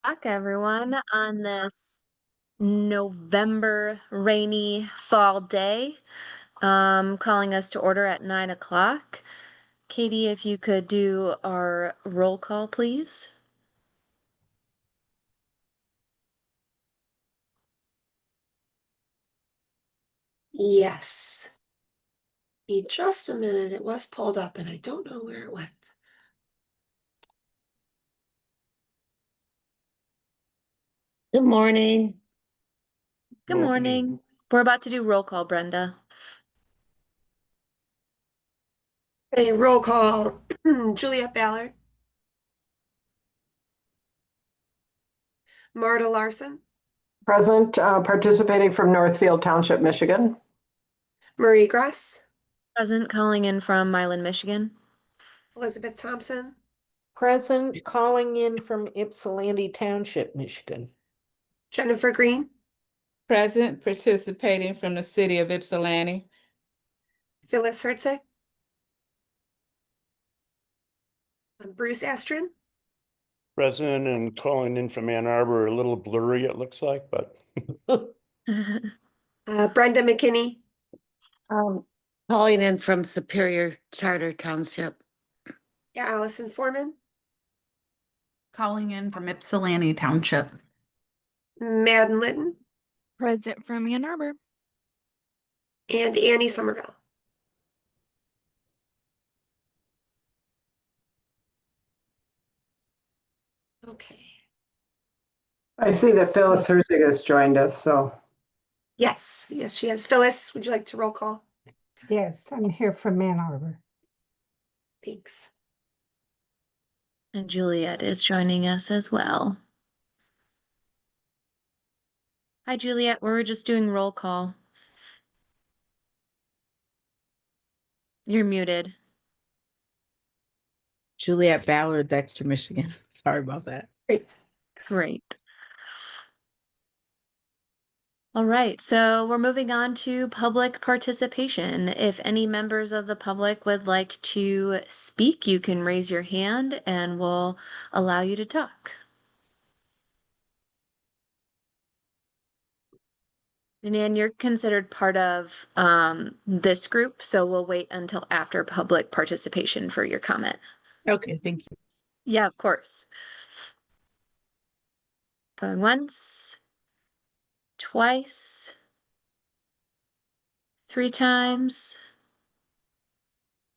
Back everyone on this November rainy fall day. Calling us to order at 9 o'clock. Katie, if you could do our roll call, please. Yes. Be just a minute. It was pulled up and I don't know where it went. Good morning. Good morning. We're about to do roll call, Brenda. A roll call. Juliet Ballard. Marta Larson. Present, participating from Northfield Township, Michigan. Marie Gress. Present, calling in from Milan, Michigan. Elizabeth Thompson. Present, calling in from Ypsilanti Township, Michigan. Jennifer Green. Present, participating from the city of Ypsilanti. Phyllis Hertzig. Bruce Astron. Present and calling in from Ann Arbor, a little blurry it looks like, but Brenda McKinney. Calling in from Superior Charter Township. Yeah, Allison Foreman. Calling in from Ypsilanti Township. Madden Litton. Present from Ann Arbor. And Annie Somerville. Okay. I see that Phyllis Herzig has joined us, so. Yes, she has. Phyllis, would you like to roll call? Yes, I'm here from Ann Arbor. Thanks. And Juliet is joining us as well. Hi, Juliet. We were just doing roll call. You're muted. Juliet Ballard, Dexter, Michigan. Sorry about that. Great. All right, so we're moving on to public participation. If any members of the public would like to speak, you can raise your hand and we'll allow you to talk. Janine, you're considered part of this group, so we'll wait until after public participation for your comment. Okay, thank you. Yeah, of course. Going once, twice, 3 times.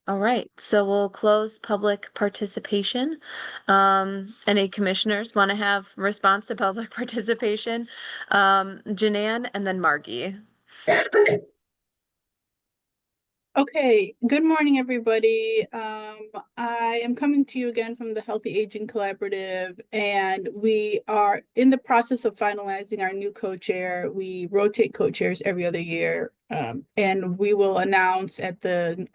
All right, so we'll close public participation. Any commissioners want to have response to public participation? Janine and then Margie. Okay, good morning, everybody. I am coming to you again from the Healthy Aging Collaborative, and we are in the process of finalizing our new co-chair. We rotate co-chairs every other year, and we will announce at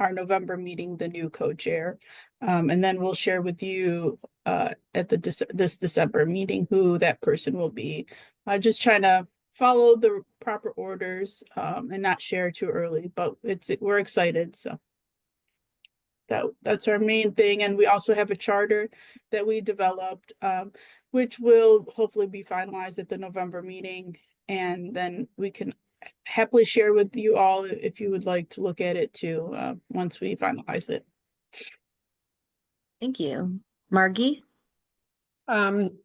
our November meeting the new co-chair, and then we'll share with you at this December meeting who that person will be. Just trying to follow the proper orders and not share too early, but we're excited. So that's our main thing. And we also have a charter that we developed, which will hopefully be finalized at the November meeting. And then we can happily share with you all if you would like to look at it too, once we finalize it. Thank you. Margie?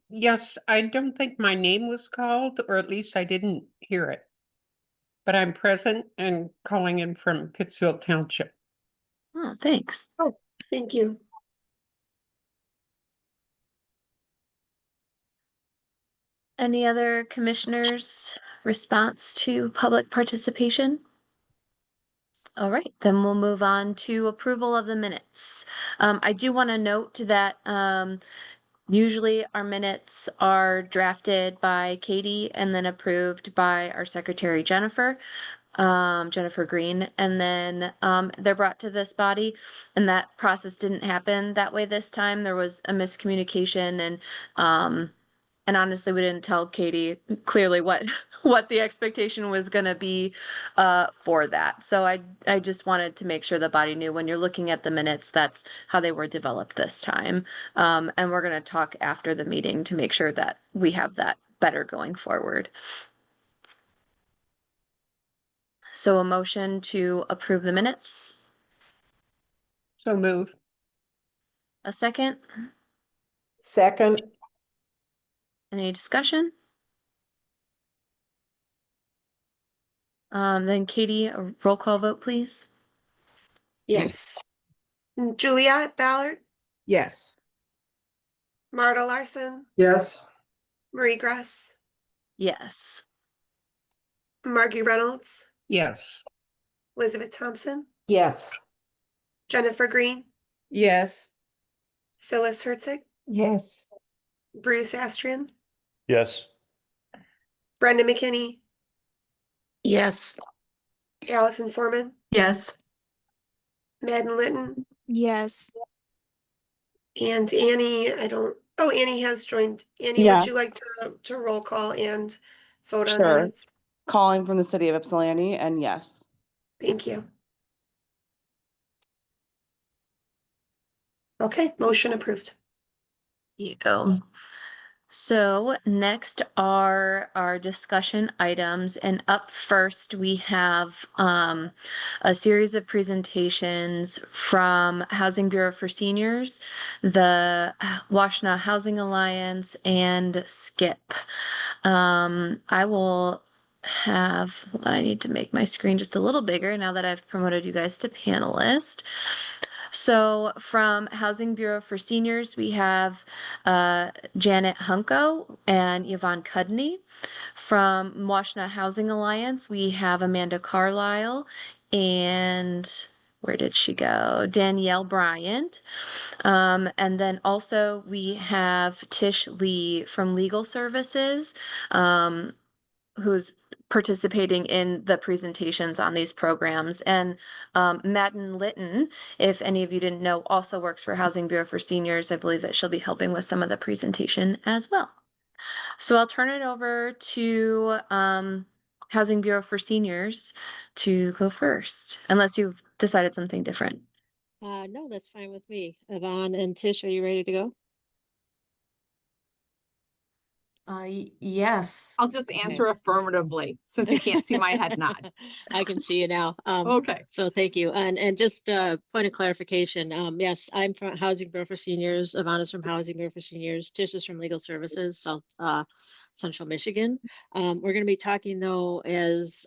Yes, I don't think my name was called, or at least I didn't hear it. But I'm present and calling in from Pittsfield Township. Oh, thanks. Oh, thank you. Any other commissioners' response to public participation? All right, then we'll move on to approval of the minutes. I do want to note that usually our minutes are drafted by Katie and then approved by our secretary, Jennifer Green, and then they're brought to this body, and that process didn't happen that way this time. There was a miscommunication, and honestly, we didn't tell Katie clearly what what the expectation was gonna be for that. So I just wanted to make sure the body knew when you're looking at the minutes, that's how they were developed this time. And we're gonna talk after the meeting to make sure that we have that better going forward. So a motion to approve the minutes, So move. a second, Second, any discussion? Then Katie, a roll call vote, please. Yes. Juliet Ballard, Yes. Marta Larson, Yes. Marie Gress, Yes. Margie Reynolds, Yes. Elizabeth Thompson, yes. Jennifer Green, Yes. Phyllis Herzig, Yes. Bruce Astrian, Yes. Brenda McKinney, Yes. Allison Foreman, Yes. Madden Litton, Yes. and Annie. Annie has joined. Annie, would you like to roll call and vote on Sure. minutes? Calling from the city of Ypsilanti, and yes. Thank you. Okay, motion approved. You go. So next are our discussion items, and up first we have a series of presentations from Housing Bureau for Seniors, the Washtenaw Housing Alliance, and SCIP. I will have, I need to make my screen just a little bigger now that I've promoted you guys to panelist. So from Housing Bureau for Seniors, we have Janet Hunko and Yvonne Cudney. From Washtenaw Housing Alliance, we have Amanda Carlisle and where did she go? Danielle Bryant. And then also we have Tish Lee from Legal Services, who's participating in the presentations on these programs. And Madden Litton, if any of you didn't know, also works for Housing Bureau for Seniors. I believe that she'll be helping with some of the presentation as well. So I'll turn it over to Housing Bureau for Seniors to go first, unless you've decided something different. No, that's fine with me. Yvonne and Tish, are you ready to go? Yes. I'll just answer affirmatively since you can't see my head nod. I can see you now. Okay. So thank you. And just point of clarification. Yes, I'm from Housing Bureau for Seniors. Yvonne is from Housing Bureau for Seniors. Tish is from Legal Services, South Central Michigan. We're going to be talking though as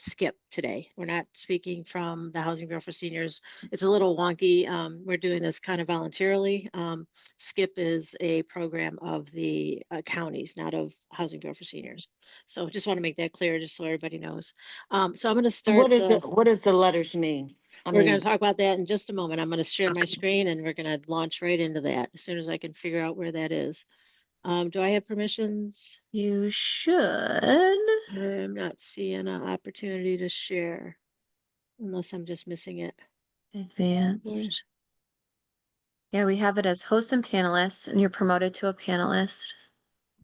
SCIP today. We're not speaking from the Housing Bureau for Seniors. It's a little wonky. We're doing this kind of voluntarily. SCIP is a program of the counties, not of Housing Bureau for Seniors. So just want to make that clear, just so everybody knows. So I'm going to start. What does the letters mean? We're going to talk about that in just a moment. I'm going to share my screen and we're going to launch right into that as soon as I can figure out where that is. Do I have permissions? You should. I'm not seeing an opportunity to share unless I'm just missing it. Advanced. Yeah, we have it as host and panelists, and you're promoted to a panelist.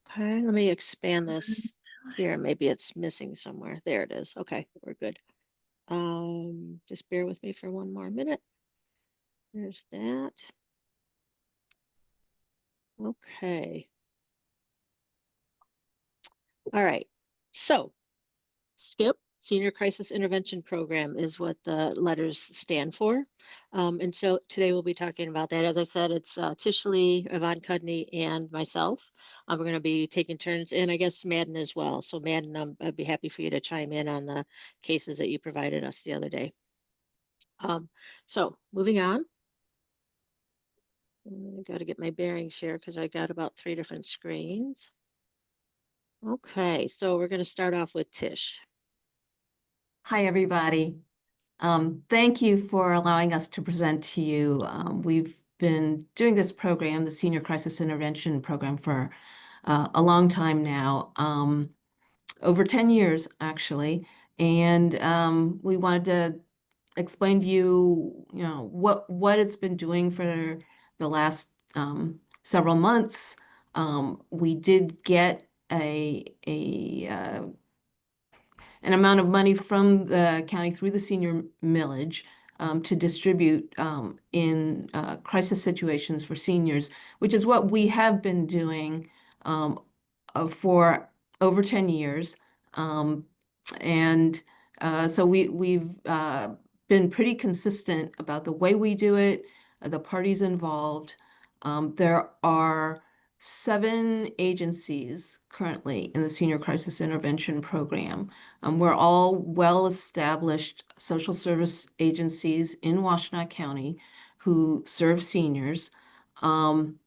Okay, let me expand this here. Maybe it's missing somewhere. There it is. Okay, we're good. Just bear with me for one more minute. There's that. Okay. All right. So SCIP, Senior Crisis Intervention Program, is what the letters stand for. And so today we'll be talking about that. As I said, it's Tish Lee, Yvonne Cudney, and myself. We're going to be taking turns, and I guess Madden as well. So Madden, I'd be happy for you to chime in on the cases that you provided us the other day. So moving on. I got to get my bearings here because I got about 3 different screens. Okay, so we're going to start off with Tish. Hi, everybody. Thank you for allowing us to present to you. We've been doing this program, the Senior Crisis Intervention Program, for a long time now, over 10 years, actually. And we wanted to explain to you, what it's been doing for the last several months. We did get an amount of money from the county through the senior millage to distribute in crisis situations for seniors, which is what we have been doing for over 10 years. So we've been pretty consistent about the way we do it, the parties involved. There are 7 agencies currently in the Senior Crisis Intervention Program. We're all well-established social service agencies in Washtenaw County who serve seniors. And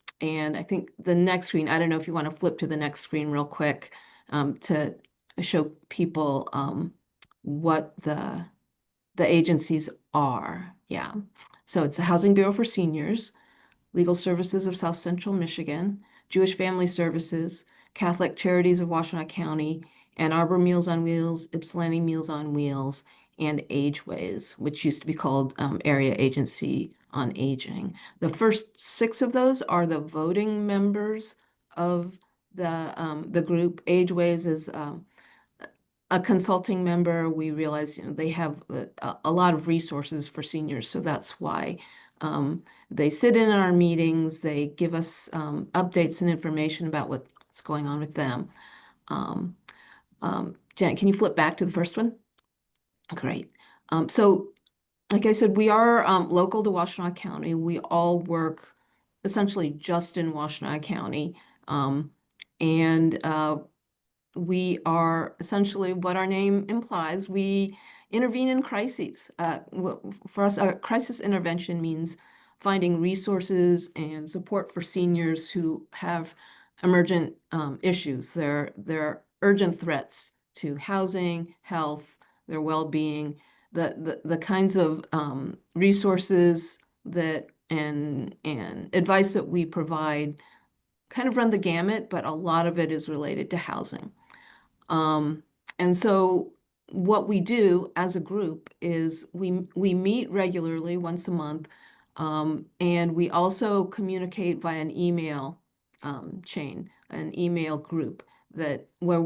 I think the next screen, I don't know if you want to flip to the next screen real quick to show people what the agencies are. Yeah. So it's the Housing Bureau for Seniors, Legal Services of South Central Michigan, Jewish Family Services, Catholic Charities of Washtenaw County, Ann Arbor Meals on Wheels, Ypsilanti Meals on Wheels, and Ageways, which used to be called Area Agency on Aging. The first 6 of those are the voting members of the group. Ageways is a consulting member. We realize, they have a lot of resources for seniors, so that's why they sit in our meetings. They give us updates and information about what's going on with them. Janet, can you flip back to the first one? Great. So, like I said, we are local to Washtenaw County. We all work essentially just in Washtenaw County. And we are essentially what our name implies. We intervene in crises. For us, crisis intervention means finding resources and support for seniors who have emergent issues. They're urgent threats to housing, health, their well-being, the kinds of resources that and advice that we provide kind of run the gamut, but a lot of it is related to housing. And so what we do as a group is we meet regularly once a month, and we also communicate via an email chain, an email group where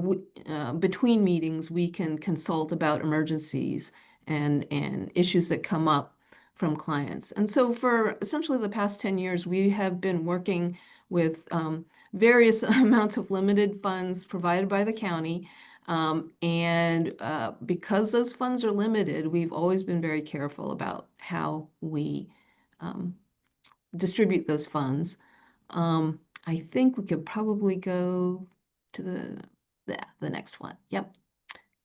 between meetings we can consult about emergencies and issues that come up from clients. And so for essentially the past 10 years, we have been working with various amounts of limited funds provided by the county. Because those funds are limited, we've always been very careful about how we distribute those funds. I think we could probably go to the next one. Yep.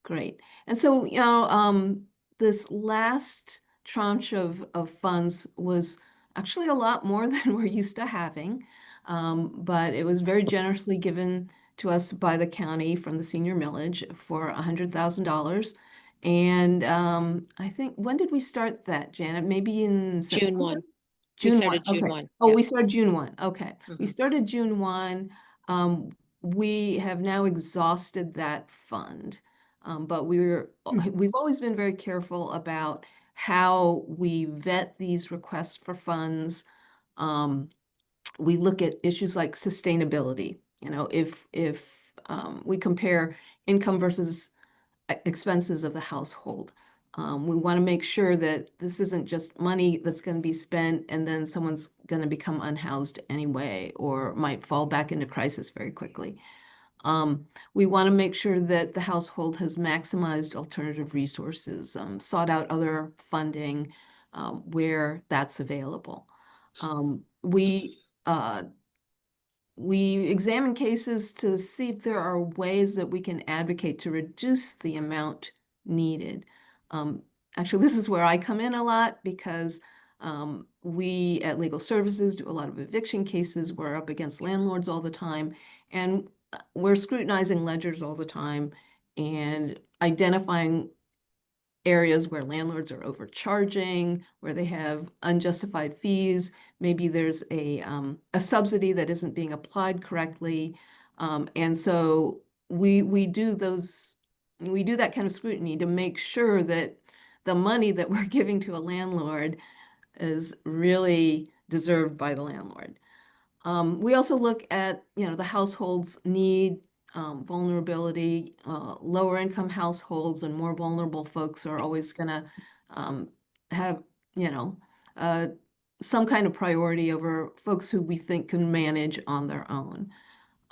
Great. And so, this last tranche of funds was actually a lot more than we're used to having. But it was very generously given to us by the county from the senior millage for $100,000. And I think, when did we start that, Janet? Maybe in September? June 1. June We started 1. June Okay. 1. Oh, Yeah. we started June 1. Okay. We Mhm. started June 1. We have now exhausted that fund. But we've always been very careful about how we vet these requests for funds. We look at issues like sustainability. If we compare income versus expenses of the household, we want to make sure that this isn't just money that's going to be spent and then someone's going to become unhoused anyway, or might fall back into crisis very quickly. We want to make sure that the household has maximized alternative resources, sought out other funding where that's available. We examine cases to see if there are ways that we can advocate to reduce the amount needed. Actually, this is where I come in a lot, because we at Legal Services do a lot of eviction cases. We're up against landlords all the time, and we're scrutinizing ledgers all the time and identifying areas where landlords are overcharging, where they have unjustified fees. Maybe there's a subsidy that isn't being applied correctly. And so we do that kind of scrutiny to make sure that the money that we're giving to a landlord is really deserved by the landlord. We also look at, the household's need vulnerability. Lower income households and more vulnerable folks are always going to have, you know, some kind of priority over folks who we think can manage on their own.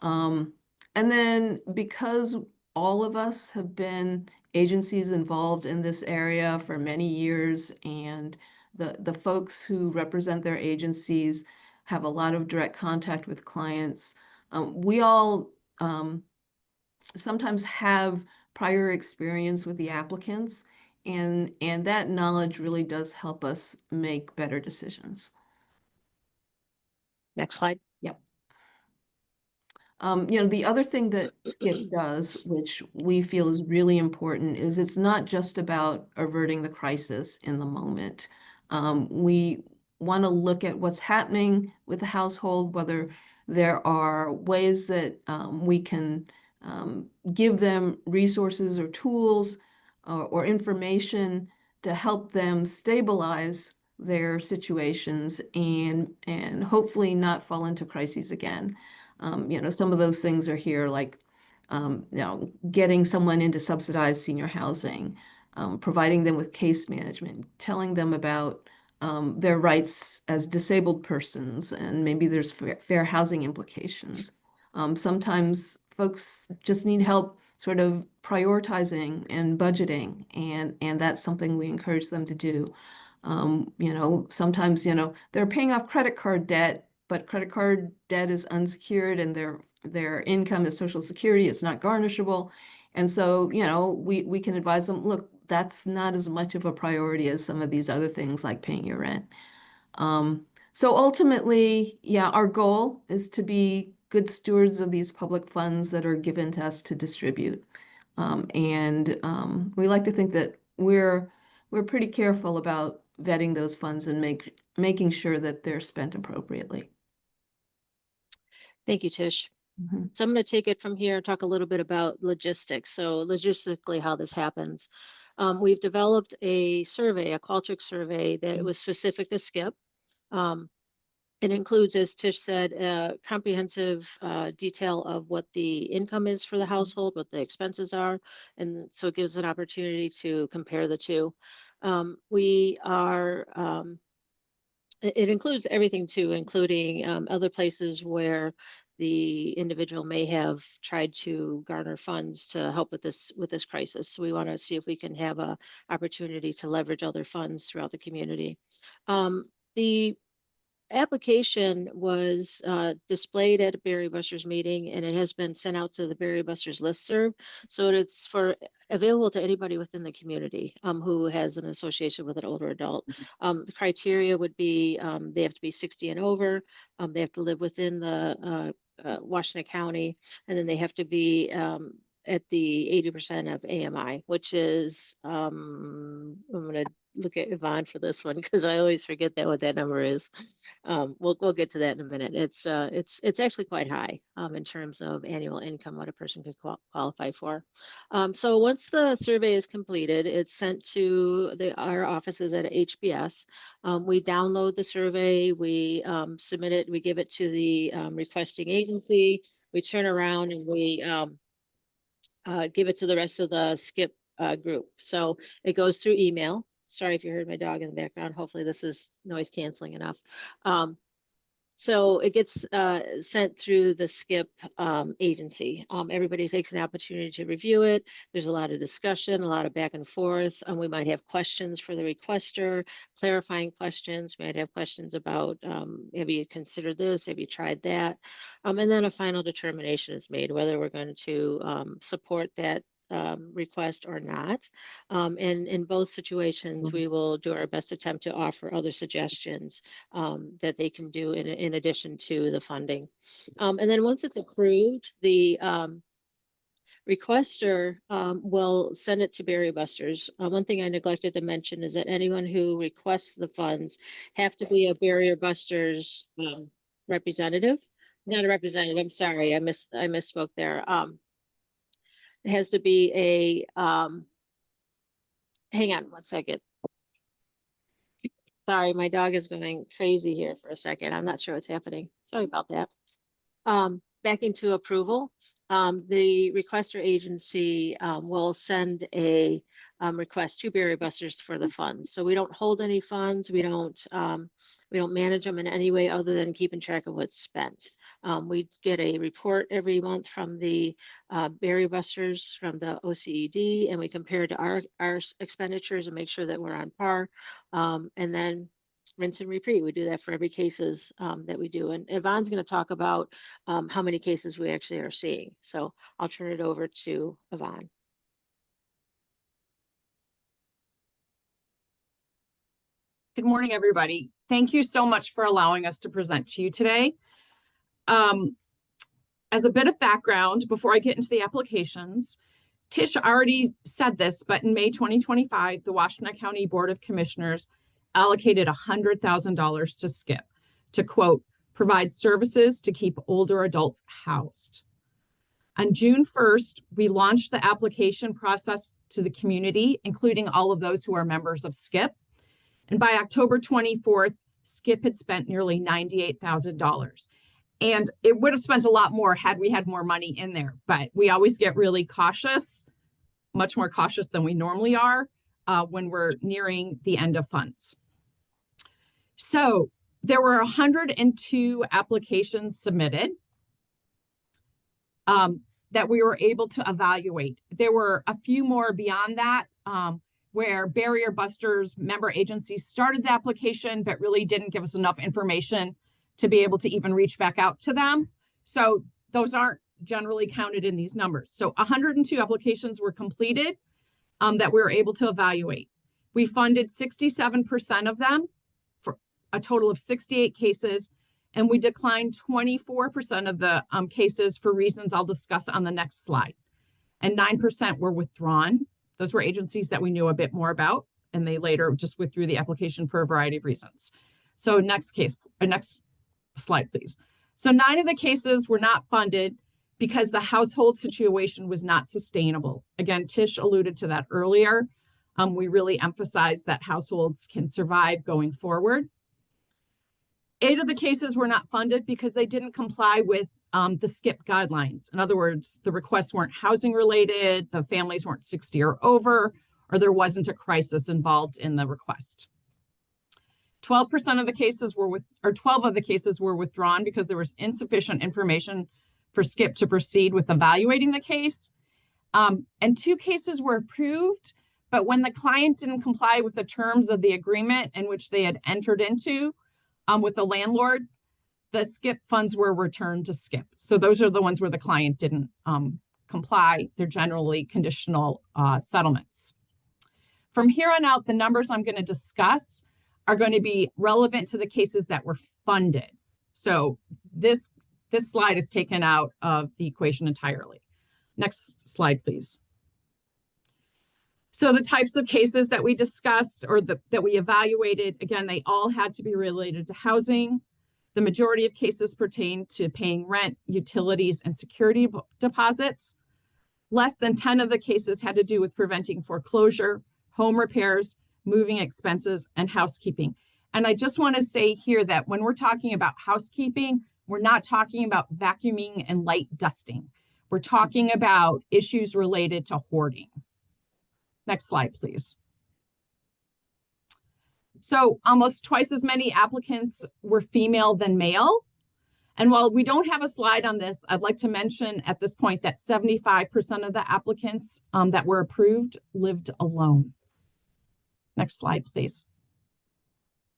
And then because all of us have been agencies involved in this area for many years, and the folks who represent their agencies have a lot of direct contact with clients, we all sometimes have prior experience with the applicants, and that knowledge really does help us make better decisions. Next slide. Yep. You know, the other thing that SCIP does, which we feel is really important, is it's not just about averting the crisis in the moment. We want to look at what's happening with the household, whether there are ways that we can give them resources or tools or information to help them stabilize their situations and hopefully not fall into crises again. You know, some of those things are here, like, you know, getting someone into subsidized senior housing, providing them with case management, telling them about their rights as disabled persons, and maybe there's fair housing implications. Sometimes folks just need help sort of prioritizing and budgeting, and that's something we encourage them to do. You know, sometimes, you know, they're paying off credit card debt, but credit card debt is unsecured and their income is Social Security, it's not garnishable. And so, you know, we can advise them, look, that's not as much of a priority as some of these other things like paying your rent. So ultimately, yeah, our goal is to be good stewards of these public funds that are given to us to distribute. We like to think that we're pretty careful about vetting those funds and making sure that they're spent appropriately. Thank you, Tish. Mhm. So I'm going to take it from here and talk a little bit about logistics. So logistically, how this happens. We've developed a survey, a Qualtrics survey that was specific to SCIP. It includes, as Tish said, a comprehensive detail of what the income is for the household, what the expenses are, and so it gives an opportunity to compare the two. It includes everything too, including other places where the individual may have tried to garner funds to help with this crisis. So we want to see if we can have a opportunity to leverage other funds throughout the community. The application was displayed at a Berry Busters meeting, and it has been sent out to the Berry Busters listserv. So it's available to anybody within the community who has an association with an older adult. The criteria would be they have to be 60 and over, they have to live within the Washtenaw County, and then they have to be at the 80% of AMI, which is, I'm going to look at Yvonne for this one because I always forget what that number is. We'll get to that in a minute. It's actually quite high in terms of annual income, what a person could qualify for. So once the survey is completed, it's sent to our offices at HBS. We download the survey, we submit it, we give it to the requesting agency, we turn around and we give it to the rest of the SCIP group. So it goes through email. Sorry if you heard my dog in the background. Hopefully this is noise canceling enough. So it gets sent through the SCIP agency. Everybody takes an opportunity to review it. There's a lot of discussion, a lot of back and forth. We might have questions for the requester, clarifying questions. We might have questions about, have you considered this? Have you tried that? And then a final determination is made, whether we're going to support that request or not. And in both situations, we will do our best attempt to offer other suggestions that they can do in addition to the funding. And then once it's approved, the requester will send it to Berry Busters. One thing I neglected to mention is that anyone who requests the funds have to be a Berry Busters representative. Not a representative, I'm sorry, I misspoke there. It has to be a, hang on one second. Sorry, my dog is going crazy here for a second. I'm not sure what's happening. Sorry about that. Back into approval. the requester agency will send a request to Barry Busters for the funds. So we don't hold any funds. We don't manage them in any way other than keeping track of what's spent. We get a report every month from the Barry Busters from the OCED, and we compare it to our expenditures and make sure that we're on par. And then rinse and repeat. We do that for every cases that we do. And Yvonne's going to talk about how many cases we actually are seeing. So I'll turn it over to Yvonne. Good morning, everybody. Thank you so much for allowing us to present to you today. As a bit of background, before I get into the applications, Tish already said this, but in May 2025, the Washtenaw County Board of Commissioners allocated $100,000 to SCIP to, quote, provide services to keep older adults housed. On June 1st, we launched the application process to the community, including all of those who are members of SCIP. And by October 24th, SCIP had spent nearly $98,000. And it would have spent a lot more had we had more money in there, but we always get really cautious, much more cautious than we normally are when we're nearing the end of funds. So there were 102 applications submitted that we were able to evaluate. There were a few more beyond that where Barrier Busters member agencies started the application, but really didn't give us enough information to be able to even reach back out to them. So those aren't generally counted in these numbers. So 102 applications were completed that we were able to evaluate. We funded 67% of them for a total of 68 cases, and we declined 24% of the cases for reasons I'll discuss on the next slide. And 9% were withdrawn. Those were agencies that we knew a bit more about, and they later just withdrew the application for a variety of reasons. So next slide, please. So 9 of the cases were not funded because the household situation was not sustainable. Again, Tish alluded to that earlier. We really emphasize that households can survive going forward. 8 of the cases were not funded because they didn't comply with the SCIP guidelines. In other words, the requests weren't housing related, the families weren't 60 or over, or there wasn't a crisis involved in the request. 12% of the cases were 12 of the cases were withdrawn because there was insufficient information for SCIP to proceed with evaluating the case. And 2 cases were approved, but when the client didn't comply with the terms of the agreement in which they had entered into with the landlord, the SCIP funds were returned to SCIP. So those are the ones where the client didn't comply. They're generally conditional settlements. From here on out, the numbers I'm going to discuss are going to be relevant to the cases that were funded. So this slide is taken out of the equation entirely. Next slide, please. So the types of cases that we discussed or that we evaluated, again, they all had to be related to housing. The majority of cases pertain to paying rent, utilities, and security deposits. Less than 10 of the cases had to do with preventing foreclosure, home repairs, moving expenses, and housekeeping. And I just want to say here that when we're talking about housekeeping, we're not talking about vacuuming and light dusting. We're talking about issues related to hoarding. Next slide, please. So almost twice as many applicants were female than male. And while we don't have a slide on this, I'd like to mention at this point that 75% of the applicants that were approved lived alone. Next slide, please.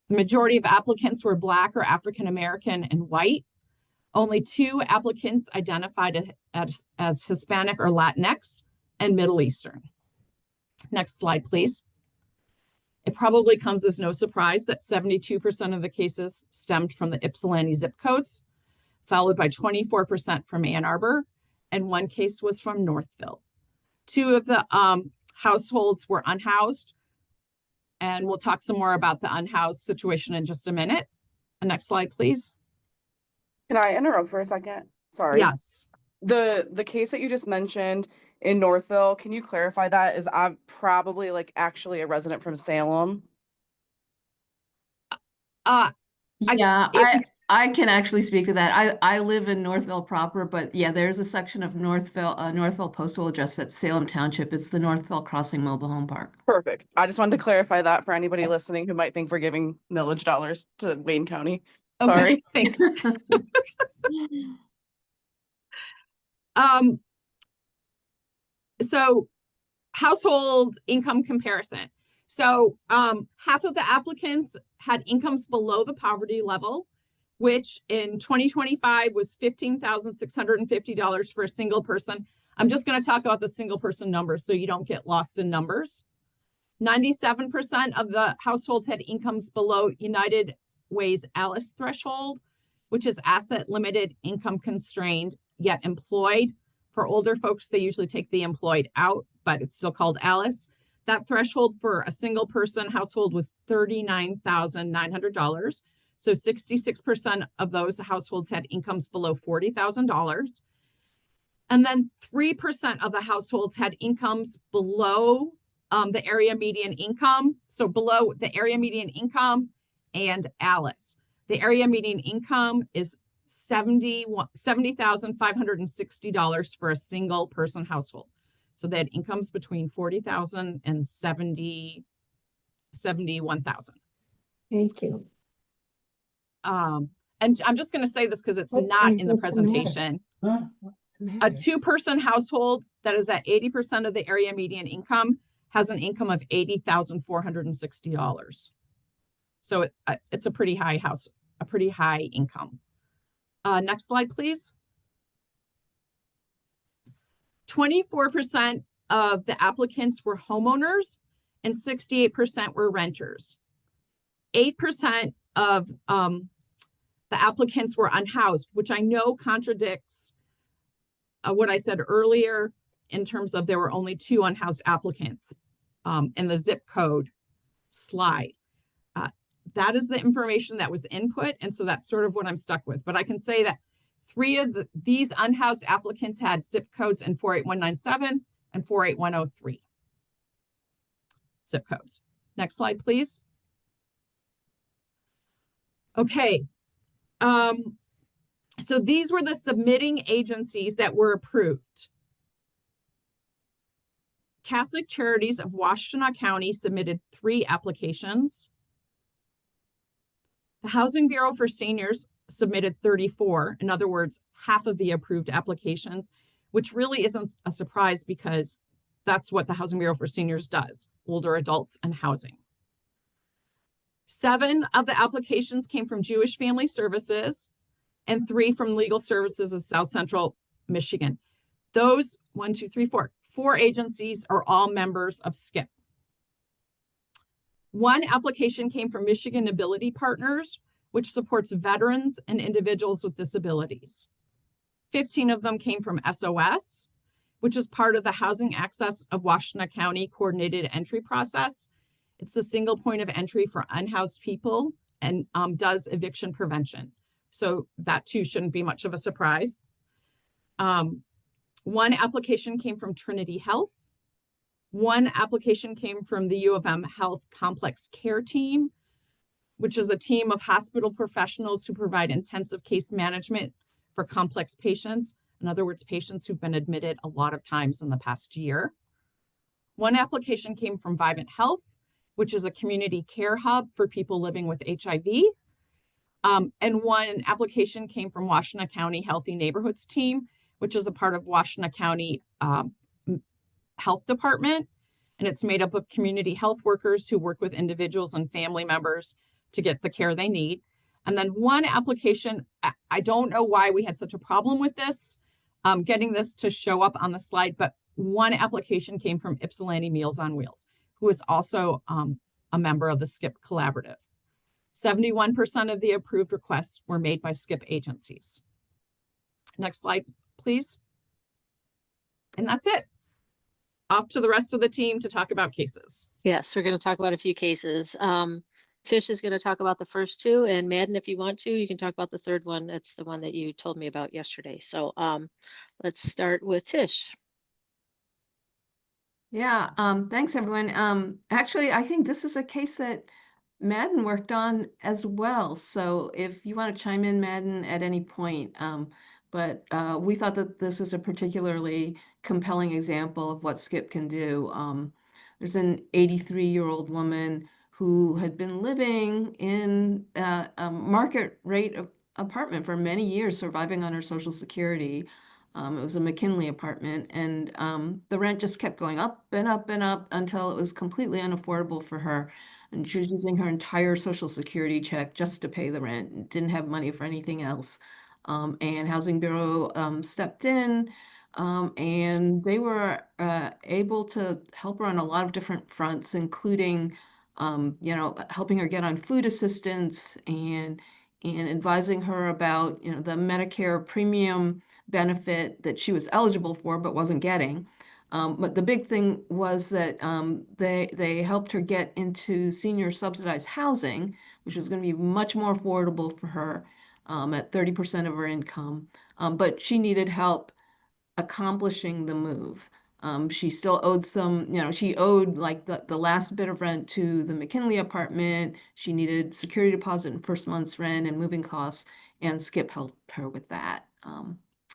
The majority of applicants were Black or African American and white. Only 2 applicants identified as Hispanic or Latinx and Middle Eastern. Next slide, please. It probably comes as no surprise that 72% of the cases stemmed from the Ypsilanti zip codes, followed by 24% from Ann Arbor, and 1 case was from Northville. 2 of the households were unhoused, and we'll talk some more about the unhoused situation in just a minute. Next slide, please. Can I interrupt for a second? Sorry. Yes. The case that you just mentioned in Northville, can you clarify that? Is I'm probably like actually a resident from Salem? Yeah, I can actually speak to that. I live in Northville proper, but yeah, there's a section of Northville postal address that's Salem Township. It's the Northville Crossing Mobile Home Park. Perfect. I just wanted to clarify that for anybody listening who might think we're giving millage dollars to Wayne County. Sorry. Okay, thanks. So household income comparison. So half of the applicants had incomes below the poverty level, which in 2025 was $15,650 for a single person. I'm just going to talk about the single person numbers so you don't get lost in numbers. 97% of the households had incomes below United Way's ALICE threshold, which is asset limited, income constrained, yet employed. For older folks, they usually take the employed out, but it's still called ALICE. That threshold for a single person household was $39,900. So 66% of those households had incomes below $40,000. And then 3% of the households had incomes below the area median income. So below the area median income and ALICE. The area median income is $70,560 for a single person household. So they had incomes between $40,000 and $71,000. Thank you. And I'm just going to say this because it's not in the presentation. A two-person household that is at 80% of the area median income has an income of $80,460. So it's a pretty high a pretty high income. Next slide, please. 24% of the applicants were homeowners and 68% were renters. 8% of the applicants were unhoused, which I know contradicts what I said earlier in terms of there were only 2 unhoused applicants in the zip code slide. That is the information that was input, and so that's sort of what I'm stuck with. But I can say that 3 of these unhoused applicants had zip codes in 48197 and 48103 zip codes. Next slide, please. Okay. So these were the submitting agencies that were approved. Catholic Charities of Washtenaw County submitted 3 applications. The Housing Bureau for Seniors submitted 34. In other words, half of the approved applications, which really isn't a surprise because that's what the Housing Bureau for Seniors does, older adults and housing. 7 of the applications came from Jewish Family Services and 3 from Legal Services of South Central Michigan. Those 4 agencies are all members of SCIP. 1 application came from Michigan Ability Partners, which supports veterans and individuals with disabilities. 15 of them came from SOS, which is part of the Housing Access of Washtenaw County Coordinated Entry Process. It's the single point of entry for unhoused people and does eviction prevention. So that too shouldn't be much of a surprise. 1 application came from Trinity Health. 1 application came from the U of M Health Complex Care Team, which is a team of hospital professionals who provide intensive case management for complex patients. In other words, patients who've been admitted a lot of times in the past year. 1 application came from Vivint Health, which is a community care hub for people living with HIV. And 1 application came from Washtenaw County Healthy Neighborhoods Team, which is a part of Washtenaw County Health Department. And it's made up of community health workers who work with individuals and family members to get the care they need. And then 1 application, I don't know why we had such a problem with this, getting this to show up on the slide, but 1 application came from Ypsilanti Meals on Wheels, who is also a member of the SCIP collaborative. 71% of the approved requests were made by SCIP agencies. Next slide, please. And that's it. Off to the rest of the team to talk about cases. Yes, we're going to talk about a few cases. Tish is going to talk about the first 2, and Madden, if you want to, you can talk about the 3rd one. That's the one that you told me about yesterday. So let's start with Tish. Yeah, thanks everyone. Actually, I think this is a case that Madden worked on as well. So if you want to chime in, Madden, at any point. But we thought that this was a particularly compelling example of what SCIP can do. There's an 83-year-old woman who had been living in a market rate apartment for many years, surviving on her Social Security. It was a McKinley apartment, and the rent just kept going up and up and up until it was completely unaffordable for her. And she was using her entire Social Security check just to pay the rent and didn't have money for anything else. And Housing Bureau stepped in, and they were able to help her on a lot of different fronts, including, helping her get on food assistance and advising her about, the Medicare premium benefit that she was eligible for but wasn't getting. But the big thing was that they helped her get into senior subsidized housing, which was going to be much more affordable for her at 30% of her income. But she needed help accomplishing the move. She still owed some, she owed like the last bit of rent to the McKinley apartment. She needed security deposit and first month's rent and moving costs, and SCIP helped her with that.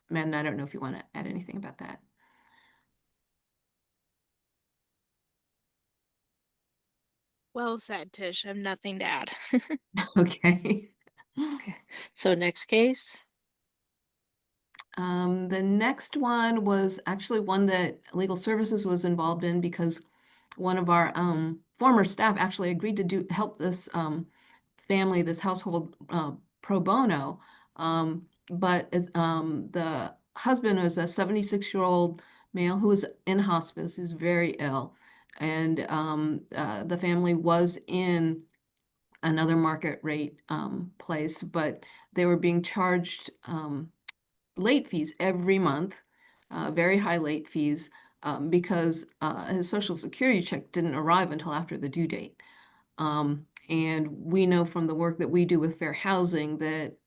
Madden, I don't know if you want to add anything about that. Well said, Tish. I have nothing to add. Okay. Okay. So next case. The next one was actually one that Legal Services was involved in because one of our former staff actually agreed to help this family, this household pro bono. But the husband was a 76-year-old male who was in hospice, who's very ill. And the family was in another market rate place, but they were being charged late fees every month, very high late fees, because his Social Security check didn't arrive until after the due date. And we know from the work that we do with fair housing that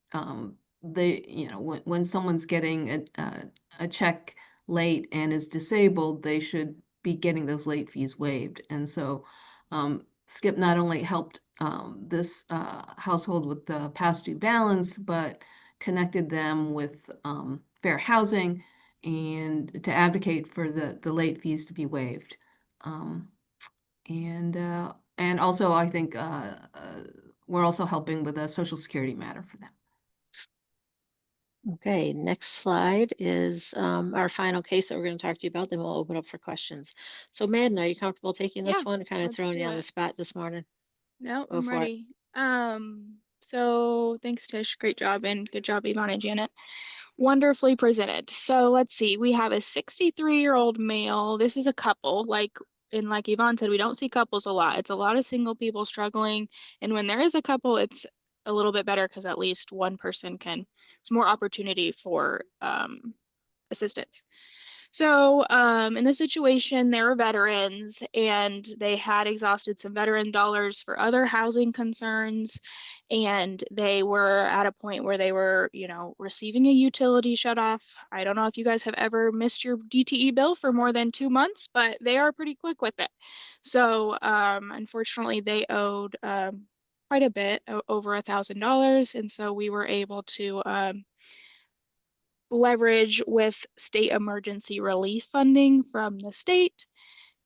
when someone's getting a check late and is disabled, they should be getting those late fees waived. And so SCIP not only helped this household with the past due balance, but connected them with fair housing and to advocate for the late fees to be waived. And also, I think we're also helping with a Social Security matter for them. Okay, next slide is our final case that we're going to talk to you about. Then we'll open up for questions. So Madden, are you comfortable taking this one? Kind of throwing you on the spot this morning. No, Go I'm for it. ready. So thanks, Tish. Great job, and good job, Yvonne and Janet. Wonderfully presented. So let's see. We have a 63-year-old male. This is a couple. Like Yvonne said, we don't see couples a lot. It's a lot of single people struggling. And when there is a couple, it's a little bit better because at least one person it's more opportunity for assistance. So in this situation, they were veterans and they had exhausted some veteran dollars for other housing concerns. And they were at a point where they were, receiving a utility shutoff. I don't know if you guys have ever missed your DTE bill for more than 2 months, but they are pretty quick with it. So unfortunately, they owed quite a bit, over $1,000. And so we were able to leverage with state emergency relief funding from the state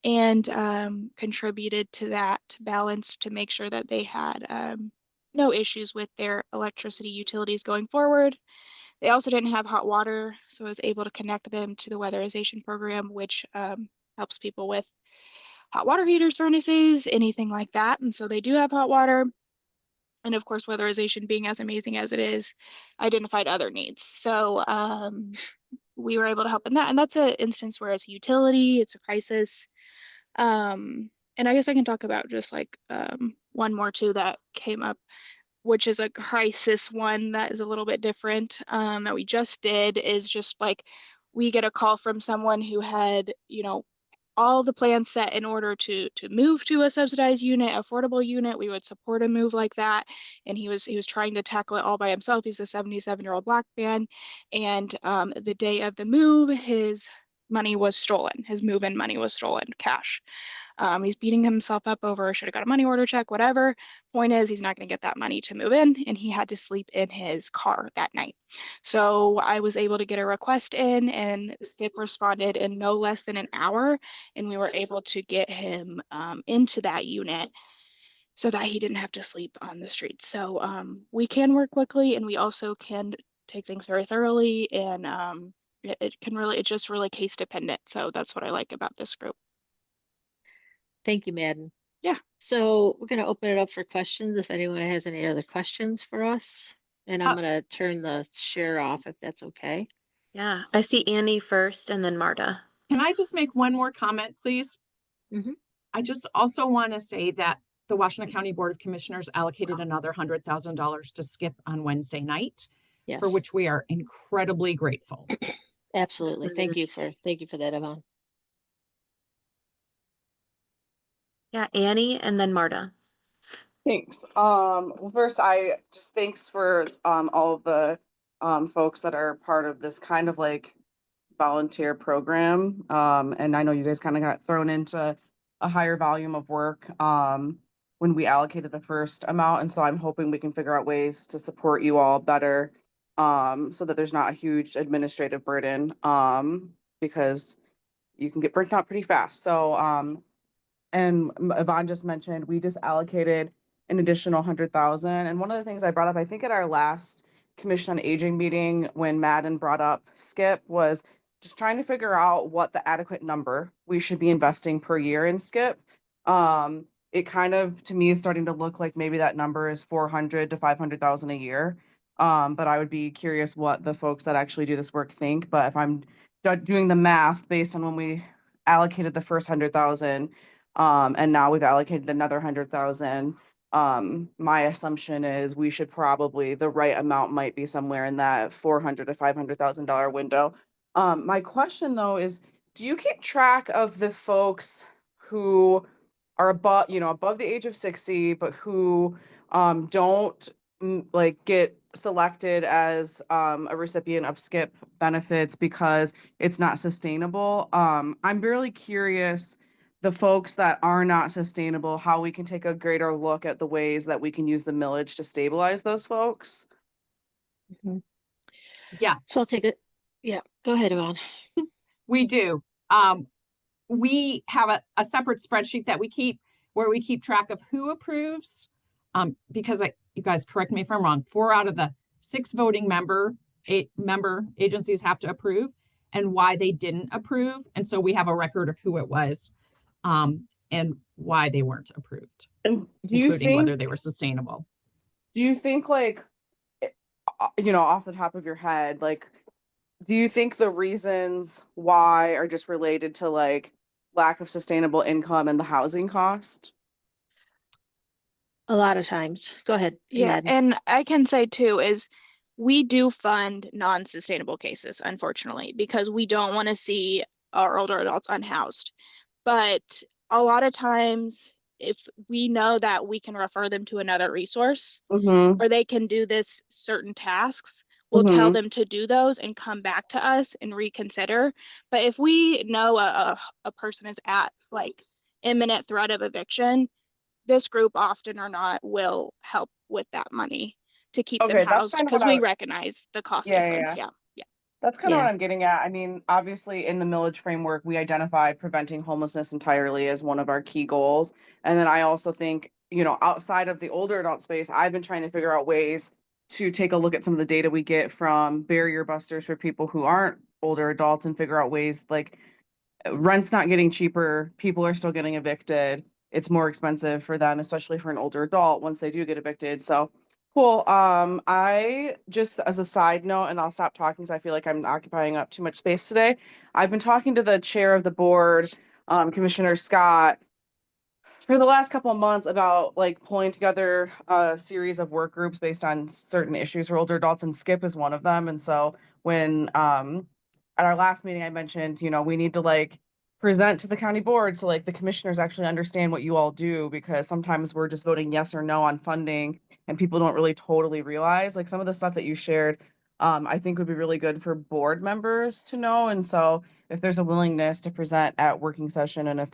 and contributed to that balance to make sure that they had no issues with their electricity utilities going forward. They also didn't have hot water, so I was able to connect them to the weatherization program, which helps people with hot water heaters, furnaces, anything like that. And so they do have hot water. And of course, weatherization being as amazing as it is, identified other needs. So we were able to help in that. And that's an instance where it's a utility, it's a crisis. And I guess I can talk about just like one more too that came up, which is a crisis one that is a little bit different that we just did is just like we get a call from someone who had, all the plans set in order to move to a subsidized unit, affordable unit. We would support a move like that. And he was trying to tackle it all by himself. He's a 77-year-old Black man. And the day of the move, his money was stolen. His move-in money was stolen, cash. He's beating himself up over, should have got a money order check, whatever. Point is, he's not going to get that money to move in, and he had to sleep in his car that night. So I was able to get a request in, and SCIP responded in no less than an hour, and we were able to get him into that unit so that he didn't have to sleep on the street. So we can work quickly, and we also can take things very thoroughly, and it's just really case dependent. So that's what I like about this group. Thank you, Madden. Yeah. So we're going to open it up for questions if anyone has any other questions for us. And I'm going to turn the share off if that's okay. Yeah, I see Annie first and then Marta. Can I just make one more comment, please? Mhm. I just also want to say that the Washtenaw County Board of Commissioners allocated another $100,000 to SCIP on Wednesday night, Yes. for which we are incredibly grateful. Absolutely. Thank you for that, Yvonne. Yeah, Annie and then Marta. Thanks. Well, first, I just thanks for all of the folks that are part of this kind of like volunteer program. And I know you guys kind of got thrown into a higher volume of work when we allocated the first amount. And so I'm hoping we can figure out ways to support you all better so that there's not a huge administrative burden because you can get burnt out pretty fast. So and Yvonne just mentioned, we just allocated an additional 100,000. And one of the things I brought up, I think at our last Commission on Aging meeting, when Madden brought up SCIP, was just trying to figure out what the adequate number we should be investing per year in SCIP. It kind of, to me, is starting to look like maybe that number is 400 to 500,000 a year. But I would be curious what the folks that actually do this work think. But if I'm doing the math based on when we allocated the first 100,000, and now we've allocated another 100,000. My assumption is we should probably, the right amount might be somewhere in that $400,000 to $500,000 window. My question though is, do you keep track of the folks who are above the age of 60, but who don't like get selected as a recipient of SCIP benefits because it's not sustainable? I'm really curious, the folks that are not sustainable, how we can take a greater look at the ways that we can use the millage to stabilize those folks. Yes. So I'll take it. Yeah, go ahead, Yvonne. We do. We have a separate spreadsheet that we keep where we keep track of who approves. Because you guys correct me if I'm wrong, 4 out of the 6 voting member agencies have to approve and why they didn't approve. And so we have a record of who it was and why they weren't approved, and including whether they were sustainable. Do you think, like, off the top of your head, like, do you think the reasons why are just related to like lack of sustainable income and the housing cost? A lot of times. Go ahead. Yeah, Madden. and I can say too is we do fund non-sustainable cases, unfortunately, because we don't want to see our older adults unhoused. But a lot of times, if we know that we can refer them to another resource or they can do this certain tasks, we'll tell them to do those and come back to us and reconsider. But if we know a person is at like imminent threat of eviction, this group often or not will help with that money to keep them housed because we recognize the cost difference. Yeah. That's kind of what I'm getting at. I mean, obviously in the millage framework, we identify preventing homelessness entirely as one of our key goals. And then I also think, outside of the older adult space, I've been trying to figure out ways to take a look at some of the data we get from barrier busters for people who aren't older adults and figure out ways like rent's not getting cheaper. People are still getting evicted. It's more expensive for them, especially for an older adult once they do get evicted. So cool. I just, as a side note, and I'll stop talking because I feel like I'm occupying up too much space today. I've been talking to the chair of the board, Commissioner Scott, for the last couple of months about like pulling together a series of work groups based on certain issues for older adults, and SCIP is one of them. And so when at our last meeting, I mentioned, we need to like present to the county board so like the commissioners actually understand what you all do, because sometimes we're just voting yes or no on funding and people don't really totally realize like some of the stuff that you shared I think would be really good for board members to know. And so if there's a willingness to present at working session, and if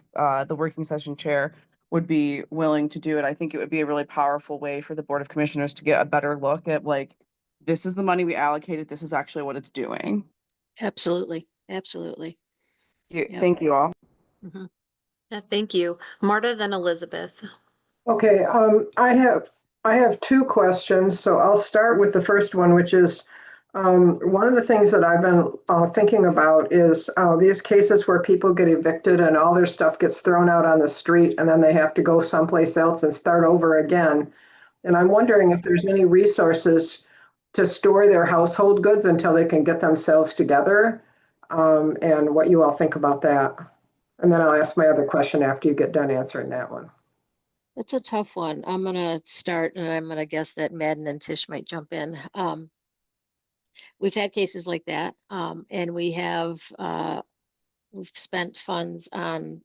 the working session chair would be willing to do it, I think it would be a really powerful way for the Board of Commissioners to get a better look at, like, this is the money we allocated, this is actually what it's doing. Absolutely, absolutely. Yep. Thank you all. Mhm. Yeah, thank you. Marta, then Elizabeth. Okay, I have two questions, so I'll start with the first one, which is one of the things that I've been thinking about is these cases where people get evicted and all their stuff gets thrown out on the street and then they have to go someplace else and start over again. And I'm wondering if there's any resources to store their household goods until they can get themselves together, and what you all think about that. And then I'll ask my other question after you get done answering that one. It's a tough one. I'm gonna start, and I'm gonna guess that Madden and Tish might jump in. We've had cases like that, and we've spent funds on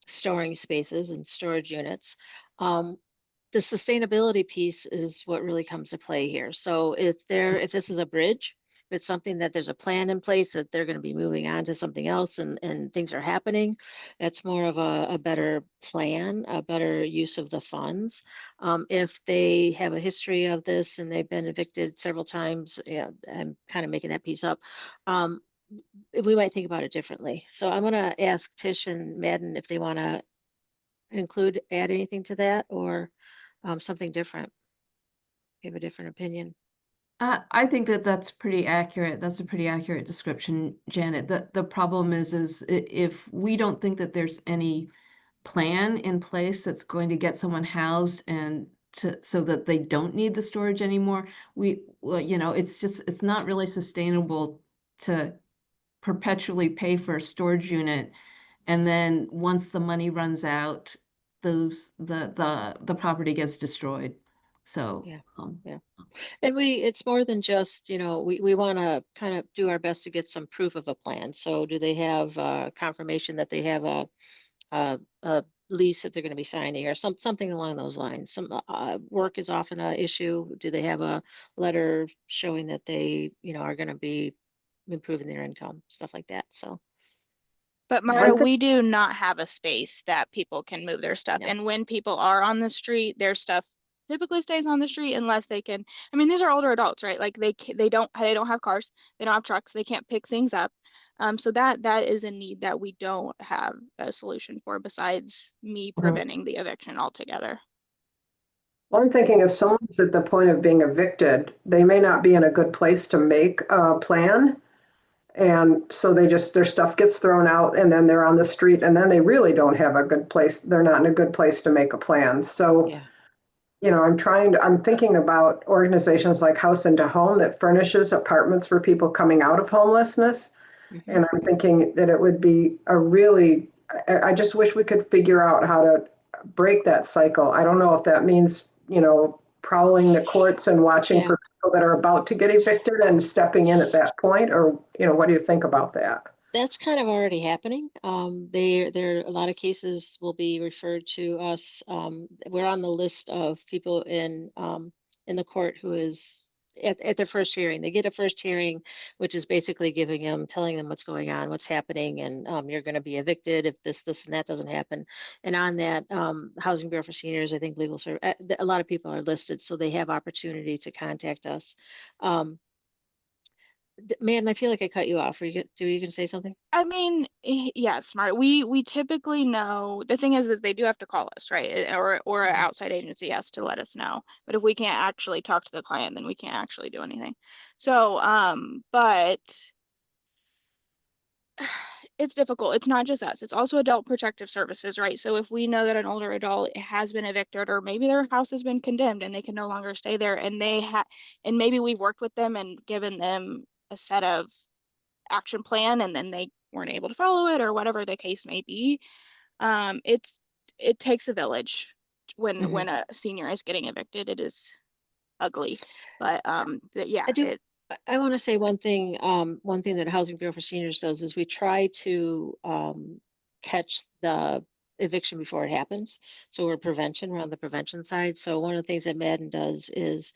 storing spaces and storage units. The sustainability piece is what really comes to play here. So if this is a bridge, if it's something that there's a plan in place that they're going to be moving on to something else and things are happening, that's more of a better plan, a better use of the funds. If they have a history of this and they've been evicted several times, yeah, I'm kind of making that piece up. We might think about it differently. So I'm going to ask Tish and Madden if they want to add anything to that, or something different. You have a different opinion? I think that that's pretty accurate. That's a pretty accurate description, Janet. The problem is if we don't think that there's any plan in place that's going to get someone housed and so that they don't need the storage anymore, it's not really sustainable to perpetually pay for a storage unit, and then once the money runs out, the property gets destroyed. So yeah, yeah. And it's more than just, we want to kind of do our best to get some proof of a plan. So do they have confirmation that they have a lease that they're going to be signing, or something along those lines? Some work is often an issue. Do they have a letter showing that they, are going to be improving their income, stuff like that? So. But Marta, we do not have a space that people can move their stuff. Yeah. And when people are on the street, their stuff typically stays on the street unless they can. I mean, these are older adults, right? Like they don't have cars, they don't have trucks, they can't pick things up. So that is a need that we don't have a solution for, besides me preventing the eviction altogether. Well, I'm thinking if someone's at the point of being evicted, they may not be in a good place to make a plan. And so their stuff gets thrown out and then they're on the street and then they really don't have a good place. They're not in a good place to make a plan. So, yeah. I'm thinking about organizations like House into Home that furnishes apartments for people coming out of homelessness. Mm-hmm. And I'm thinking that it would be I just wish we could figure out how to break that cycle. I don't know if that means, prowling the courts and watching for people that are about to get evicted and stepping in at that point, or, what do you think about that? That's kind of already happening. There a lot of cases will be referred to us. We're on the list of people in the court who is at their first hearing. They get a first hearing, which is basically telling them what's going on, what's happening, and you're going to be evicted if this, and that doesn't happen. And on that, Housing Bureau for Seniors, I think Legal Service, a lot of people are listed, so they have opportunity to contact us. Man, I feel like I cut you off. Were you going to say something? I mean, yeah, smart. We typically know. The thing is they do have to call us, right? Or an outside agency has to let us know. But if we can't actually talk to the client, then we can't actually do anything. So, but it's difficult. It's not just us. It's also Adult Protective Services, right? So if we know that an older adult has been evicted, or maybe their house has been condemned and they can no longer stay there, and and maybe we've worked with them and given them a set of action plan and then they weren't able to follow it, or whatever the case may be. It takes a village when a senior is getting evicted. It is ugly, but yeah. I want to say one thing. One thing that Housing Bureau for Seniors does is we try to catch the eviction before it happens. So we're on the prevention side. So one of the things that Madden does is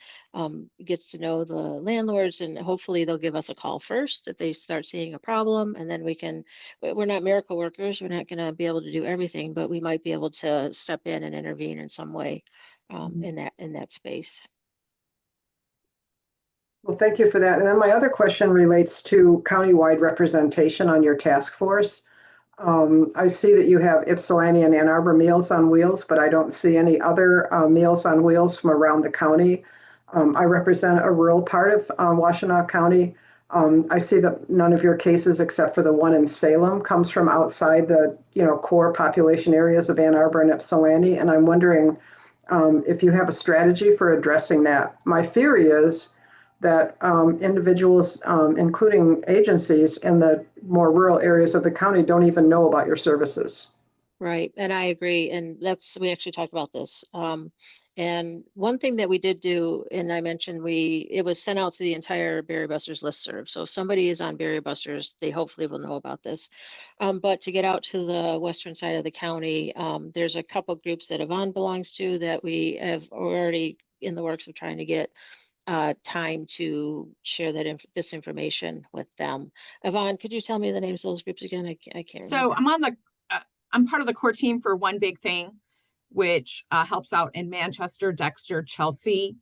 gets to know the landlords, and hopefully they'll give us a call first if they start seeing a problem, and then we're not miracle workers. We're not going to be able to do everything, but we might be able to step in and intervene in some way in that space. Well, thank you for that. And then my other question relates to countywide representation on your task force. I see that you have Ypsilanti and Ann Arbor Meals on Wheels, but I don't see any other Meals on Wheels from around the county. I represent a rural part of Washtenaw County. I see that none of your cases, except for the one in Salem, comes from outside the core population areas of Ann Arbor and Ypsilanti. And I'm wondering if you have a strategy for addressing that. My theory is that individuals, including agencies in the more rural areas of the county, don't even know about your services. Right, and I agree, and we actually talked about this. And one thing that we did do, and I mentioned it was sent out to the entire Berry Busters listserv. So if somebody is on Berry Busters, they hopefully will know about this. But to get out to the western side of the county, there's a couple groups that Yvonne belongs to that we have already in the works of trying to get time to share this information with them. Yvonne, could you tell me the names of those groups again? I can't So remember. I'm part of the core team for One Big Thing, which helps out in Manchester, Dexter, Chelsea.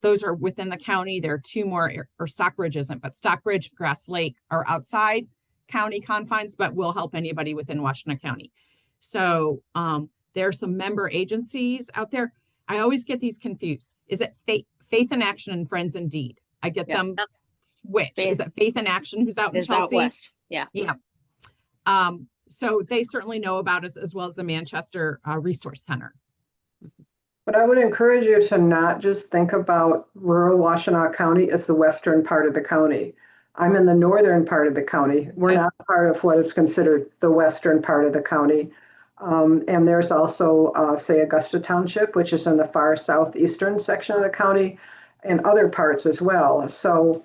Those are within the county. There are two more, or Stockbridge isn't, but Stockbridge, Grass Lake are outside county confines, but will help anybody within Washtenaw County. So there are some member agencies out there. I always get these confused. Is it Faith in Action and Friends Indeed? I get them switched. Is it Faith in Action who's out in Chelsea? Out west. Yeah. Yeah. So they certainly know about us, as well as the Manchester Resource Center. But I would encourage you to not just think about rural Washtenaw County as the western part of the county. I'm in the northern part of the county. We're not part of what is considered the western part of the county. And there's also, say, Augusta Township, which is in the far southeastern section of the county, and other parts as well. So,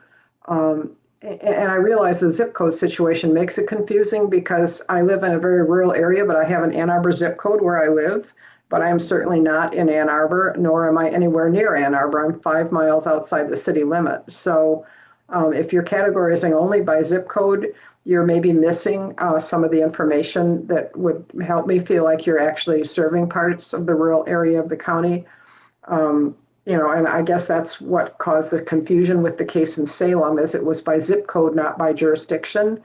and I realize the zip code situation makes it confusing because I live in a very rural area, but I have an Ann Arbor zip code where I live, but I'm certainly not in Ann Arbor, nor am I anywhere near Ann Arbor. I'm 5 miles outside the city limit. So if you're categorizing only by zip code, you're maybe missing some of the information that would help me feel like you're actually serving parts of the rural area of the county. And I guess that's what caused the confusion with the case in Salem, is it was by zip code, not by jurisdiction.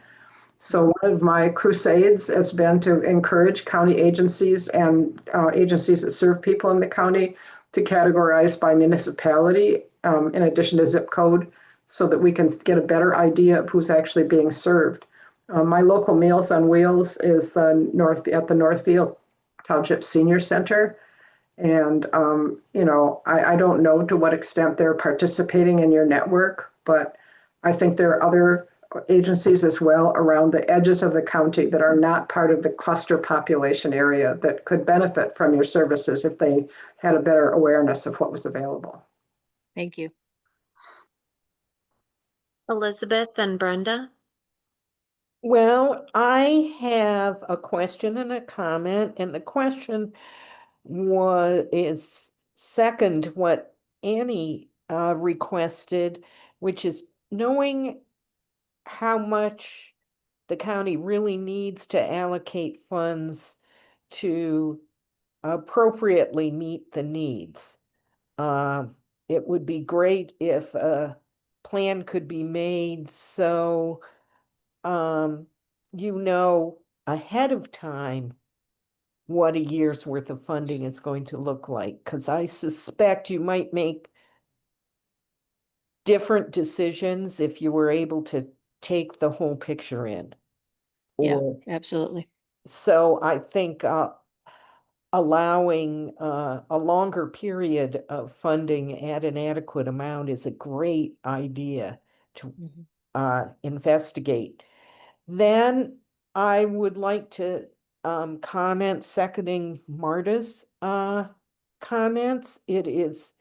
So one of my crusades has been to encourage county agencies and agencies that serve people in the county to categorize by municipality in addition to zip code, so that we can get a better idea of who's actually being served. My local Meals on Wheels is at the Northfield Township Senior Center. And, I don't know to what extent they're participating in your network, but I think there are other agencies as well around the edges of the county that are not part of the cluster population area that could benefit from your services if they had a better awareness of what was available. Thank you. Elizabeth and Brenda. Well, I have a question and a comment, and the question is second what Annie requested, which is knowing how much the county really needs to allocate funds to appropriately meet the needs. It would be great if a plan could be made so ahead of time what a year's worth of funding is going to look like, because I suspect you might make different decisions if you were able to take the whole picture in. Yeah, absolutely. So I think allowing a longer period of funding at an adequate amount is a great idea to investigate. Then I would like to comment seconding Marta's comments. It is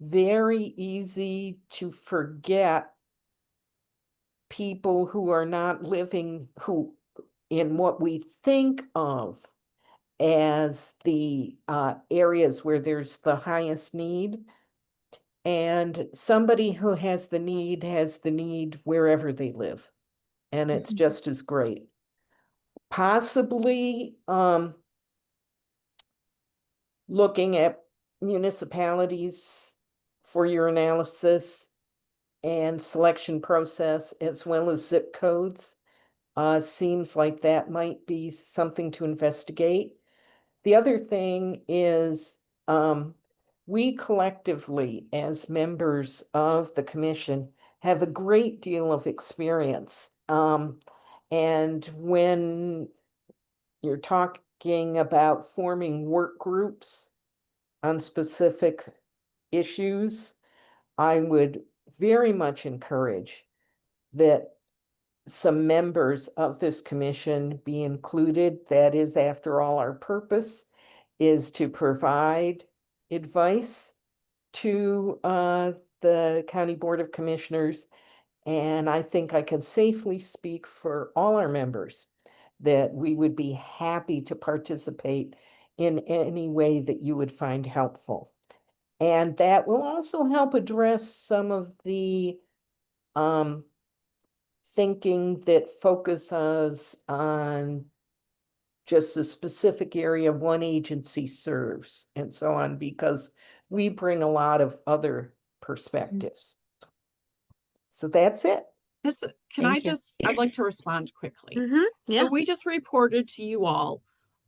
very easy to forget people who are not living in what we think of as the areas where there's the highest need. And somebody who has the need wherever they live. And it's just as great. Possibly looking at municipalities for your analysis and selection process, as well as zip codes. Seems like that might be something to investigate. The other thing is we collectively, as members of the commission, have a great deal of experience. And when you're talking about forming work groups on specific issues, I would very much encourage that some members of this commission be included. That is, after all, our purpose is to provide advice to the County Board of Commissioners. And I think I can safely speak for all our members that we would be happy to participate in any way that you would find helpful. And that will also help address some of the thinking that focuses on just the specific area one agency serves and so on, because we bring a lot of other perspectives. So that's it. I'd like to respond quickly. Yeah. So we just reported to you all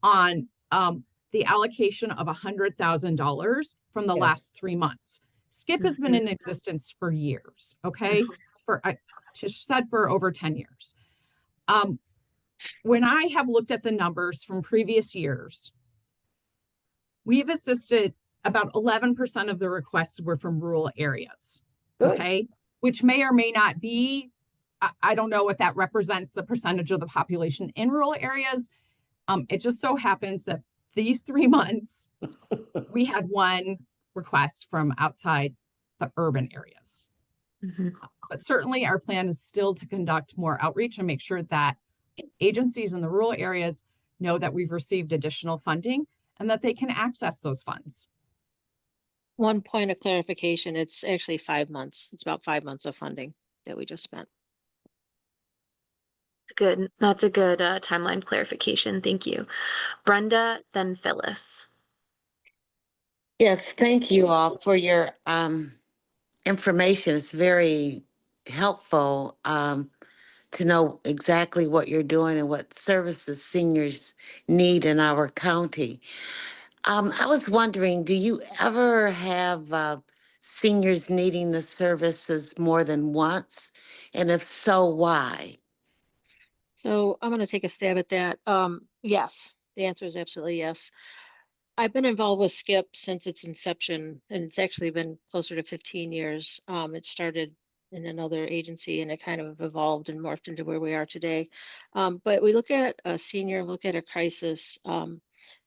on the allocation of $100,000 from the last 3 months. SCIP has been in existence for years, okay? I just said for over 10 years. When I have looked at the numbers from previous years, we've assisted about 11% of the requests were from rural areas, okay? Which may or may not be, I don't know what that represents, the percentage of the population in rural areas. It just so happens that these 3 months, we had one request from outside the urban areas. But certainly our plan is still to conduct more outreach and make sure that agencies in the rural areas know that we've received additional funding and that they can access those funds. One point of clarification, it's actually 5 months. It's about 5 months of funding that we just spent. Good. That's a good timeline clarification. Thank you. Brenda, then Phyllis. Yes, thank you all for your information. It's very helpful to know exactly what you're doing and what services seniors need in our county. I was wondering, do you ever have seniors needing the services more than once? And if so, why? So I'm going to take a stab at that. Yes, the answer is absolutely yes. I've been involved with SCIP since its inception, and it's actually been closer to 15 years. It started in another agency and it kind of evolved and morphed into where we are today. But we look at a senior, look at a crisis, and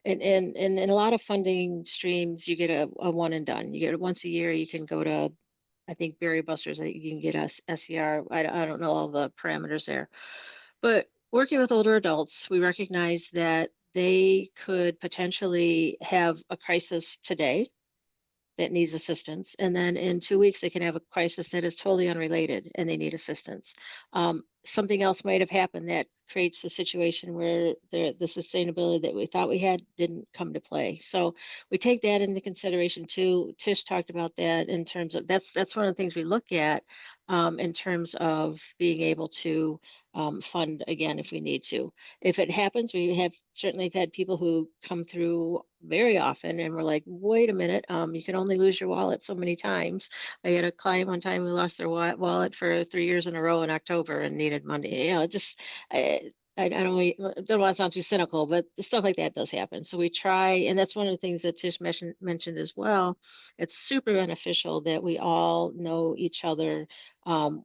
in a lot of funding streams, you get a one and done. You get it once a year, you can go to, I think, Barry Busters, you can get a SCR. I don't know all the parameters there. But working with older adults, we recognize that they could potentially have a crisis today that needs assistance. And then in 2 weeks, they can have a crisis that is totally unrelated and they need assistance. Something else might have happened that creates the situation where the sustainability that we thought we had didn't come to play. So we take that into consideration too. Tish talked about that in terms of, that's one of the things we look at in terms of being able to fund again if we need to. If it happens, we have certainly had people who come through very often and we're like, wait a minute, you can only lose your wallet so many times. I had a client one time who lost their wallet for 3 years in a row in October and needed money. You know, just I don't want to sound too cynical, but stuff like that does happen. So we try, and that's one of the things that Tish mentioned as well. It's super beneficial that we all know each other.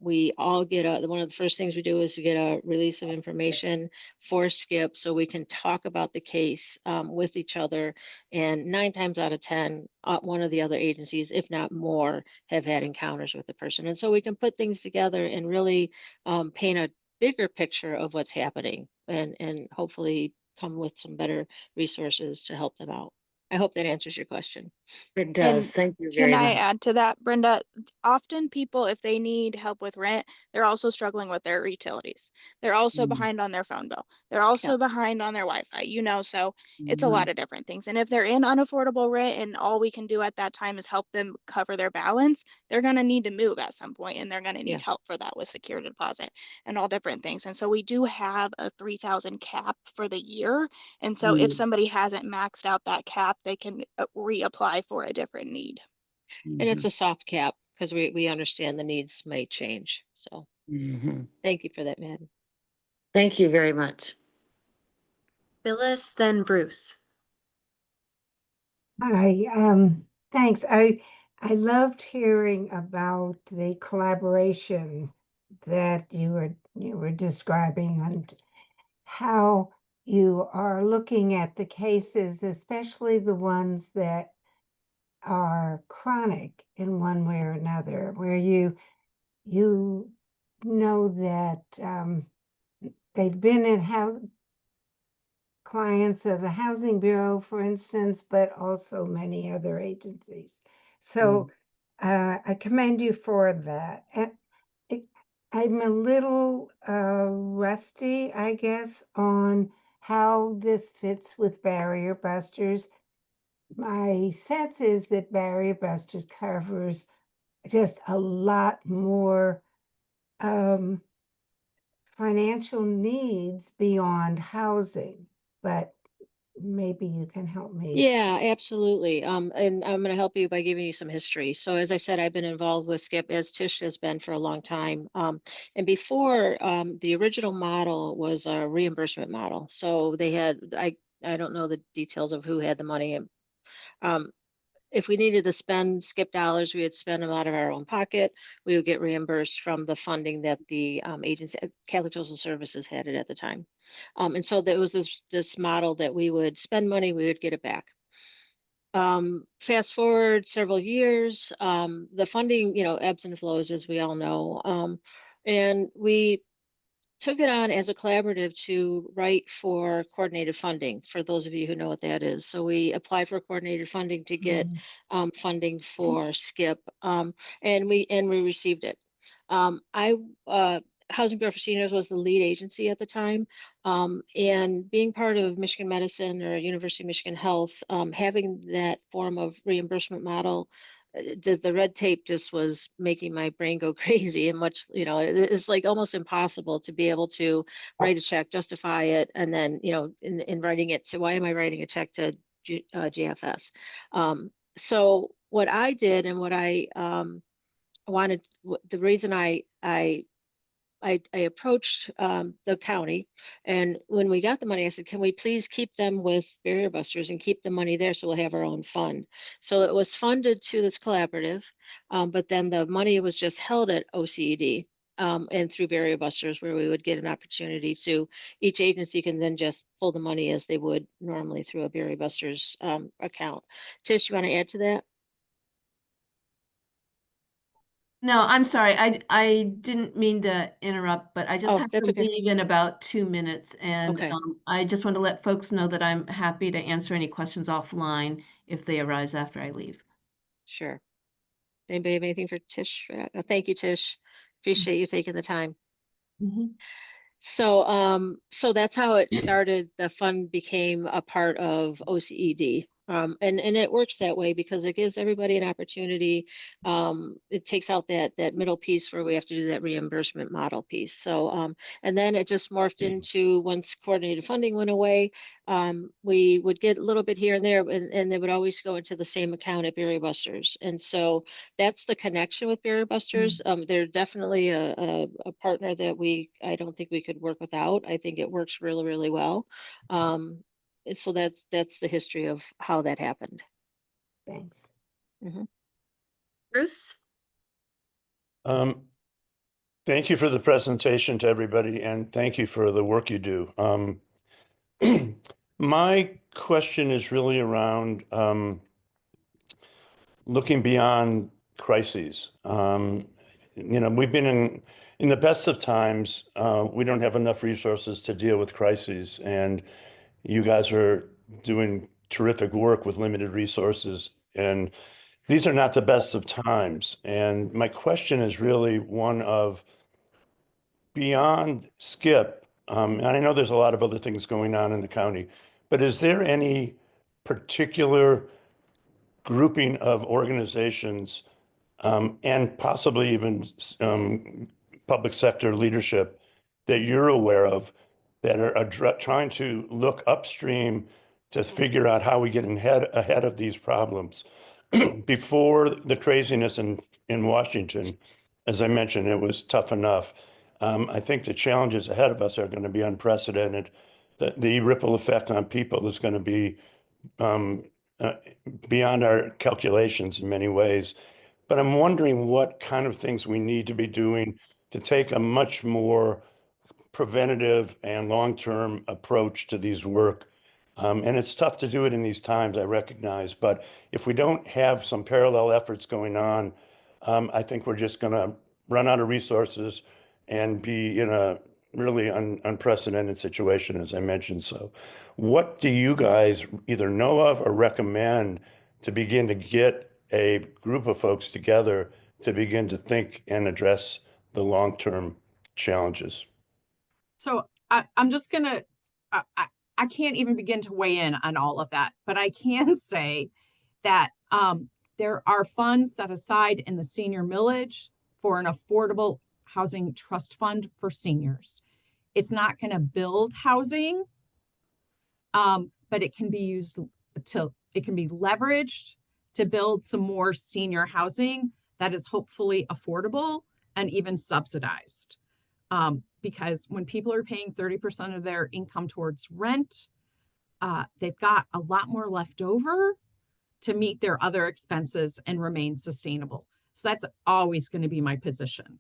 We all get one of the first things we do is we get a release of information for SCIP so we can talk about the case with each other. And 9 times out of 10, one of the other agencies, if not more, have had encounters with the person. And so we can put things together and really paint a bigger picture of what's happening and hopefully come with some better resources to help them out. I hope that answers your question. It does. And Thank you can very I much. add to that, Brenda? Often people, if they need help with rent, they're also struggling with their utilities. They're also Mm, behind on their phone bill. They're also behind on their Wi-Fi, so it's a mhm, lot of different things. And if they're in unaffordable rent and all we can do at that time is help them cover their balance, they're going to need to move at some point and they're going to need Yeah. help for that with secure deposit and all different things. And so we do have a 3,000 cap for the year. And so if Mm. somebody hasn't maxed out that cap, they can reapply for a different need. And it's mhm, a soft cap because we understand the needs may change. So mhm. thank you for that, Madden. Thank you very much. Phyllis, then Bruce. Thanks. I loved hearing about the collaboration that you were describing and how you are looking at the cases, especially the ones that are chronic in one way or another, where you know that they've been in how clients of the Housing Bureau, for instance, but also many other agencies. So I commend you for that. And I'm a little rusty, I guess, on how this fits with Barrier Busters. My sense is that Barrier Busters covers just a lot more financial needs beyond housing, but maybe you can help me. Yeah, absolutely. And I'm going to help you by giving you some history. So, as I said, I've been involved with SCIP as Tish has been for a long time. And before, the original model was a reimbursement model. So they had, I don't know the details of who had the money. And if we needed to spend SCIP dollars, we would spend them out of our own pocket. We would get reimbursed from the funding that the agency, Catholic Social Services, had it at the time. And so there was this model that we would spend money, we would get it back. Fast forward several years, the funding, ebbs and flows, as we all know. And we took it on as a collaborative to write for coordinated funding, for those of you who know what that is. So we applied for coordinated funding to get funding for SCIP, and we received it. I Housing Bureau for Seniors was the lead agency at the time, and being part of Michigan Medicine or University of Michigan Health, having that form of reimbursement model, the red tape just was making my brain go crazy, and it's like almost impossible to be able to write a check, justify it, and then in writing it, so why am I writing a check to JFS? So what I did and what I wanted, the reason I approached the county, and when we got the money, I said, can we please keep them with Barrier Busters and keep the money there so we'll have our own fund? So it was funded to this collaborative, but then the money was just held at OCED and through Barrier Busters, where we would get an opportunity to, each agency can then just pull the money as they would normally through a Barrier Busters account. Tish, you want to add to that? No, I'm sorry. I didn't mean to interrupt, but I just have That's to okay. leave in about 2 minutes. And Okay. I just want to let folks know that I'm happy to answer any questions offline if they arise after I leave. Sure. Anybody have anything for Tish? Thank you, Tish. Appreciate you taking the time. So that's how it started. The fund became a part of OCED. And it works that way because it gives everybody an opportunity. It takes out that middle piece where we have to do that reimbursement model piece. So, and then it just morphed into, once coordinated funding went away, we would get a little bit here and there, and they would always go into the same account at Barrier Busters. And so that's the connection with Barrier Busters. They're definitely a partner that I don't think we could work without. I think it works really, really well. So that's the history of how that happened. Thanks. Bruce? Thank you for the presentation to everybody, and thank you for the work you do. My question is really around looking beyond crises. We've been in the best of times, we don't have enough resources to deal with crises. And You guys are doing terrific work with limited resources, and these are not the best of times. And my question is really one of beyond SCIP, and I know there's a lot of other things going on in the county, but is there any particular grouping of organizations and possibly even public sector leadership that you're aware of that are trying to look upstream to figure out how we get ahead of these problems? Before the craziness in Washington, as I mentioned, it was tough enough. I think the challenges ahead of us are going to be unprecedented. The ripple effect on people is going to be um, uh, beyond our calculations in many ways. But I'm wondering what kind of things we need to be doing to take a much more preventative and long-term approach to these work. And it's tough to do it in these times, I recognize, but if we don't have some parallel efforts going on, I think we're just going to run out of resources and be in a really unprecedented situation, as I mentioned. So what do you guys either know of or recommend to begin to get a group of folks together to begin to think and address the long-term challenges? So I'm just gonna, I can't even begin to weigh in on all of that, but I can say that there are funds set aside in the senior millage for an affordable housing trust fund for seniors. It's not going to build housing, but it can be used it can be leveraged to build some more senior housing that is hopefully affordable and even subsidized. Because when people are paying 30% of their income towards rent, they've got a lot more left over to meet their other expenses and remain sustainable. So that's always going to be my position.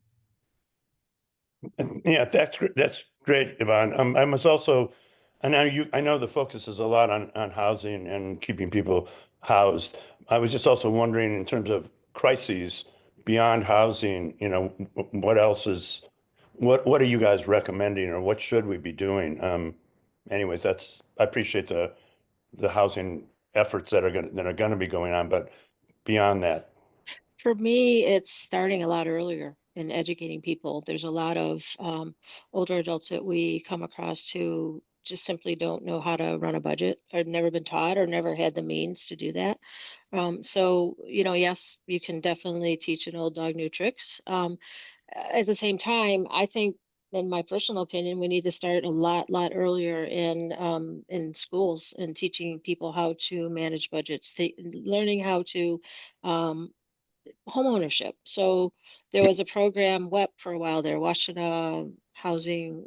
Yeah, that's great, Yvonne. I was also, I know the focus is a lot on housing and keeping people housed. I was just also wondering in terms of crises beyond housing, what else is, what are you guys recommending or what should we be doing? Anyways, I appreciate the housing efforts that are going to be going on, but beyond that. For me, it's starting a lot earlier and educating people. There's a lot of older adults that we come across who just simply don't know how to run a budget, or never been taught, or never had the means to do that. So, yes, you can definitely teach an old dog new tricks. At the same time, I think, in my personal opinion, we need to start a lot earlier in schools and teaching people how to manage budgets, learning how to um, homeownership. So there was a program, WEP, for a while there, Washtenaw Housing,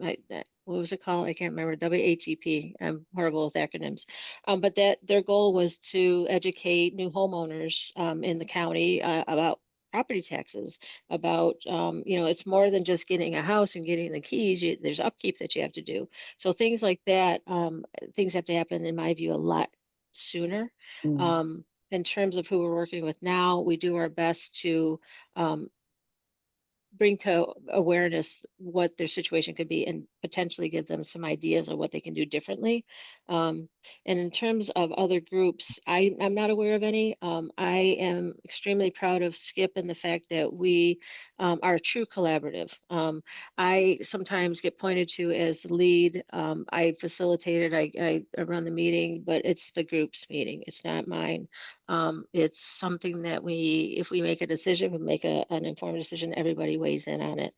what was it called? I can't remember, WHEP. I'm horrible with acronyms. But that their goal was to educate new homeowners in the county about property taxes, about, it's more than just getting a house and getting the keys. There's upkeep that you have to do. So things like that, things have to happen, in my view, a lot sooner. In terms of who we're working with now, we do our best to bring to awareness what their situation could be and potentially give them some ideas of what they can do differently. And in terms of other groups, I'm not aware of any. I am extremely proud of SCIP and the fact that we are a true collaborative. I sometimes get pointed to as the lead. I facilitated, I run the meeting, but it's the group's meeting. It's not mine. It's something that if we make a decision, we make an informed decision, everybody weighs in on it.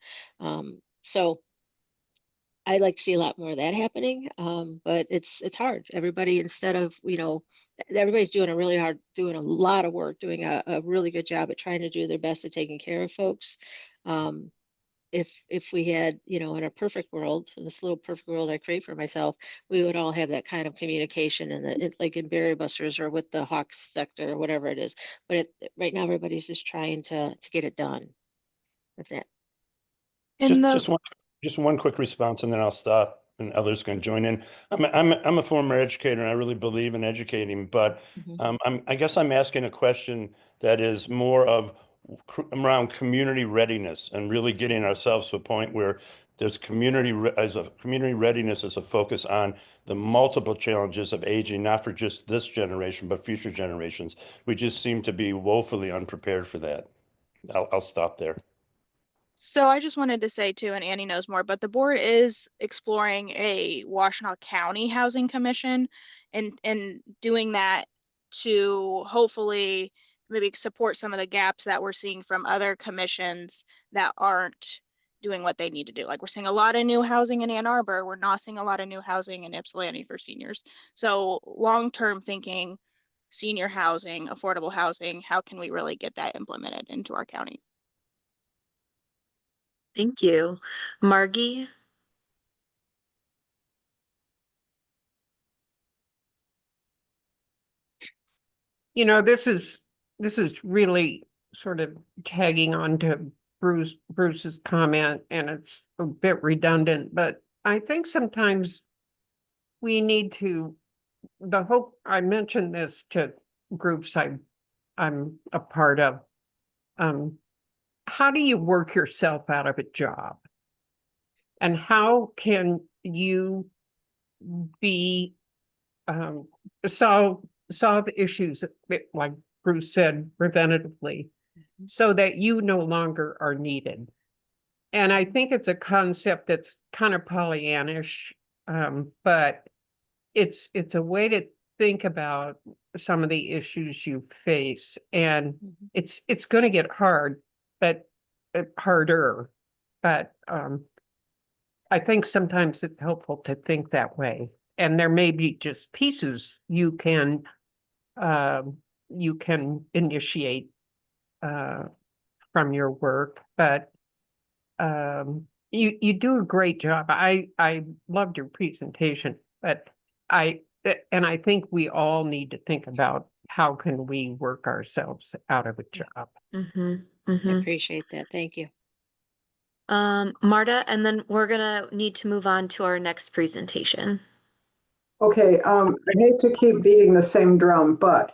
So I'd like to see a lot more of that happening. But it's hard. Everybody, instead of, everybody's doing doing a lot of work, doing a really good job at trying to do their best at taking care of folks. If we had, in a perfect world, in this little perfect world I create for myself, we would all have that kind of communication, and like in Berry Busters or with the Hawks sector or whatever it is. But right now, everybody's just trying to get it done. That's it. Just one quick response, and then I'll stop, and others can join in. I'm a former educator, and I really believe in educating, but I guess I'm asking a question that is more of around community readiness and really getting ourselves to a point where There's community readiness as a focus on the multiple challenges of aging, not for just this generation, but future generations. We just seem to be woefully unprepared for that. I'll stop there. So I just wanted to say too, and Annie knows more, but the board is exploring a Washtenaw County Housing Commission and doing that to hopefully maybe support some of the gaps that we're seeing from other commissions that aren't doing what they need to do. Like we're seeing a lot of new housing in Ann Arbor. We're not seeing a lot of new housing in Ypsilanti for seniors. So long-term thinking, senior housing, affordable housing, how can we really get that implemented into our county? Thank you. Margie? You know, this is really sort of tagging on to Bruce's comment, and it's a bit redundant, but I think sometimes we need to, I mentioned this to groups I'm a part of. How do you work yourself out of a job? And how can you be solve issues, like Bruce said, preventatively, so that you no longer are needed? And I think it's a concept that's kind of Pollyannish, but it's a way to think about some of the issues you face, and it's going to get hard, but harder. But I think sometimes it's helpful to think that way. And there may be just pieces you can initiate from your work, but you do a great job. I loved your presentation, but I think we all need to think about how can we work ourselves out of a job. I appreciate that. Thank you. Marta, and then we're gonna need to move on to our next presentation. Okay, I hate to keep beating the same drum, but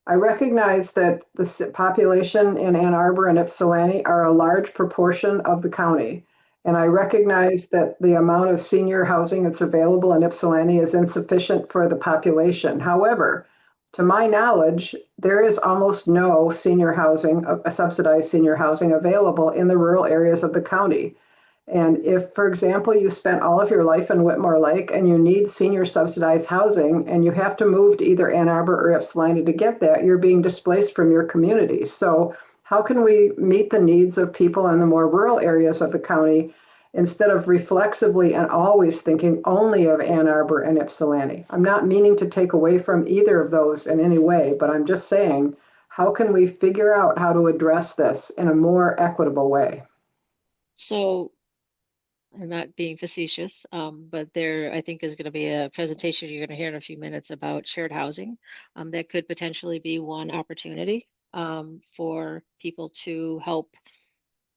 I recognize that the population in Ann Arbor and Ypsilanti are a large proportion of the county. And I recognize that the amount of senior housing that's available in Ypsilanti is insufficient for the population. However, to my knowledge, there is almost no senior housing, subsidized senior housing available in the rural areas of the county. And if, for example, you spent all of your life in Whitmore Lake and you need senior subsidized housing and you have to move to either Ann Arbor or Ypsilanti to get that, you're being displaced from your community. So how can we meet the needs of people in the more rural areas of the county instead of reflexively and always thinking only of Ann Arbor and Ypsilanti? I'm not meaning to take away from either of those in any way, but I'm just saying, how can we figure out how to address this in a more equitable way? So I'm not being facetious, but there, I think, is going to be a presentation you're going to hear in a few minutes about shared housing. That could potentially be one opportunity for people to help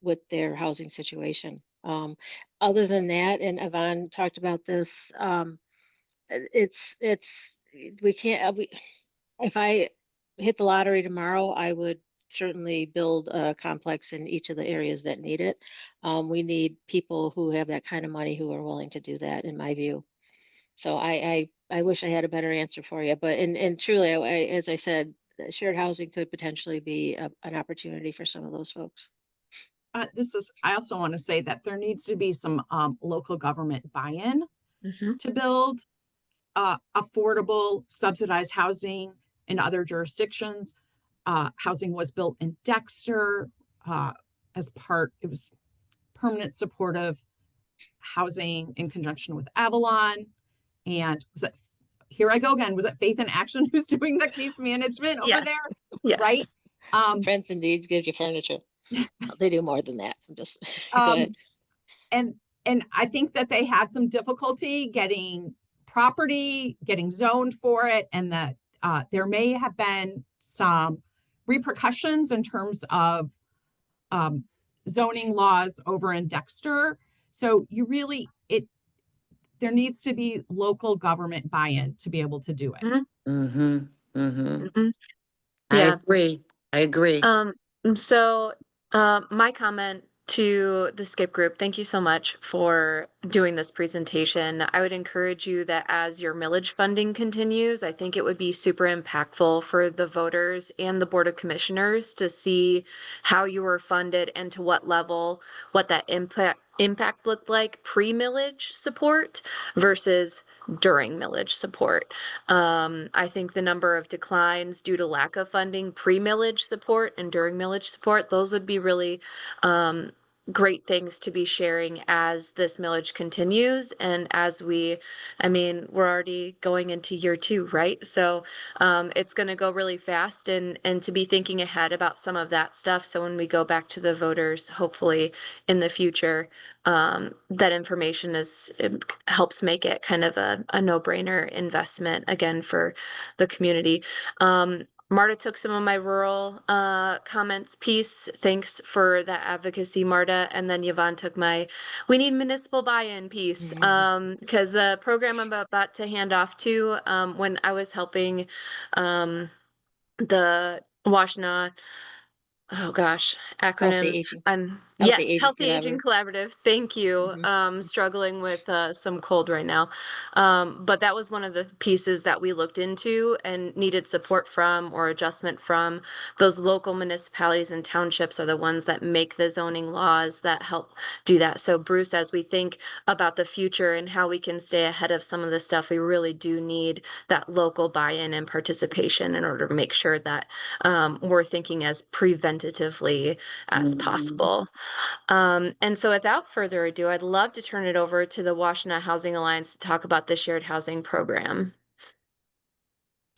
with their housing situation. Other than that, and Yvonne talked about this, we can't, if I hit the lottery tomorrow, I would certainly build a complex in each of the areas that need it. We need people who have that kind of money who are willing to do that, in my view. So I wish I had a better answer for you, but and truly, as I said, shared housing could potentially be an opportunity for some of those folks. I also want to say that there needs to be some local government buy-in to build affordable subsidized housing in other jurisdictions. Housing was built in Dexter as part, it was permanent supportive housing in conjunction with Avalon. And was it, here I go again, was it Faith in Action who's doing the case management over there? Yes. Right? Friends and Deeds gives you furniture. They do more than that. I'm just go ahead. And I think that they had some difficulty getting property, getting zoned for it, and that there may have been some repercussions in terms of zoning laws over in Dexter. So you really, there needs to be local government buy-in to be able to do it. I agree. So my comment to the SCIP group, thank you so much for doing this presentation. I would encourage you that as your millage funding continues, I think it would be super impactful for the voters and the Board of Commissioners to see how you were funded and to what level, what that impact looked like pre-millage support versus during millage support. I think the number of declines due to lack of funding pre-millage support and during millage support, those would be really great things to be sharing as this millage continues and as we're already going into year 2, right? So it's going to go really fast, and to be thinking ahead about some of that stuff, so when we go back to the voters, hopefully in the future, that information it helps make it kind of a no-brainer investment again for the community. Marta took some of my rural comments piece. Thanks for that advocacy, Marta. And then Yvonne took my we need municipal buy-in piece. Because the program I'm about to hand off to, when I was helping the Washtenaw, oh gosh, acronyms. Healthy Aging Collaborative. Thank you. Struggling with some cold right now. But that was one of the pieces that we looked into and needed support from or adjustment from. Those local municipalities and townships are the ones that make the zoning laws that help do that. So Bruce, as we think about the future and how we can stay ahead of some of this stuff, we really do need that local buy-in and participation in order to make sure that we're thinking as preventatively as possible. And so without further ado, I'd love to turn it over to the Washtenaw Housing Alliance to talk about the shared housing program.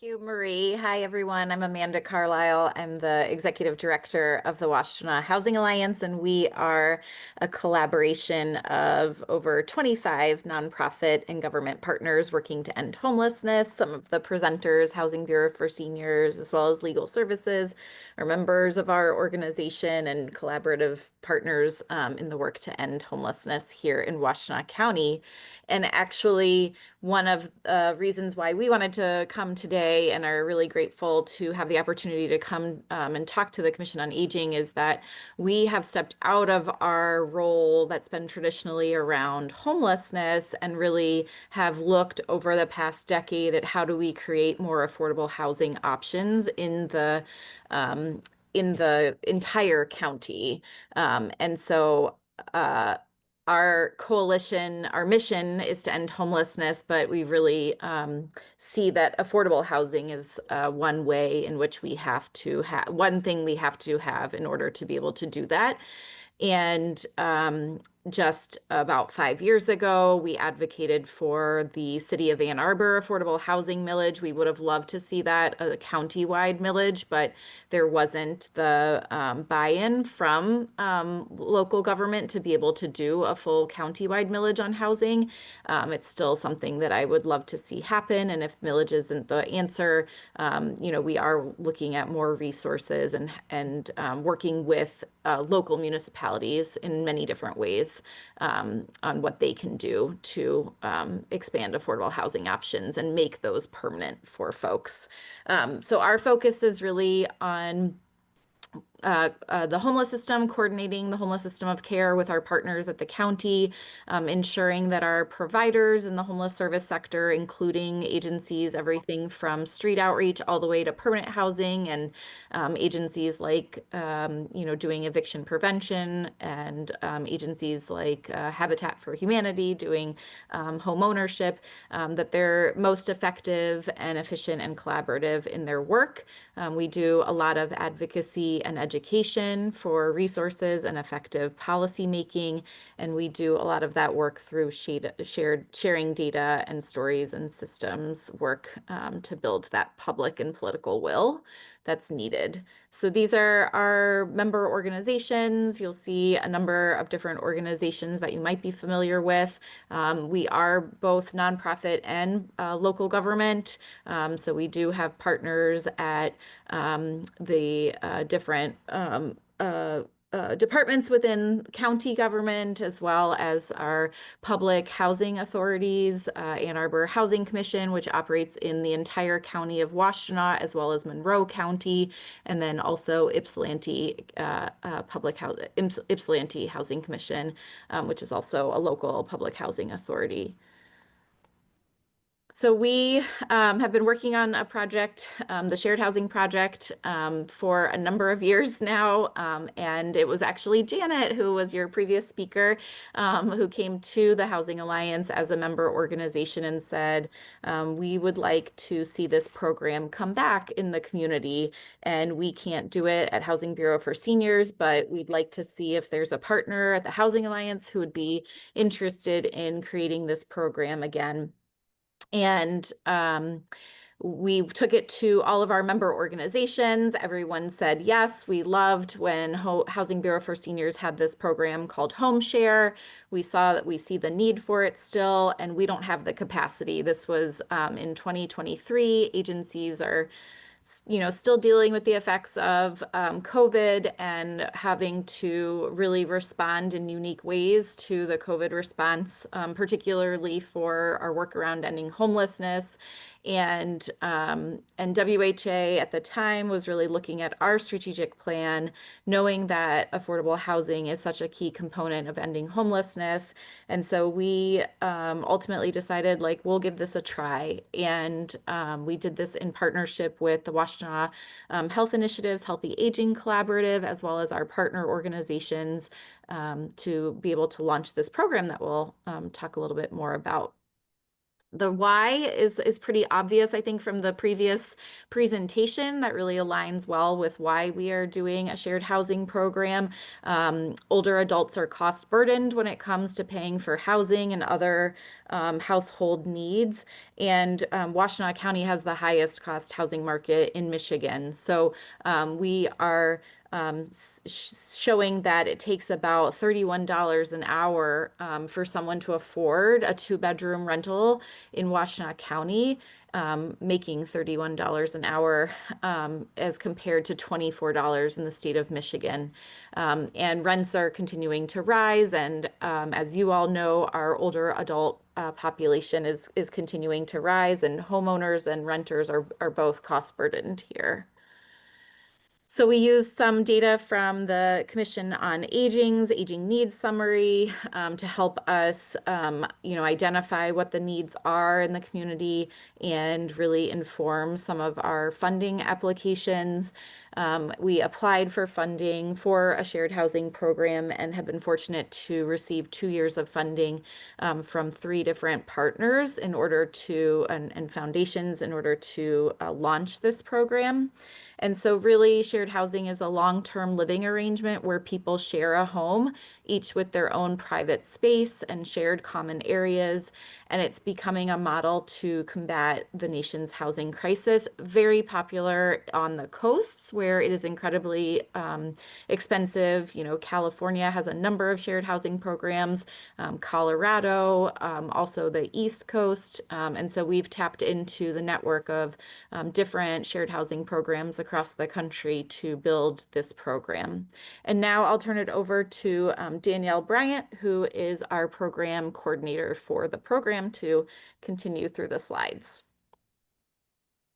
Thank you, Marie. Hi, everyone. I'm Amanda Carlisle. I'm the Executive Director of the Washtenaw Housing Alliance, and we are a collaboration of over 25 nonprofit and government partners working to end homelessness. Some of the presenters, Housing Bureau for Seniors, as well as Legal Services, are members of our organization and collaborative partners in the work to end homelessness here in Washtenaw County. And actually, one of the reasons why we wanted to come today and are really grateful to have the opportunity to come and talk to the Commission on Aging is that we have stepped out of our role that's been traditionally around homelessness and really have looked over the past decade at how do we create more affordable housing options in the entire county. And so our coalition, our mission is to end homelessness, but we really see that affordable housing is one way in which we have to have, one thing we have to have in order to be able to do that. And just about 5 years ago, we advocated for the City of Ann Arbor affordable housing millage. We would have loved to see that a county-wide millage, but there wasn't the buy-in from local government to be able to do a full county-wide millage on housing. It's still something that I would love to see happen. And if millage isn't the answer, we are looking at more resources and working with local municipalities in many different ways on what they can do to expand affordable housing options and make those permanent for folks. So our focus is really on the homeless system, coordinating the homeless system of care with our partners at the county, ensuring that our providers in the homeless service sector, including agencies, everything from street outreach all the way to permanent housing, and agencies like, doing eviction prevention, and agencies like Habitat for Humanity doing home ownership, that they're most effective and efficient and collaborative in their work. We do a lot of advocacy and education for resources and effective policy making, and we do a lot of that work through sharing data and stories and systems work to build that public and political will that's needed. So these are our member organizations. You'll see a number of different organizations that you might be familiar with. We are both nonprofit and local government. So we do have partners at the different departments within county government, as well as our public housing authorities, Ann Arbor Housing Commission, which operates in the entire county of Washtenaw, as well as Monroe County, and then also Ypsilanti Ypsilanti Housing Commission, which is also a local public housing authority. So we have been working on a project, the shared housing project, for a number of years now. And it was actually Janet, who was your previous speaker, who came to the Housing Alliance as a member organization and said, we would like to see this program come back in the community. And we can't do it at Housing Bureau for Seniors, but we'd like to see if there's a partner at the Housing Alliance who would be interested in creating this program again. And we took it to all of our member organizations. Everyone said yes. We loved when Housing Bureau for Seniors had this program called Home Share. We saw that we see the need for it still, and we don't have the capacity. This was in 2023. Agencies are still dealing with the effects of COVID and having to really respond in unique ways to the COVID response, particularly for our work around ending homelessness. And WHA at the time was really looking at our strategic plan, knowing that affordable housing is such a key component of ending homelessness. And so we ultimately decided, like, we'll give this a try. And we did this in partnership with the Washtenaw Health Initiatives, Healthy Aging Collaborative, as well as our partner organizations to be able to launch this program that we'll talk a little bit more about. The why is pretty obvious, I think, from the previous presentation. That really aligns well with why we are doing a shared housing program. Older adults are cost burdened when it comes to paying for housing and other household needs. And Washtenaw County has the highest cost housing market in Michigan. So we are showing that it takes about $31 an hour for someone to afford a 2-bedroom rental in Washtenaw County, making $31 an hour as compared to $24 in the state of Michigan. And rents are continuing to rise. And as you all know, our older adult population is continuing to rise, and homeowners and renters are both cost burdened here. So we used some data from the Commission on Aging's Aging Needs Summary to help us, identify what the needs are in the community and really inform some of our funding applications. We applied for funding for a shared housing program and have been fortunate to receive 2 years of funding from 3 different partners in order to, and foundations in order to launch this program. And so really shared housing is a long-term living arrangement where people share a home, each with their own private space and shared common areas. And it's becoming a model to combat the nation's housing crisis. Very popular on the coasts where it is incredibly expensive. California has a number of shared housing programs, Colorado, also the East Coast. And so we've tapped into the network of different shared housing programs across the country to build this program. And now I'll turn it over to Danielle Bryant, who is our program coordinator for the program, to continue through the slides.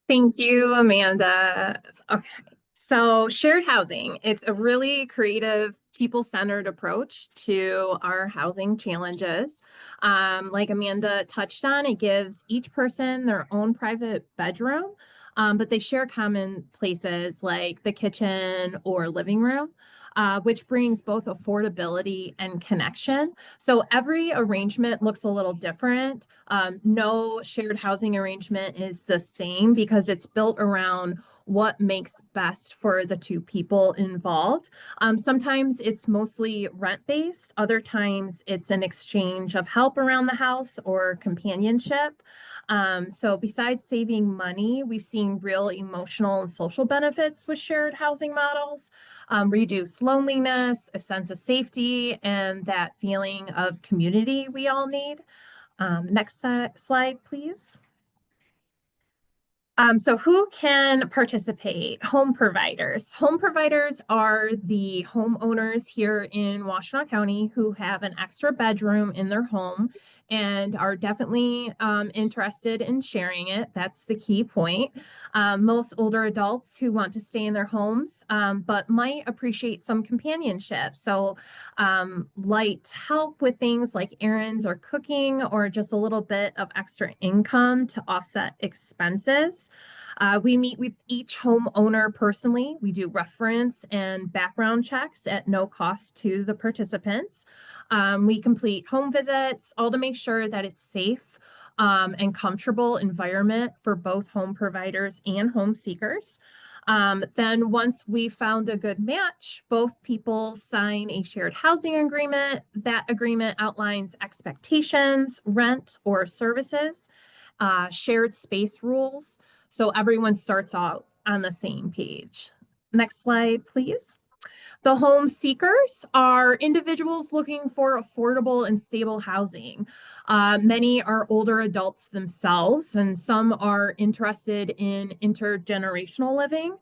Thank you, Amanda. Okay, so shared housing, it's a really creative, people-centered approach to our housing challenges. Like Amanda touched on, it gives each person their own private bedroom, but they share common places like the kitchen or living room. Which brings both affordability and connection. So every arrangement looks a little different. No shared housing arrangement is the same because it's built around what makes best for the 2 people involved. Sometimes it's mostly rent-based. Other times it's an exchange of help around the house or companionship. So besides saving money, we've seen real emotional and social benefits with shared housing models, reduce loneliness, a sense of safety, and that feeling of community we all need. Next slide, please. So who can participate? Home providers. Home providers are the homeowners here in Washtenaw County who have an extra bedroom in their home and are definitely interested in sharing it. That's the key point. Most older adults who want to stay in their homes, but might appreciate some companionship. So light help with things like errands or cooking, or just a little bit of extra income to offset expenses. We meet with each homeowner personally. We do reference and background checks at no cost to the participants. We complete home visits, all to make sure that it's safe and comfortable environment for both home providers and home seekers. Then once we found a good match, both people sign a shared housing agreement. That agreement outlines expectations, rent or services, shared space rules, so everyone starts out on the same page. Next slide, please. The home seekers are individuals looking for affordable and stable housing. Many are older adults themselves, and some are interested in intergenerational living.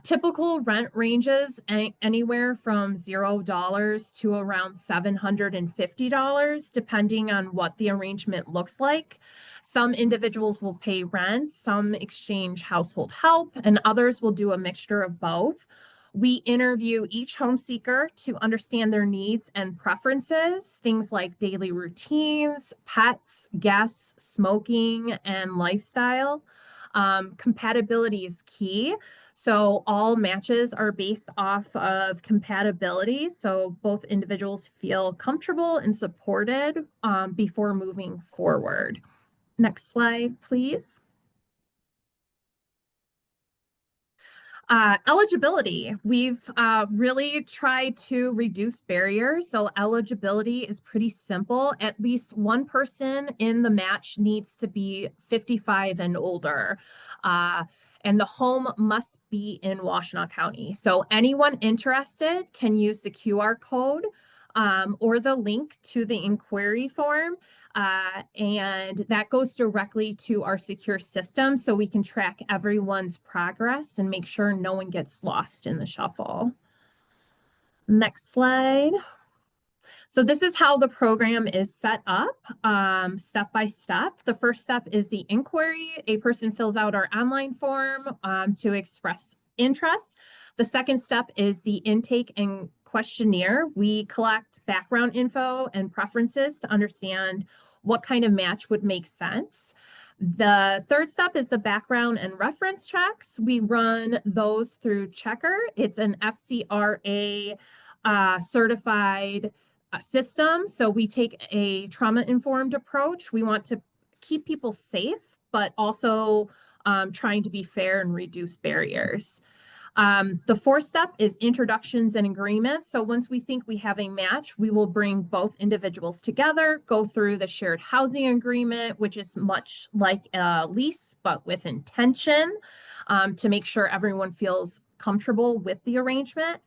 Typical rent ranges anywhere from $0 to around $750, depending on what the arrangement looks like. Some individuals will pay rent, some exchange household help, and others will do a mixture of both. We interview each home seeker to understand their needs and preferences, things like daily routines, pets, guests, smoking, and lifestyle. Compatibility is key. So all matches are based off of compatibility. So both individuals feel comfortable and supported before moving forward. Next slide, please. Eligibility. We've really tried to reduce barriers. So eligibility is pretty simple. At least one person in the match needs to be 55 and older. And the home must be in Washtenaw County. So anyone interested can use the QR code or the link to the inquiry form. And that goes directly to our secure system so we can track everyone's progress and make sure no one gets lost in the shuffle. Next slide. So this is how the program is set up, step by step. The first step is the inquiry. A person fills out our online form to express interest. The second step is the intake and questionnaire. We collect background info and preferences to understand what kind of match would make sense. The third step is the background and reference checks. We run those through Checker. It's an FCRA certified system. So we take a trauma-informed approach. We want to keep people safe, but also trying to be fair and reduce barriers. The fourth step is introductions and agreements. So once we think we have a match, we will bring both individuals together, go through the shared housing agreement, which is much like a lease, but with intention to make sure everyone feels comfortable with the arrangement.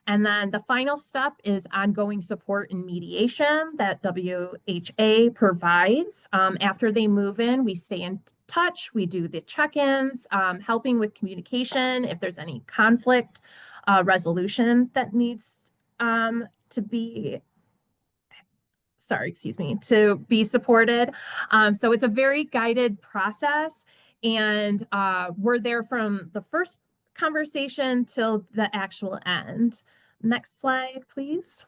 And then the final step is ongoing support and mediation that WHA provides. After they move in, we stay in touch. We do the check-ins, helping with communication if there's any conflict resolution that needs to be supported. So it's a very guided process, and we're there from the first conversation till the actual end. Next slide, please.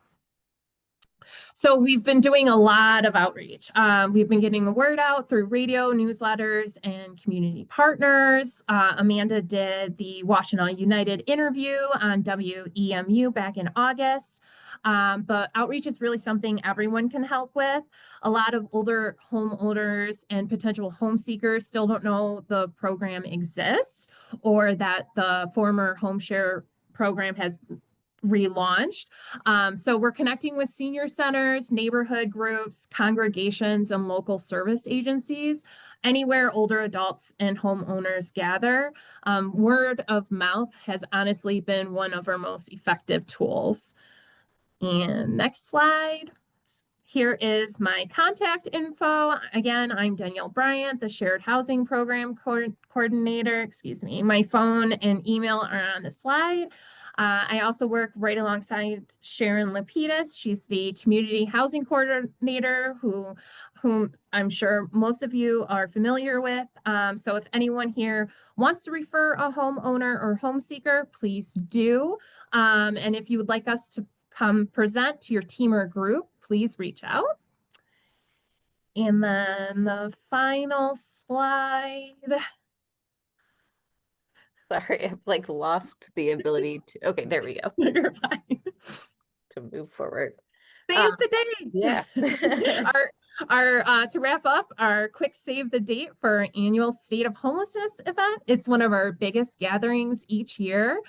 So we've been doing a lot of outreach. We've been getting the word out through radio, newsletters, and community partners. Amanda did the Washtenaw United interview on WEMU back in August. But outreach is really something everyone can help with. A lot of older homeowners and potential home seekers still don't know the program exists, or that the former home share program has relaunched. So we're connecting with senior centers, neighborhood groups, congregations, and local service agencies, anywhere older adults and homeowners gather. Word of mouth has honestly been one of our most effective tools. And next slide. here is my contact info. Again, I'm Danielle Bryant, the Shared Housing Program Coordinator. Excuse me. My phone and email are on the slide. I also work right alongside Sharon Lapidus. She's the Community Housing Coordinator whom I'm sure most of you are familiar with. So if anyone here wants to refer a homeowner or home seeker, please do. And if you would like us to come present to your team or group, please reach out. And then the final slide. Sorry, I've like lost the ability to, okay, there we go. You're fine. To move forward. Save the date. Yeah. To wrap up, our quick save the date for our annual State of Homelessness event. It's one of our biggest gatherings each year,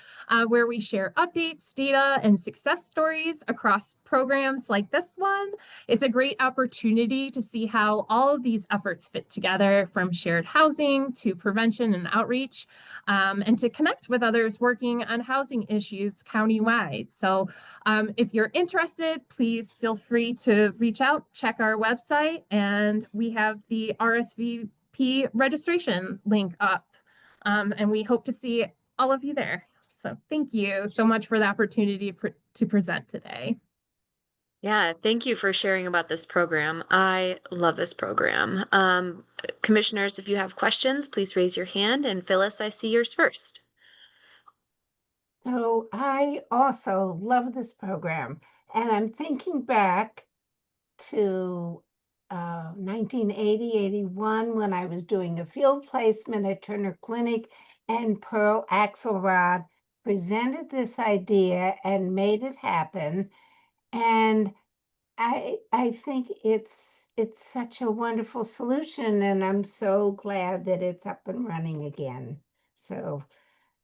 where we share updates, data, and success stories across programs like this one. It's a great opportunity to see how all of these efforts fit together, from shared housing to prevention and outreach, and to connect with others working on housing issues countywide. So if you're interested, please feel free to reach out, check our website, and we have the RSVP registration link up. And we hope to see all of you there. So thank you so much for the opportunity to present today. Yeah, thank you for sharing about this program. I love this program. Commissioners, if you have questions, please raise your hand. And Phyllis, I see yours first. So I also love this program, and I'm thinking back to 1980, 81, when I was doing a field placement at Turner Clinic, and Pearl Axelrod presented this idea and made it happen. And I think it's such a wonderful solution, and I'm so glad that it's up and running again. So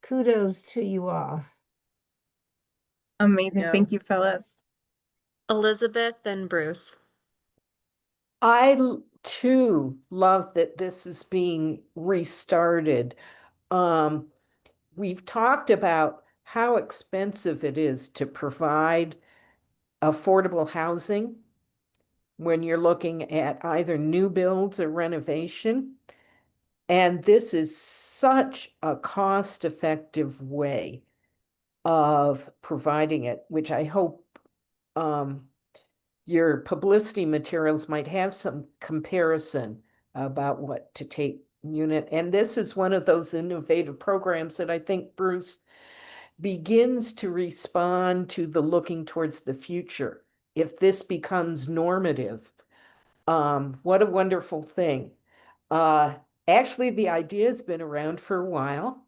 kudos to you all. Amazing. Thank you, Phyllis. Elizabeth and Bruce. Too love that this is being restarted. We've talked about how expensive it is to provide affordable housing when you're looking at either new builds or renovation. And this is such a cost-effective way of providing it, which I hope your publicity materials might have some comparison about what to take unit. And this is one of those innovative programs that I think Bruce begins to respond to the looking towards the future. If this becomes normative, what a wonderful thing. Actually, the idea has been around for a while.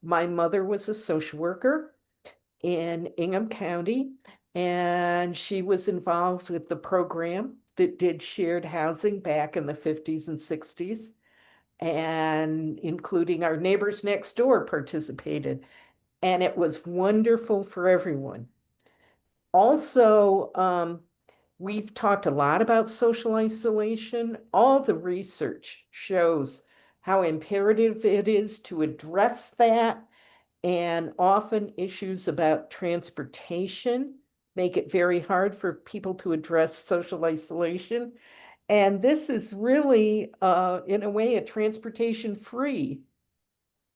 My mother was a social worker in Ingham County, and she was involved with the program that did shared housing back in the 50s and 60s, and including our neighbors next door participated. And it was wonderful for everyone. Also, we've talked a lot about social isolation. All the research shows how imperative it is to address that, and often issues about transportation make it very hard for people to address social isolation. And this is really, in a way, a transportation-free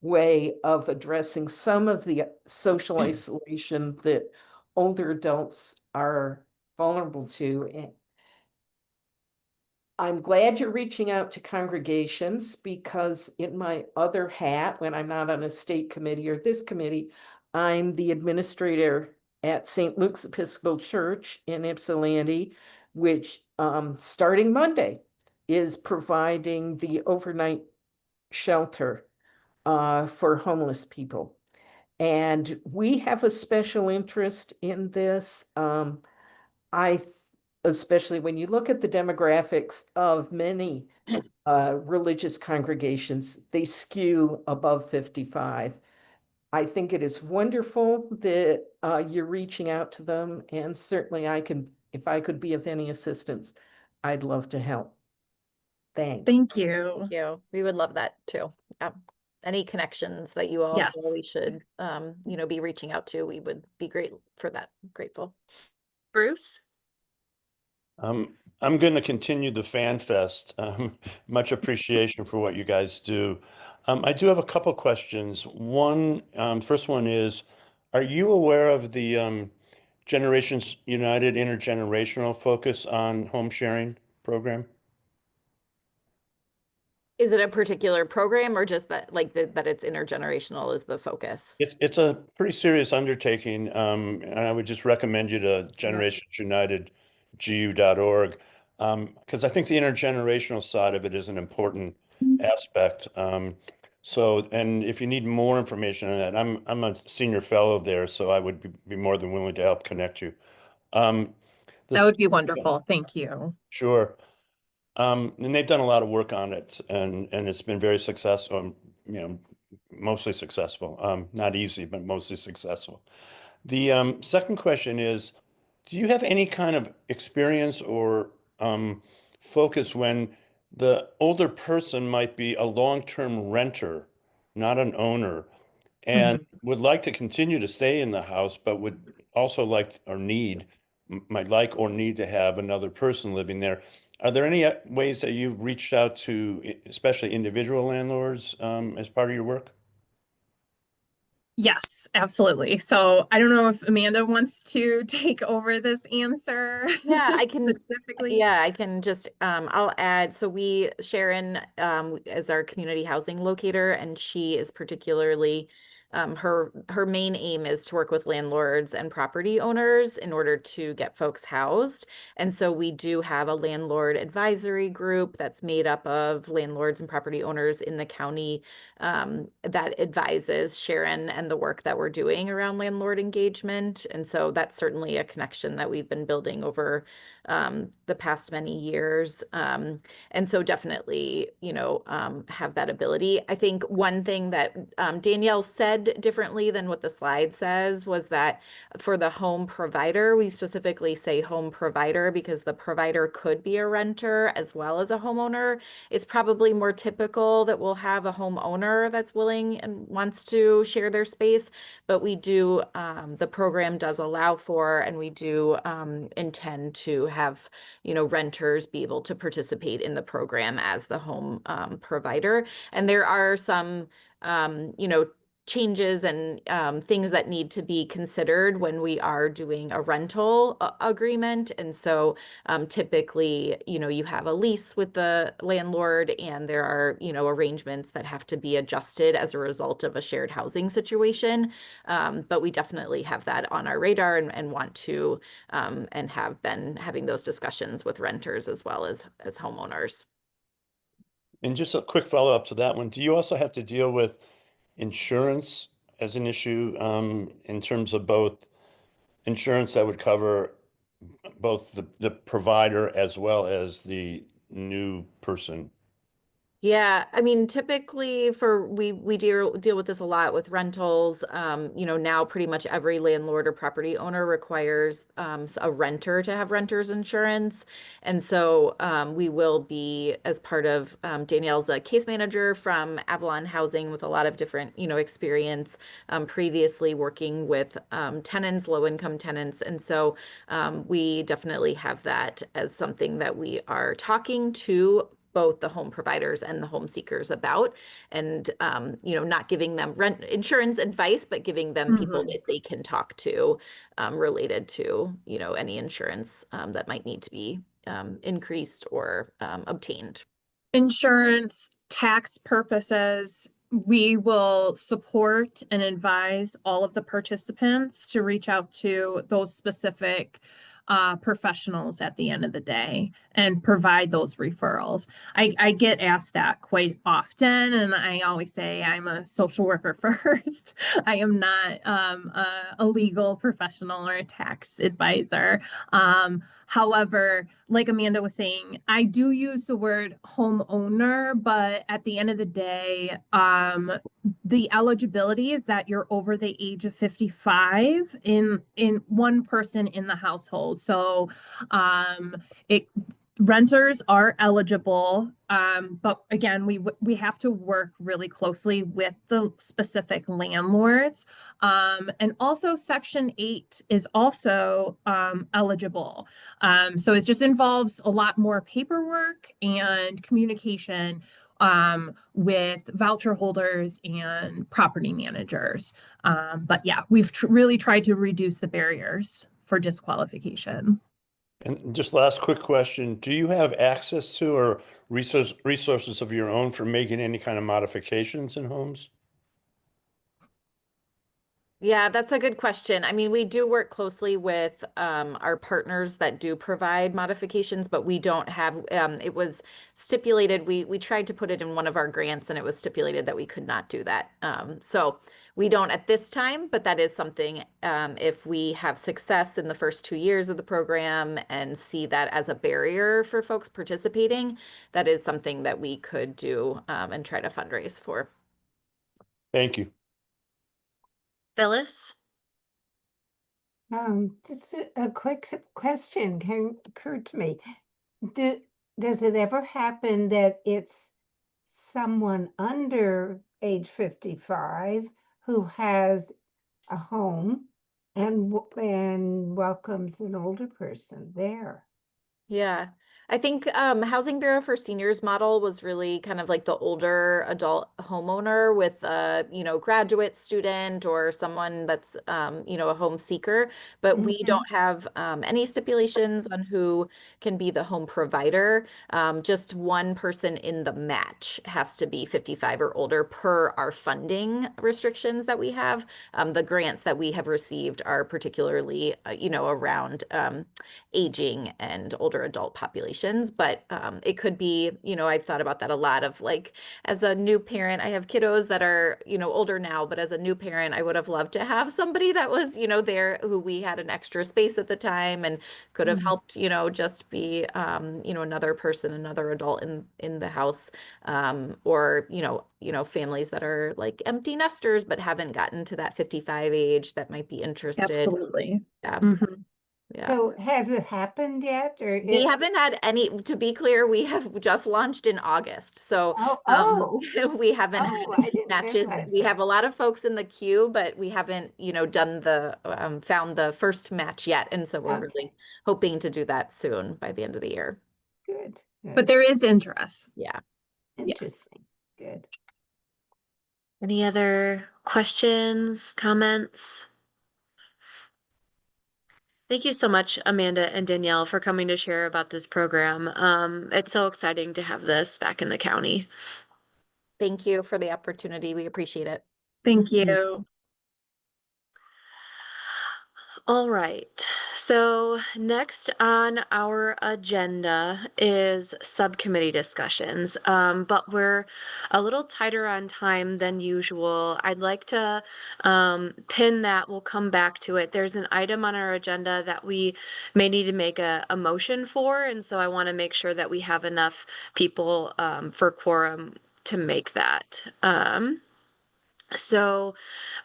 way of addressing some of the social isolation that older adults are vulnerable to. I'm glad you're reaching out to congregations, because in my other hat, when I'm not on a state committee or this committee, I'm the administrator at St. Luke's Episcopal Church in Ypsilanti, which starting Monday is providing the overnight shelter for homeless people. And we have a special interest in this. Especially when you look at the demographics of many religious congregations, they skew above 55. I think it is wonderful that you're reaching out to them, and certainly if I could be of any assistance, I'd love to help. Thanks. Thank you. Thank you. We would love that too. Any connections that you all Yes. feel we should, be reaching out to, we would be great for that. Grateful. Bruce? I'm going to continue the fan fest. Much appreciation for what you guys do. I do have a couple questions. First one is, are you aware of the Generations United intergenerational focus on home sharing program? Is it a particular program or just that that it's intergenerational is the focus? It's a pretty serious undertaking, and I would just recommend you to GenerationsUnitedGU.org, because I think the intergenerational side of it is an important aspect. And if you need more information on that, I'm a senior fellow there, so I would be more than willing to help connect you. That would be wonderful. Thank you. Sure. And they've done a lot of work on it, and it's been very successful, mostly successful. Not easy, but mostly successful. The second question is, do you have any kind of experience or focus when the older person might be a long-term renter, not an owner, and would like to continue to stay in the house, but would also might like or need to have another person living there? Are there any ways that you've reached out to, especially individual landlords, as part of your work? Yes, absolutely. So I don't know if Amanda wants to take over this answer. Yeah, I can specifically. Yeah, I can just I'll add. So Sharon is our community housing locator, and she is particularly her main aim is to work with landlords and property owners in order to get folks housed. And so we do have a landlord advisory group that's made up of landlords and property owners in the county that advises Sharon and the work that we're doing around landlord engagement. And so that's certainly a connection that we've been building over the past many years. And so definitely, have that ability. I think one thing that Danielle said differently than what the slide says was that for the home provider, we specifically say home provider because the provider could be a renter as well as a homeowner. It's probably more typical that we'll have a homeowner that's willing and wants to share their space, but we do, the program does allow for, and we do intend to have, renters be able to participate in the program as the home provider. And there are some, changes and things that need to be considered when we are doing a rental agreement. And so typically, you have a lease with the landlord and there are, arrangements that have to be adjusted as a result of a shared housing situation. But we definitely have that on our radar and want to and have been having those discussions with renters as well as homeowners. And just a quick follow-up to that one. Do you also have to deal with insurance as an issue, in terms of both insurance that would cover both the provider as well as the new person? Yeah, I mean, typically we deal with this a lot with rentals. Now pretty much every landlord or property owner requires a renter to have renter's insurance. And so we will be, as part of Danielle's a case manager from Avalon Housing with a lot of different, experience previously working with tenants, low-income tenants. And so we definitely have that as something that we are talking to both the home providers and the home seekers about, and not giving them rent insurance advice, but giving them people that they can talk to related to any insurance that might need to be increased or obtained. Insurance, tax purposes, we will support and advise all of the participants to reach out to those specific professionals at the end of the day and provide those referrals. I get asked that quite often, and I always say I'm a social worker first. I am not a legal professional or a tax advisor. However, like Amanda was saying, I do use the word homeowner, but at the end of the day, the eligibility is that you're over the age of 55 in one person in the household. So Renters are eligible, but again, we have to work really closely with the specific landlords. And also Section 8 is also eligible. So it just involves a lot more paperwork and communication with voucher holders and property managers. But yeah, we've really tried to reduce the barriers for disqualification. And just last quick question, do you have access to or resources of your own for making any kind of modifications in homes? Yeah, that's a good question. I mean, we do work closely with our partners that do provide modifications, but we don't have, it was stipulated, we tried to put it in one of our grants and it was stipulated that we could not do that. So we don't at this time, but that is something, if we have success in the first 2 years of the program and see that as a barrier for folks participating, that is something that we could do and try to fundraise for. Thank you. Phyllis? Just a quick question occurred to me. Does it ever happen that it's someone under age 55 who has a home and welcomes an older person there? Yeah, I think Housing Bureau for Seniors model was really kind of like the older adult homeowner with a, graduate student or someone that's, a home seeker. But we don't have any stipulations on who can be the home provider. Just one person in the match has to be 55 or older per our funding restrictions that we have. The grants that we have received are particularly, around aging and older adult populations, but it could be, I've thought about that a lot of like, as a new parent, I have kiddos that are, older now, but as a new parent, I would have loved to have somebody that was, there who we had an extra space at the time and could have helped, just be, another person, another adult in the house, or, families that are like empty nesters, but haven't gotten to that 55 age that might be interested. Absolutely. Yeah. Yeah. So has it happened yet? Or We haven't had any, to be clear, we have just launched in August. So we haven't had matches. We have a lot of folks in the queue, but we haven't, done the, found the first match yet. And so we're really hoping to do that soon by the end of the year. Good. But there is interest. Yeah. Interesting. Good. Any other questions, comments? Thank you so much, Amanda and Danielle, for coming to share about this program. It's so exciting to have this back in the county. Thank you for the opportunity. We appreciate it. Thank you. All right, so next on our agenda is subcommittee discussions, but we're a little tighter on time than usual. I'd like to pin that. We'll come back to it. There's an item on our agenda that we may need to make a motion for, and so I want to make sure that we have enough people for quorum to make that. So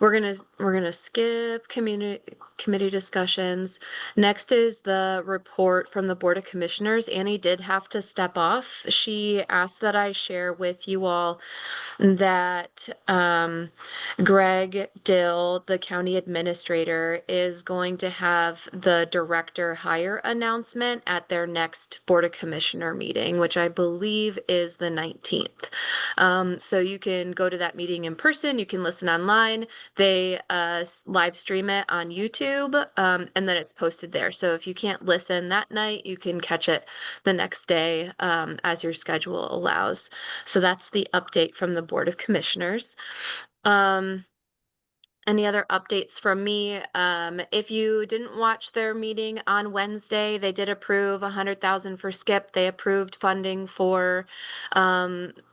we're gonna skip committee discussions. Next is the report from the Board of Commissioners. Annie did have to step off. She asked that I share with you all that Greg Dill, the county administrator, is going to have the director hire announcement at their next Board of Commissioner meeting, which I believe is the 19th. So you can go to that meeting in person. You can listen online. They live stream it on YouTube, and then it's posted there. So if you can't listen that night, you can catch it the next day as your schedule allows. So that's the update from the Board of Commissioners. Any other updates from me? If you didn't watch their meeting on Wednesday, they did approve $100,000 for SCIP. They approved funding for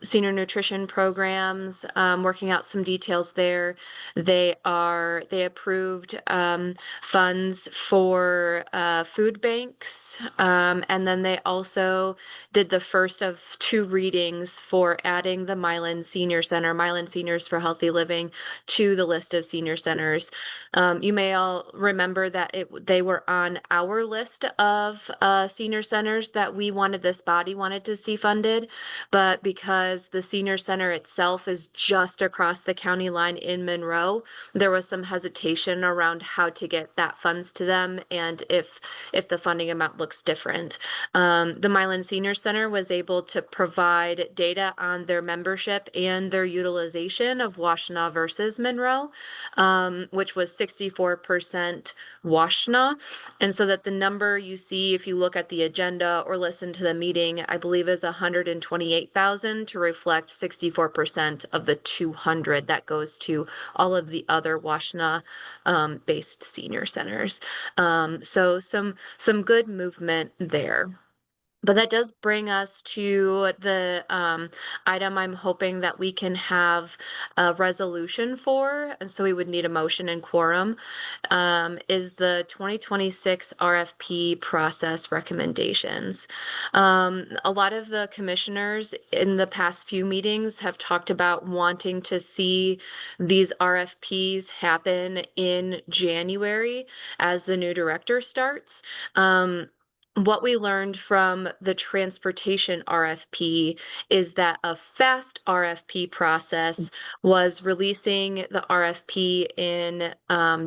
senior nutrition programs, working out some details there. They approved funds for food banks, and then they also did the first of 2 readings for adding the Milan Senior Center, Milan Seniors for Healthy Living, to the list of senior senior centers. You may all remember that they were on our list of senior centers that this body wanted to see funded, but because the senior center itself is just across the county line in Monroe, there was some hesitation around how to get that funds to them and if the funding amount looks different. The Milan Senior Center was able to provide data on their membership and their utilization of Washtenaw versus Monroe, which was 64% Washtenaw. And so that the number you see, if you look at the agenda or listen to the meeting, I believe is 128,000 to reflect 64% of the 200 that goes to all of the other Washtenaw based senior centers. So some good movement there. But that does bring us to the item I'm hoping that we can have a resolution for, and so we would need a motion and quorum, is the 2026 RFP process recommendations. A lot of the commissioners in the past few meetings have talked about wanting to see these RFPs happen in January as the new director starts. What we learned from the transportation RFP is that a fast RFP process was releasing the RFP in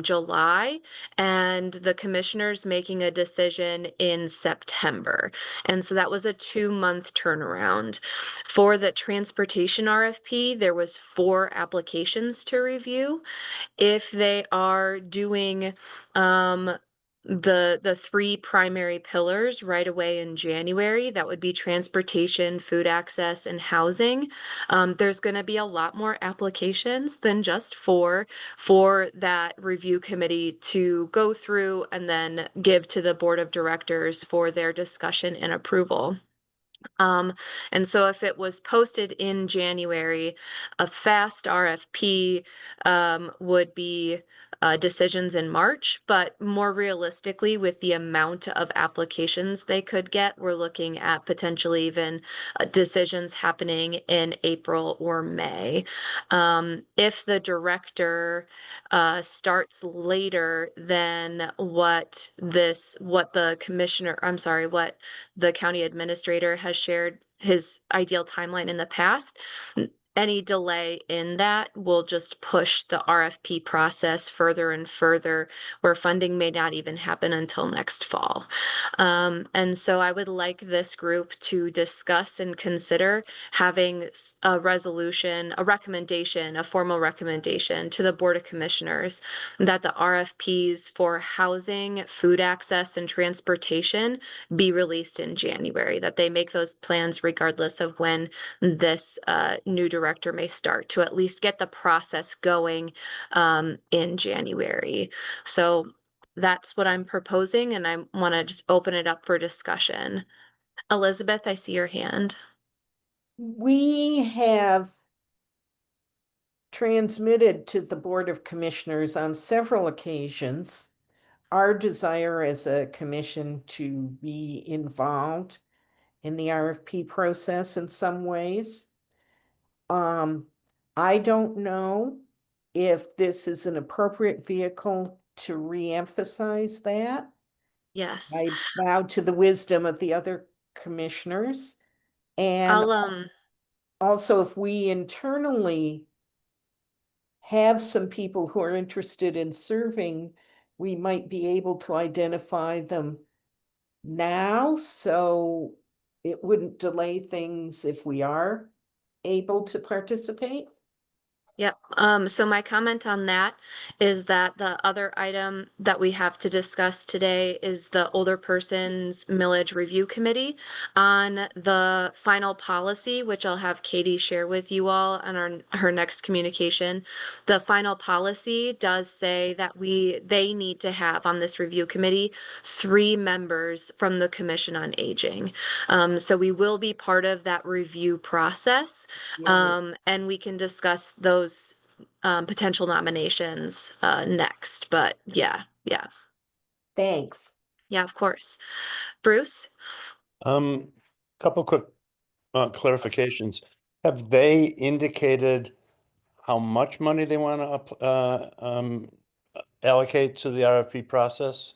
July and the commissioners making a decision in September. And so that was a 2-month turnaround. For the transportation RFP, there was 4 applications to review. If they are doing the 3 primary pillars right away in January, that would be transportation, food access, and housing. There's going to be a lot more applications than just 4 for that review committee to go through and then give to the board of directors for their discussion and approval. And so if it was posted in January, a fast RFP would be decisions in March, but more realistically, with the amount of applications they could get, we're looking at potentially even decisions happening in April or May. If the director starts later than what the county administrator has shared his ideal timeline in the past, any delay in that will just push the RFP process further and further, where funding may not even happen until next fall. And so I would like this group to discuss and consider having a resolution, a recommendation, a formal recommendation to the Board of Commissioners that the RFPs for housing, food access, and transportation be released in January, that they make those plans regardless of when this new director may start, to at least get the process going in January. So that's what I'm proposing, and I want to just open it up for discussion. Elizabeth, I see your hand. We have transmitted to the Board of Commissioners on several occasions our desire as a commission to be involved in the RFP process in some ways. I don't know if this is an appropriate vehicle to reemphasize that. Yes. I bow to the wisdom of the other commissioners. And also, if we internally have some people who are interested in serving, we might be able to identify them now, so it wouldn't delay things if we are able to participate. Yep. So my comment on that is that the other item that we have to discuss today is the Older Persons Millage Review Committee on the final policy, which I'll have Katie share with you all on her next communication. The final policy does say that they need to have on this review committee 3 members from the Commission on Aging. So we will be part of that review process, and we can discuss those potential nominations next. But yeah. Thanks. Yeah, of course. Bruce? Couple quick clarifications. Have they indicated how much money they want to allocate to the RFP process,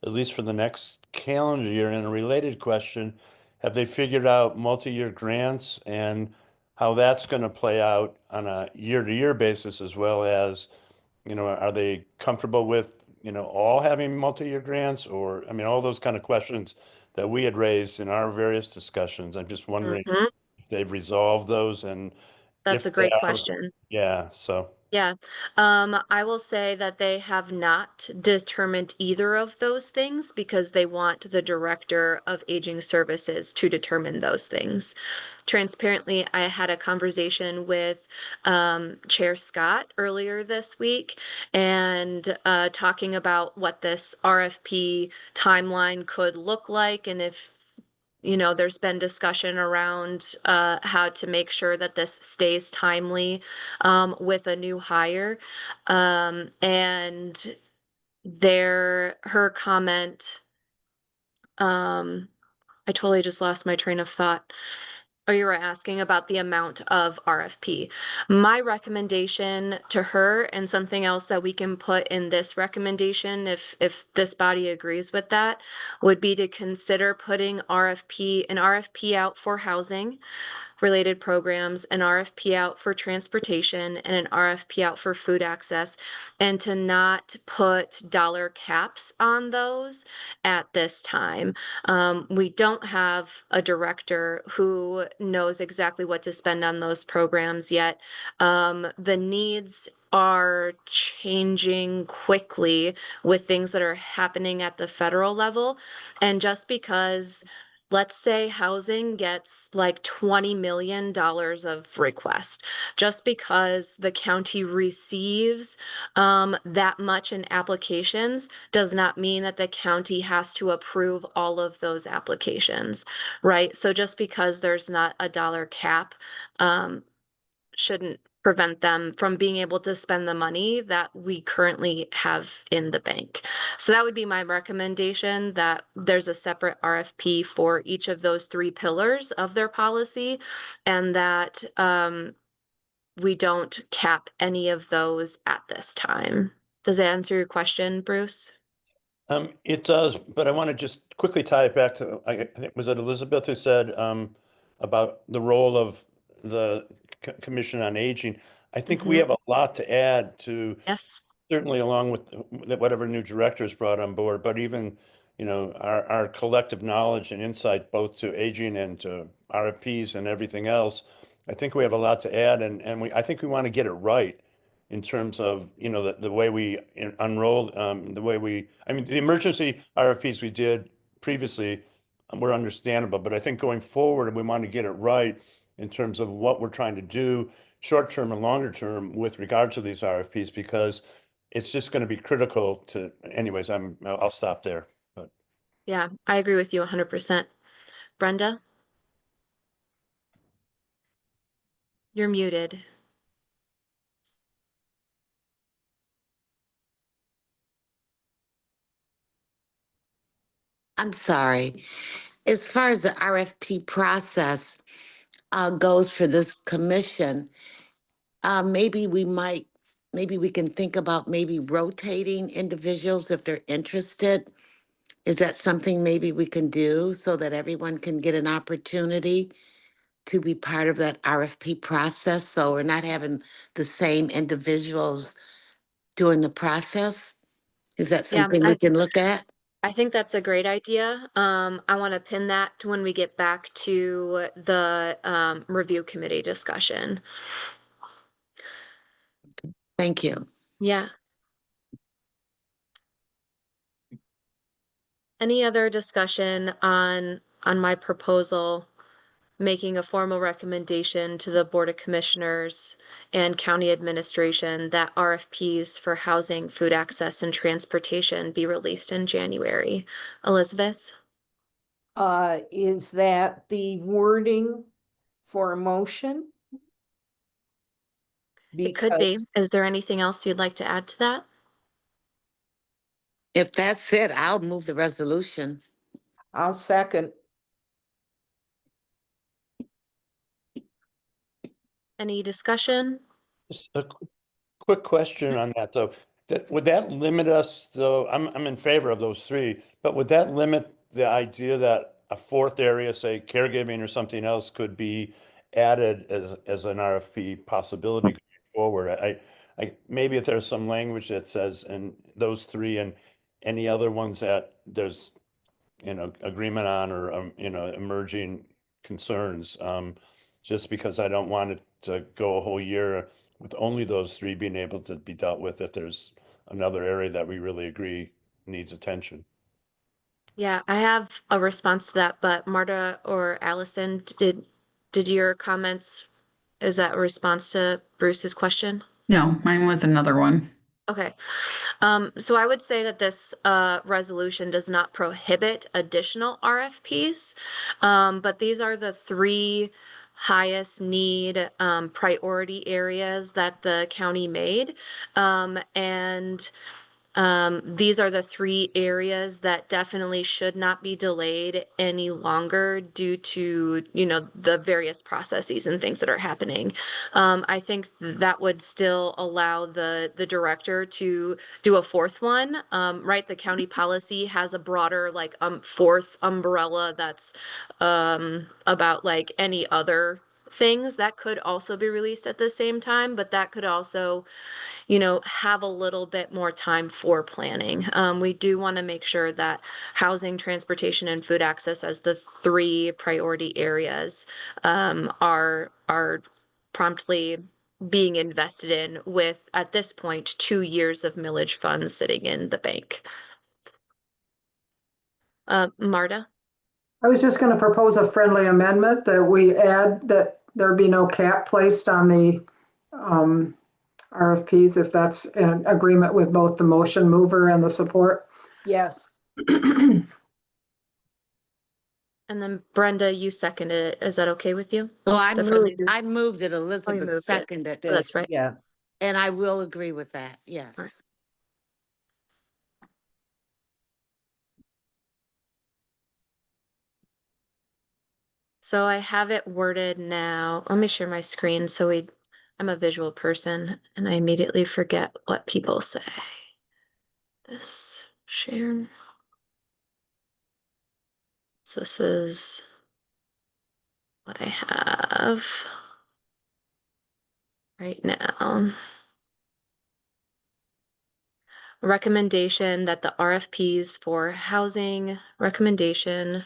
at least for the next calendar year? And a related question, have they figured out multi-year grants and how that's going to play out on a year-to-year basis, as well as, are they comfortable with, all having multi-year grants? Or, I mean, all those kind of questions that we had raised in our various discussions. I'm just wondering if they've resolved those, and That's a if they great are, question. yeah, so. Yeah, I will say that they have not determined either of those things because they want the Director of Aging Services to determine those things. Transparently, I had a conversation with Chair Scott earlier this week and talking about what this RFP timeline could look like, and if there's been discussion around how to make sure that this stays timely with a new hire. And her comment, I totally just lost my train of thought. Oh, you were asking about the amount of RFP. My recommendation to her, and something else that we can put in this recommendation, if this body agrees with that, would be to consider putting an RFP out for housing related programs, an RFP out for transportation, and an RFP out for food access, and to not put dollar caps on those at this time. We don't have a director who knows exactly what to spend on those programs yet. The needs are changing quickly with things that are happening at the federal level. And just because, let's say housing gets like $20 million of request, just because the county receives that much in applications does not mean that the county has to approve all of those applications, right? So just because there's not a dollar cap, shouldn't prevent them from being able to spend the money that we currently have in the bank. So that would be my recommendation, that there's a separate RFP for each of those 3 pillars of their policy, and that we don't cap any of those at this time. Does that answer your question, Bruce? It does, but I want to just quickly tie it back to, I think, was it Elizabeth who said about the role of the Commission on Aging? I think we have a lot to add to, yes, certainly along with whatever new director is brought on board, but even, our collective knowledge and insight both to aging and to RFPs and everything else. I think we have a lot to add, and I think we want to get it right in terms of, the way we unroll, I mean, the emergency RFPs we did previously were understandable, but I think going forward, we want to get it right in terms of what we're trying to do short-term and longer term with regard to these RFPs, because it's just going to be critical to, anyways, I'll stop there. But yeah, I agree with you 100%. Brenda? You're muted. I'm sorry. As far as the RFP process goes for this commission, maybe we can think about maybe rotating individuals if they're interested. Is that something maybe we can do so that everyone can get an opportunity to be part of that RFP process? So we're not having the same individuals doing the process? Is that Yeah, something we can look at? I think that's a great idea. I want to pin that to when we get back to the review committee discussion. Thank you. Yeah. Any other discussion on my proposal, making a formal recommendation to the Board of Commissioners and County Administration that RFPs for housing, food access, and transportation be released in January? Elizabeth? Is that the wording for a motion? It could be. Because Is there anything else you'd like to add to that? If that's it, I'll move the resolution. I'll second. Any discussion? Just a quick question on that though. Would that limit us though? I'm in favor of those three, but would that limit the idea that a fourth area, say caregiving or something else, could be added as an RFP possibility going forward? Maybe if there's some language that says and those three and any other ones that there's agreement on or emerging concerns. Just because I don't want it to go a whole year with only those three being able to be dealt with if there's another area that we really agree needs attention. Yeah, I have a response to that, but Marta or Allison, did your comments, is that a response to Bruce's question? No, mine was another one. Okay. So I would say that this resolution does not prohibit additional RFPs, but these are the three highest need priority areas that the county made. And these are the three areas that definitely should not be delayed any longer due to, the various processes and things that are happening. I think that would still allow the director to do a fourth one, right? The county policy has a broader, fourth umbrella that's about like any other things that could also be released at the same time, but that could also have a little bit more time for planning. We do want to make sure that housing, transportation, and food access as the three priority areas are promptly being invested in with, at this point, 2 years of millage funds sitting in the bank. Marta? I was just going to propose a friendly amendment that we add that there be no cap placed on the RFPs, if that's in agreement with both the motion mover and the support. Yes. And then Brenda, you seconded it. Is that okay with you? Well, I moved it, Elizabeth moved it. seconded Oh, that's right. Yeah. and I will agree with that, yes. All right. So I have it worded now. Let me share my screen I'm a visual person and I immediately forget what people say. This share. So this is what I have right now. Recommendation that the RFPs for housing recommendation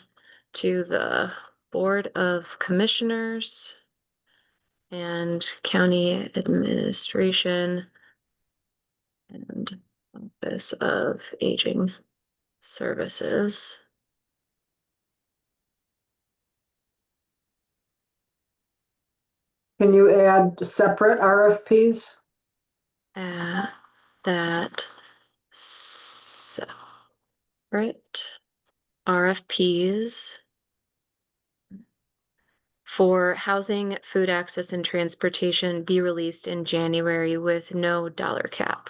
to the Board of Commissioners and County Administration and Office of Aging Services. Can you add separate RFPs? That separate RFPs for housing, food access, and transportation be released in January with no dollar cap.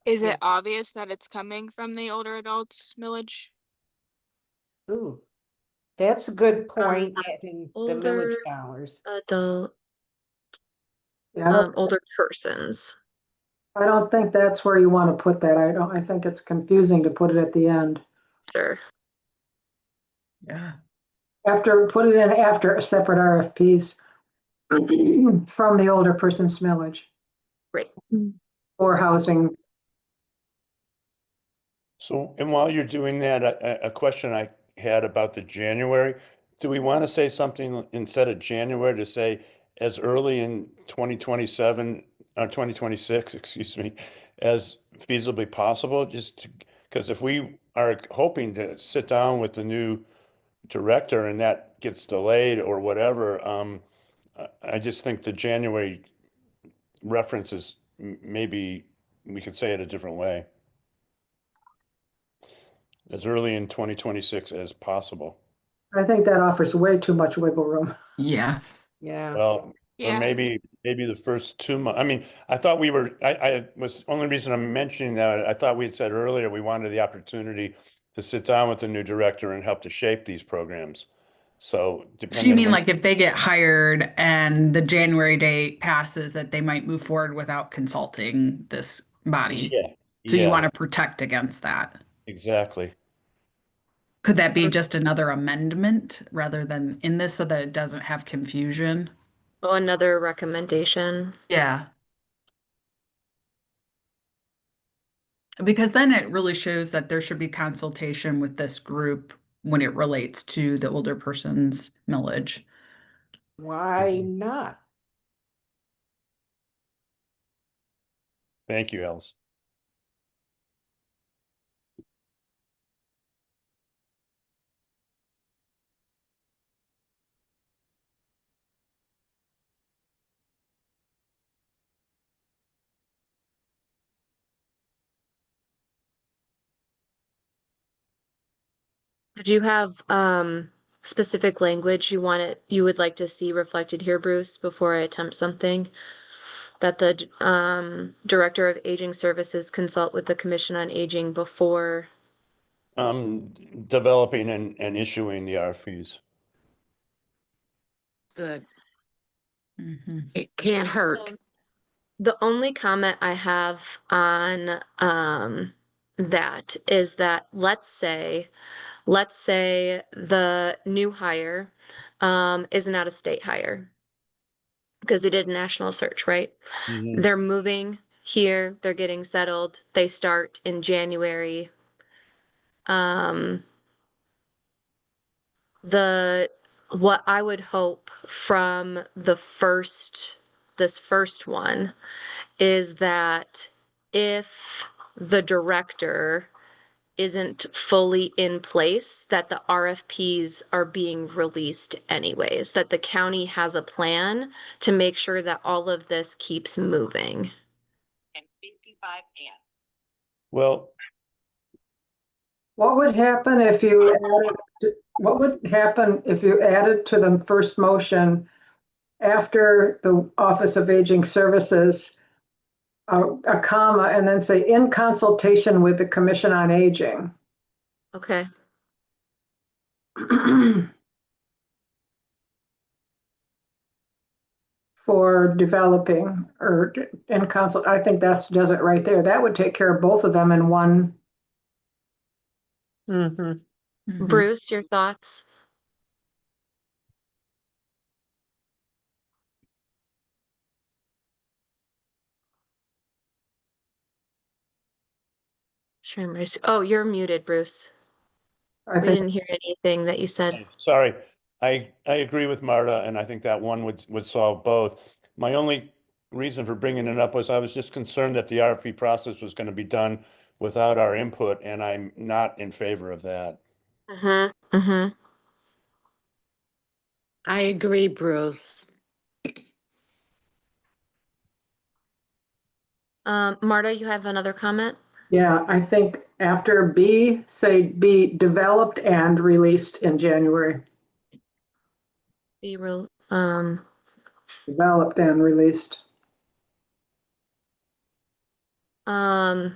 Is it obvious that it's coming from the older adults millage? Ooh, that's a good point, adding the millage Older dollars. adult, Yeah, older persons. I don't think that's where you want to put that. I think it's confusing to put it at the end. Sure. Yeah. Put it in after separate RFPs from the older person's millage. Right. Or housing. So, and while you're doing that, a question I had about the January, do we want to say something instead of January to say as early in 2027 or 2026, excuse me, as feasibly possible? Just because if we are hoping to sit down with the new director and that gets delayed or whatever, I just think the January reference is maybe we could say it a different way. As early in 2026 as possible. I think that offers way too much wiggle room. Yeah. Yeah. Well, Yeah. or maybe the first 2 months. I mean, I thought we were, I was, only reason I'm mentioning that, I thought we had said earlier, we wanted the opportunity to sit down with the new director and help to shape these programs. So So you depending on mean when, like if they get hired and the January date passes, that they might move forward without consulting this body? yeah, So you want yeah, to protect against that? exactly. Could that be just another amendment rather than in this so that it doesn't have confusion? Oh, another recommendation. Yeah. Because then it really shows that there should be consultation with this group when it relates to the older person's millage. Why not? Thank you, Alice. Did you have specific language you would like to see reflected here, Bruce, before I attempt something? That the Director of Aging Services consult with the Commission on Aging before. Developing and issuing the RFPs. Good. Mm-hmm. It can't hurt. The only comment I have on that is that let's say the new hire is an out-of-state hire because they did a national search, right? Mhm. They're moving here, they're getting settled, they start in January. What I would hope from this first one is that if the director isn't fully in place, that the RFPs are being released anyways, that the county has a plan to make sure that all of this keeps moving. Well, What would happen if you what would happen if you added to the first motion after the Office of Aging Services, a comma, and then say in consultation with the Commission on Aging? Okay. For developing or in consult, I think does it right there. That would take care of both of them in one. Mm-hmm. Bruce, your thoughts? Oh, you're muted, Bruce. I We think didn't hear anything that you said. sorry. I agree with Marta, and I think that one would solve both. My only reason for bringing it up was I was just concerned that the RFP process was going to be done without our input, and I'm not in favor of that. Mm-hmm. Mm-hmm. I agree, Bruce. Marta, you have another comment? Yeah, I think after B, say be developed and released in January. Be real. Developed and released. There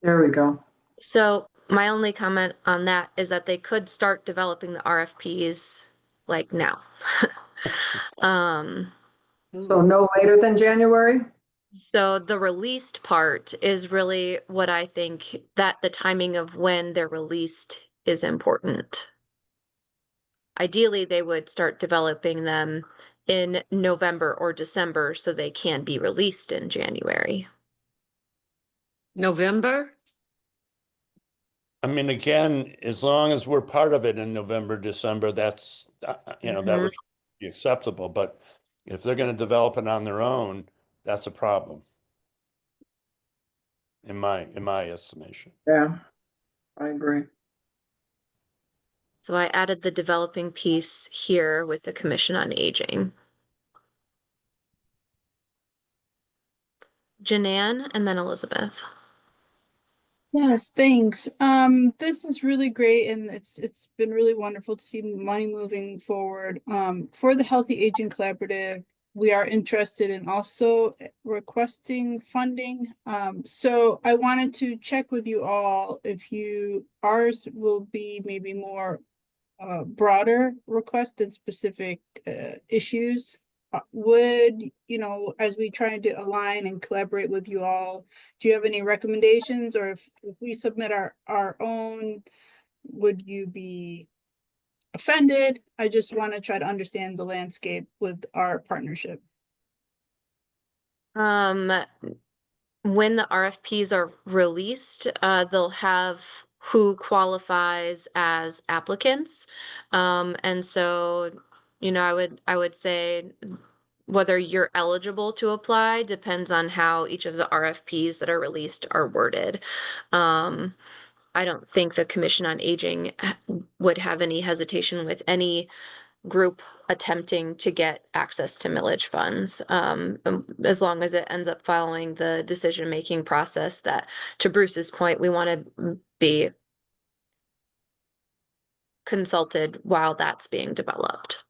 we go. So my only comment on that is that they could start developing the RFPs like now. So no later than January? So the released part is really what I think that the timing of when they're released is important. Ideally, they would start developing them in November or December so they can be released in January. November? I mean, again, as long as we're part of it in November, December, that's, that would be acceptable. But if they're going to develop it on their own, that's a problem. In my estimation. Yeah, I agree. So I added the developing piece here with the Commission on Aging. Janan and then Elizabeth. Yes, thanks. This is really great, and it's been really wonderful to see money moving forward. For the Healthy Aging Collaborative, we are interested in also requesting funding. So I wanted to check with you all if ours will be maybe more broader request than specific issues. Would, as we try to align and collaborate with you all, do you have any recommendations, or if we submit our own, would you be offended? I just want to try to understand the landscape with our partnership. When the RFPs are released, they'll have who qualifies as applicants. And so, I would say whether you're eligible to apply depends on how each of the RFPs that are released are worded. I don't think the Commission on Aging would have any hesitation with any group attempting to get access to millage funds, as long as it ends up following the decision-making process that, to Bruce's point, we want to be consulted while that's being developed.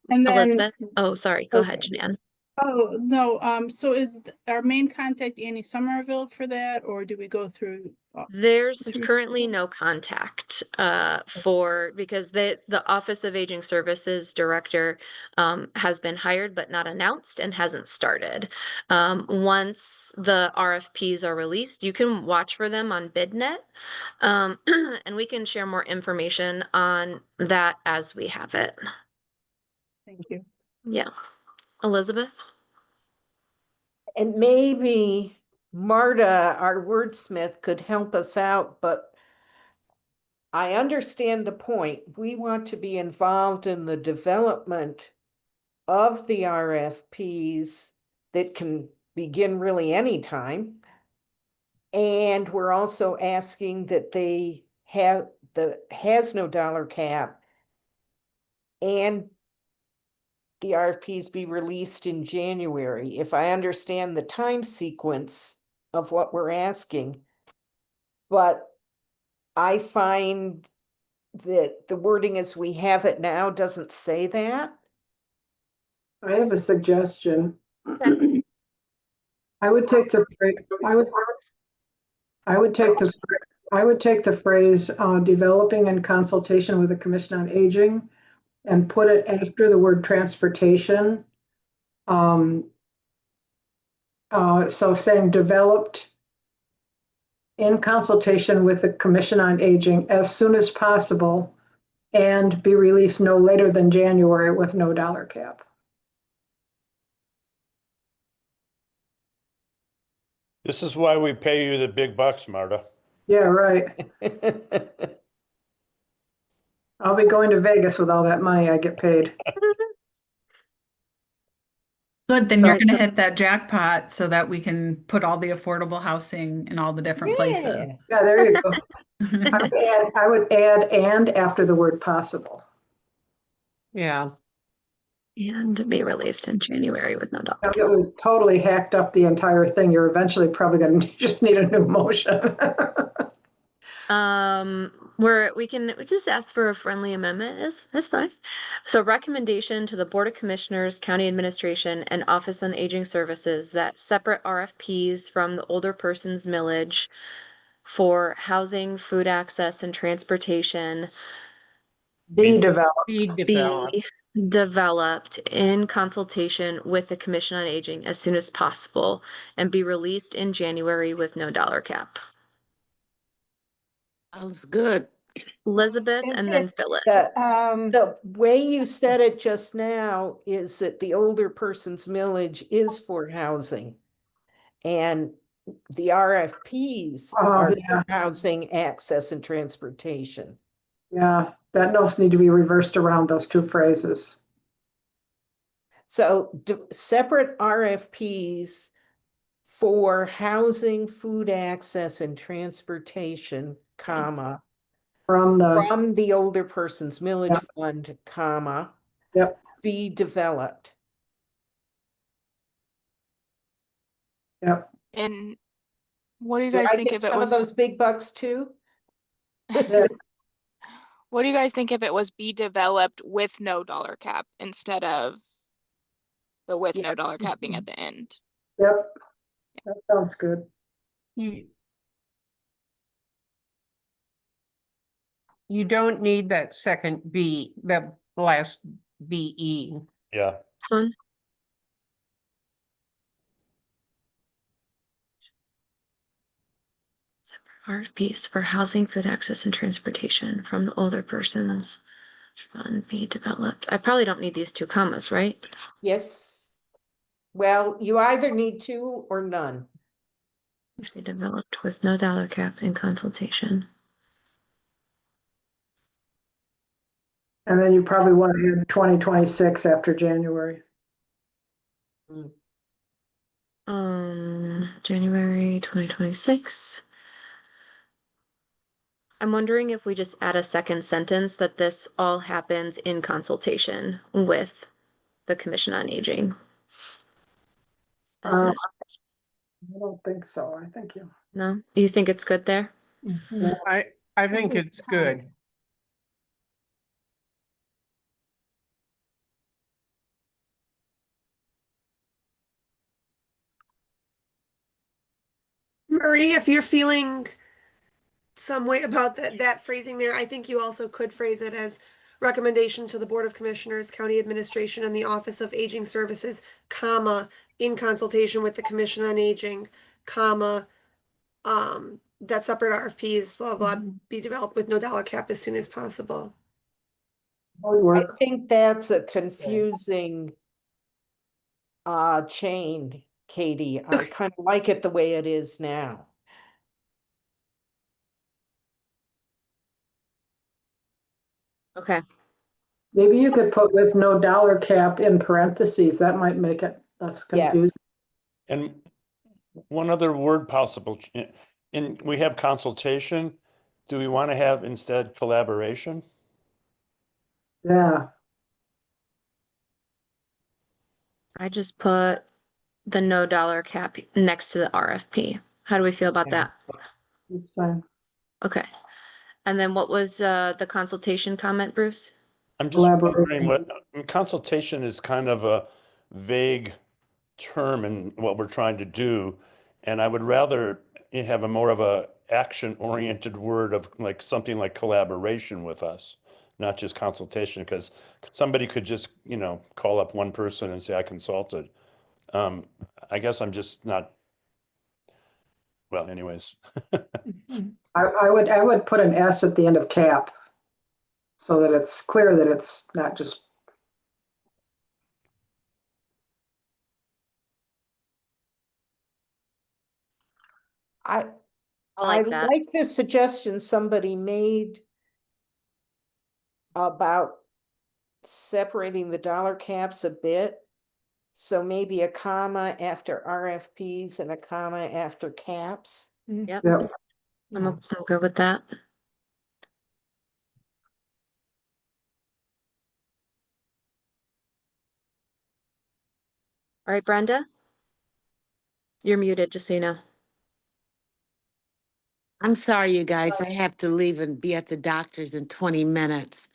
And then, Elizabeth? Oh, sorry. Go ahead, Jan. Oh, no, so is our main contact Annie Somerville for that, or do we go through? There's currently no contact because the Office of Aging Services Director has been hired but not announced and hasn't started. Once the RFPs are released, you can watch for them on BidNet, and we can share more information on that as we have it. Thank you. Yeah. Elizabeth? And maybe Marta, our wordsmith, could help us out, but I understand the point. We want to be involved in the development of the RFPs that can begin really anytime. And we're also asking that they has no dollar cap and the RFPs be released in January. If I understand the time sequence of what we're asking, but I find that the wording as we have it now doesn't say that. I have a suggestion. Okay. I would take the phrase developing in consultation with the Commission on Aging and put it after the word transportation. So saying developed in consultation with the Commission on Aging as soon as possible and be released no later than January with no dollar cap. This is why we pay you the big bucks, Marta. Yeah, right. I'll be going to Vegas with all that money I get paid. Good, then you're gonna hit that jackpot so that we can put all the affordable housing in all the different places. Yeah, there you go. I would add and after the word possible. Yeah. And be released in January with no dollar cap. It was totally hacked up the entire thing. You're eventually probably going to just need a new motion. We just ask for a friendly amendment. That's fine. So recommendation to the Board of Commissioners, County Administration, and Office on Aging Services that separate RFPs from the older persons millage for housing, food access, and transportation Be developed in consultation with the Commission on Aging as soon as possible and be released in January with no dollar cap. Sounds good. Elizabeth and then Phyllis. The way you said it just now is that the older person's millage is for housing. And the RFPs are for housing, access, and transportation. Yeah, that notes need to be reversed around those two phrases. So separate RFPs for housing, food access, and transportation, comma, from the older person's millage fund, comma, be developed. Yep. And what do you guys think if it some was of those big bucks too? What do you guys think if it was be developed with no dollar cap instead of the with no dollar cap being at the end? Yep, that sounds good. You You don't need that second B, the last BE. Yeah. One. RFPs for housing, food access, and transportation from the older persons fund be developed. I probably don't need these two commas, right? Yes. Well, you either need two or none. Be developed with no dollar cap in consultation. And then you probably want to add 2026 after January. January 2026. I'm wondering if we just add a second sentence that this all happens in consultation with the Commission on Aging. As soon as possible. I don't think so. I think you. No, you think it's good there? I think it's good. Marie, if you're feeling some way about that phrasing there, I think you also could phrase it as recommendation to the Board of Commissioners, County Administration, and the Office of Aging Services, comma, in consultation with the Commission on Aging, comma, that separate RFPs, blah, blah, be developed with no dollar cap as soon as possible. I think that's a confusing chain, Katie. I kind of like it the way it is now. Okay. Maybe you could put with no dollar cap in parentheses. That might make it less confusing. Yes. And one other word possible, we have consultation. Do we want to have instead collaboration? Yeah. I just put the no dollar cap next to the RFP. How do we feel about that? That's fine. Okay. And then what was the consultation comment, Bruce? I'm just wondering what consultation is kind of a vague term in what we're trying to do. And I would rather have a more of a action-oriented word of like something like collaboration with us, not just consultation, because somebody could just, call up one person and say, I consulted. I guess I'm just not, well, anyways. I would put an S at the end of cap so that it's clear that it's not just. I like that. like this suggestion somebody made about separating the dollar caps a bit. So maybe a comma after RFPs and a comma after caps. Yep. Yep. I'm good with that. All right, Brenda. You're muted, just so you know. I'm sorry, you guys. I have to leave and be at the doctor's in 20 minutes.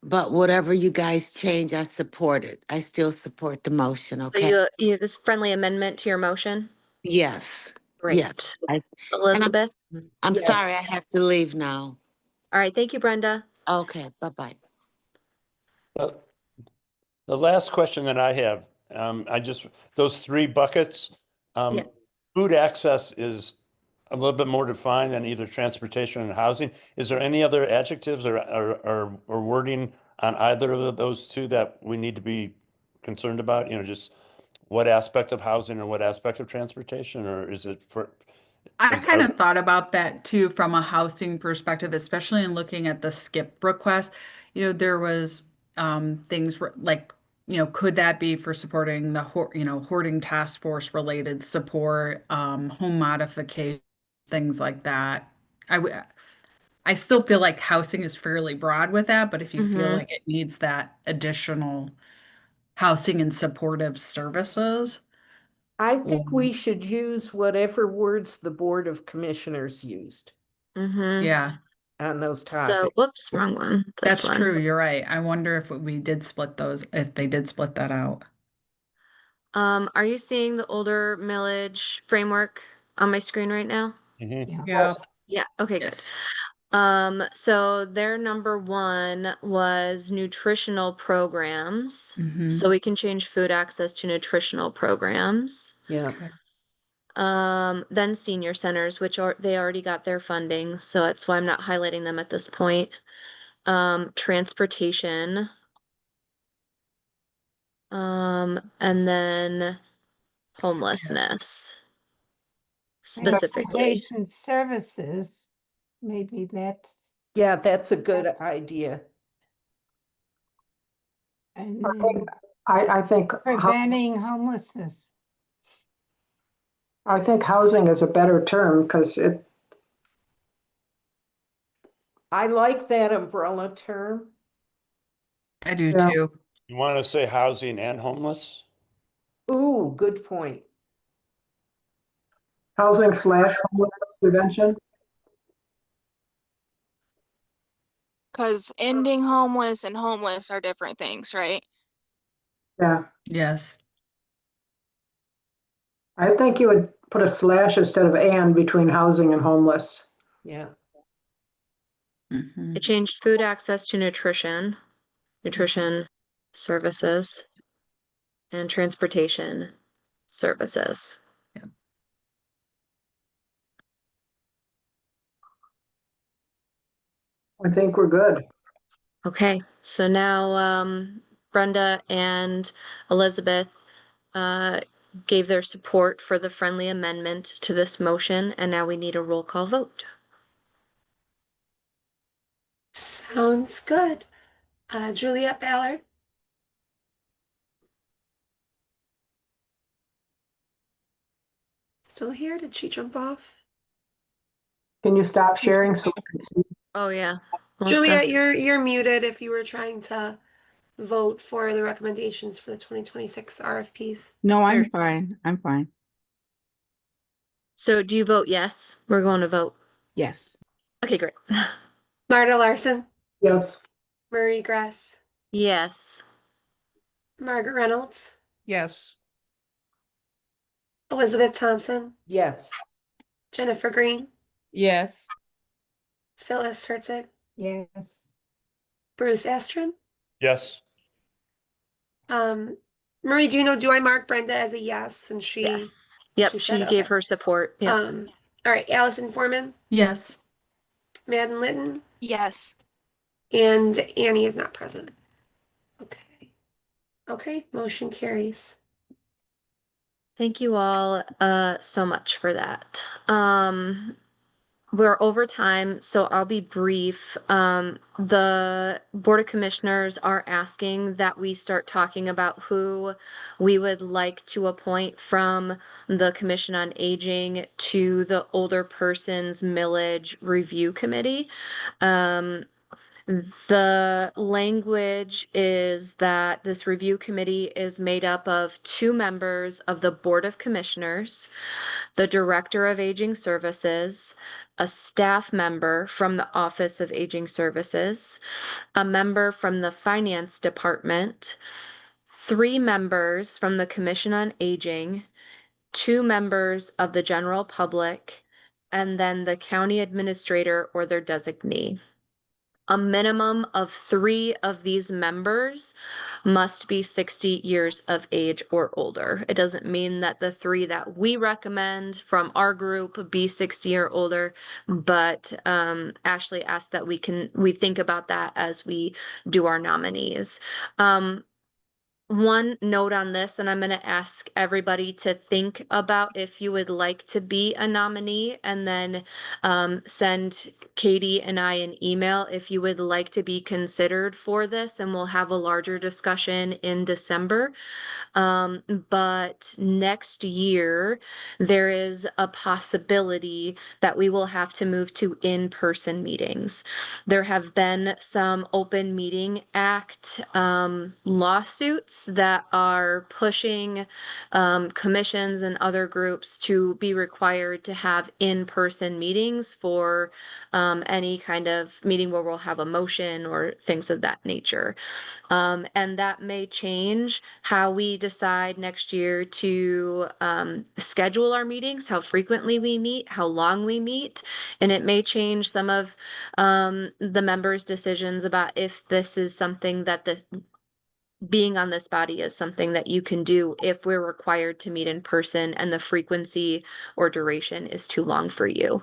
But whatever you guys change, I support it. I still support the motion, So okay? this friendly amendment to your motion? Yes. Great. Yes. Elizabeth? I'm Yes. sorry I have to leave now. All right, thank you, Brenda. Okay, bye-bye. The last question that I have, those three buckets, Yeah. food access is a little bit more defined than either transportation and housing. Is there any other adjectives or wording on either of those two that we need to be concerned about? Just what aspect of housing or what aspect of transportation, or is it for? I kind of thought about that too from a housing perspective, especially in looking at the SCIP request. There was things like, could that be for supporting the hoarding task force related support, home modification, things like that. I still feel like housing is fairly broad with that, but if you feel like it needs that additional housing and supportive services. I think we should use whatever words the Board of Commissioners used. Yeah. On those topics. So, whoops, wrong one. That's true. You're right. I wonder if we did split those, if they did split that out. Are you seeing the older millage framework on my screen right now? Yeah. Yeah. Okay, good. So their number one was nutritional programs. Mhm. So we can change food access to nutritional programs. Yeah. Then senior centers, which are, they already got their funding, so that's why I'm not highlighting them at this point. Transportation. And then homelessness. Specifically. Accommodation services, maybe that's, Yeah, that's a good idea. and I then think, I think, preventing homelessness. I think housing is a better term because it, I like that umbrella term. I do Yeah. too. You want to say housing and homeless? Ooh, good point. housing / homeless prevention. Because ending homeless and homeless are different things, right? Yeah, Yes. I think you would put a / instead of and between housing and homeless. Yeah. Mhm. It changed food access to nutrition services, and transportation services. I think we're good. Okay, so now Brenda and Elizabeth gave their support for the friendly amendment to this motion, and now we need a roll call vote. Sounds good. Juliet Ballard. Still here? Did she jump off? Can you stop sharing so we can see? Oh yeah. Juliet, you're muted if you were trying to vote for the recommendations for the 2026 RFPs. No, I'm There. fine. I'm fine. So do you vote yes? We're going to vote. Yes. Okay, great. Marta Larson, Yes. Marie Gress, Yes. Margaret Reynolds, Yes. Elizabeth Thompson, Yes. Jennifer Green, Yes. Phyllis Herzig, Yes. Bruce Astron. Yes. Marie, do I mark Brenda as a yes? And Yes. Yep, she she said gave okay. her support. Yep. All right, Allison Foreman, Yes. Madden Litton, Yes. and Annie is not present. Okay. Okay, motion carries. Thank you all so much for that. We're over time, so I'll be brief. The Board of Commissioners are asking that we start talking about who we would like to appoint from the Commission on Aging to the Older Persons Millage Review Committee. The language is that this review committee is made up of 2 members of the Board of Commissioners, the Director of Aging Services, a staff member from the Office of Aging Services, a member from the Finance Department, 3 members from the Commission on Aging, 2 members of the general public, and then the county administrator or their designee. A minimum of 3 of these members must be 60 years of age or older. It doesn't mean that the 3 that we recommend from our group be 60 or older, but Ashley asked that we think about that as we do our nominees. One note on this, and I'm going to ask everybody to think about if you would like to be a nominee, and then send Katie and I an email if you would like to be considered for this, and we'll have a larger discussion in December. But next year, there is a possibility that we will have to move to in-person meetings. There have been some Open Meeting Act lawsuits groups that are pushing commissions and other groups to be required to have in-person meetings for any kind of meeting where we'll have a motion or things of that nature. And that may change how we decide next year to schedule our meetings, how frequently we meet, how long we meet, and it may change some of the members' decisions about if this is something that the being on this body is something that you can do if we're required to meet in person and the frequency or duration is too long for you.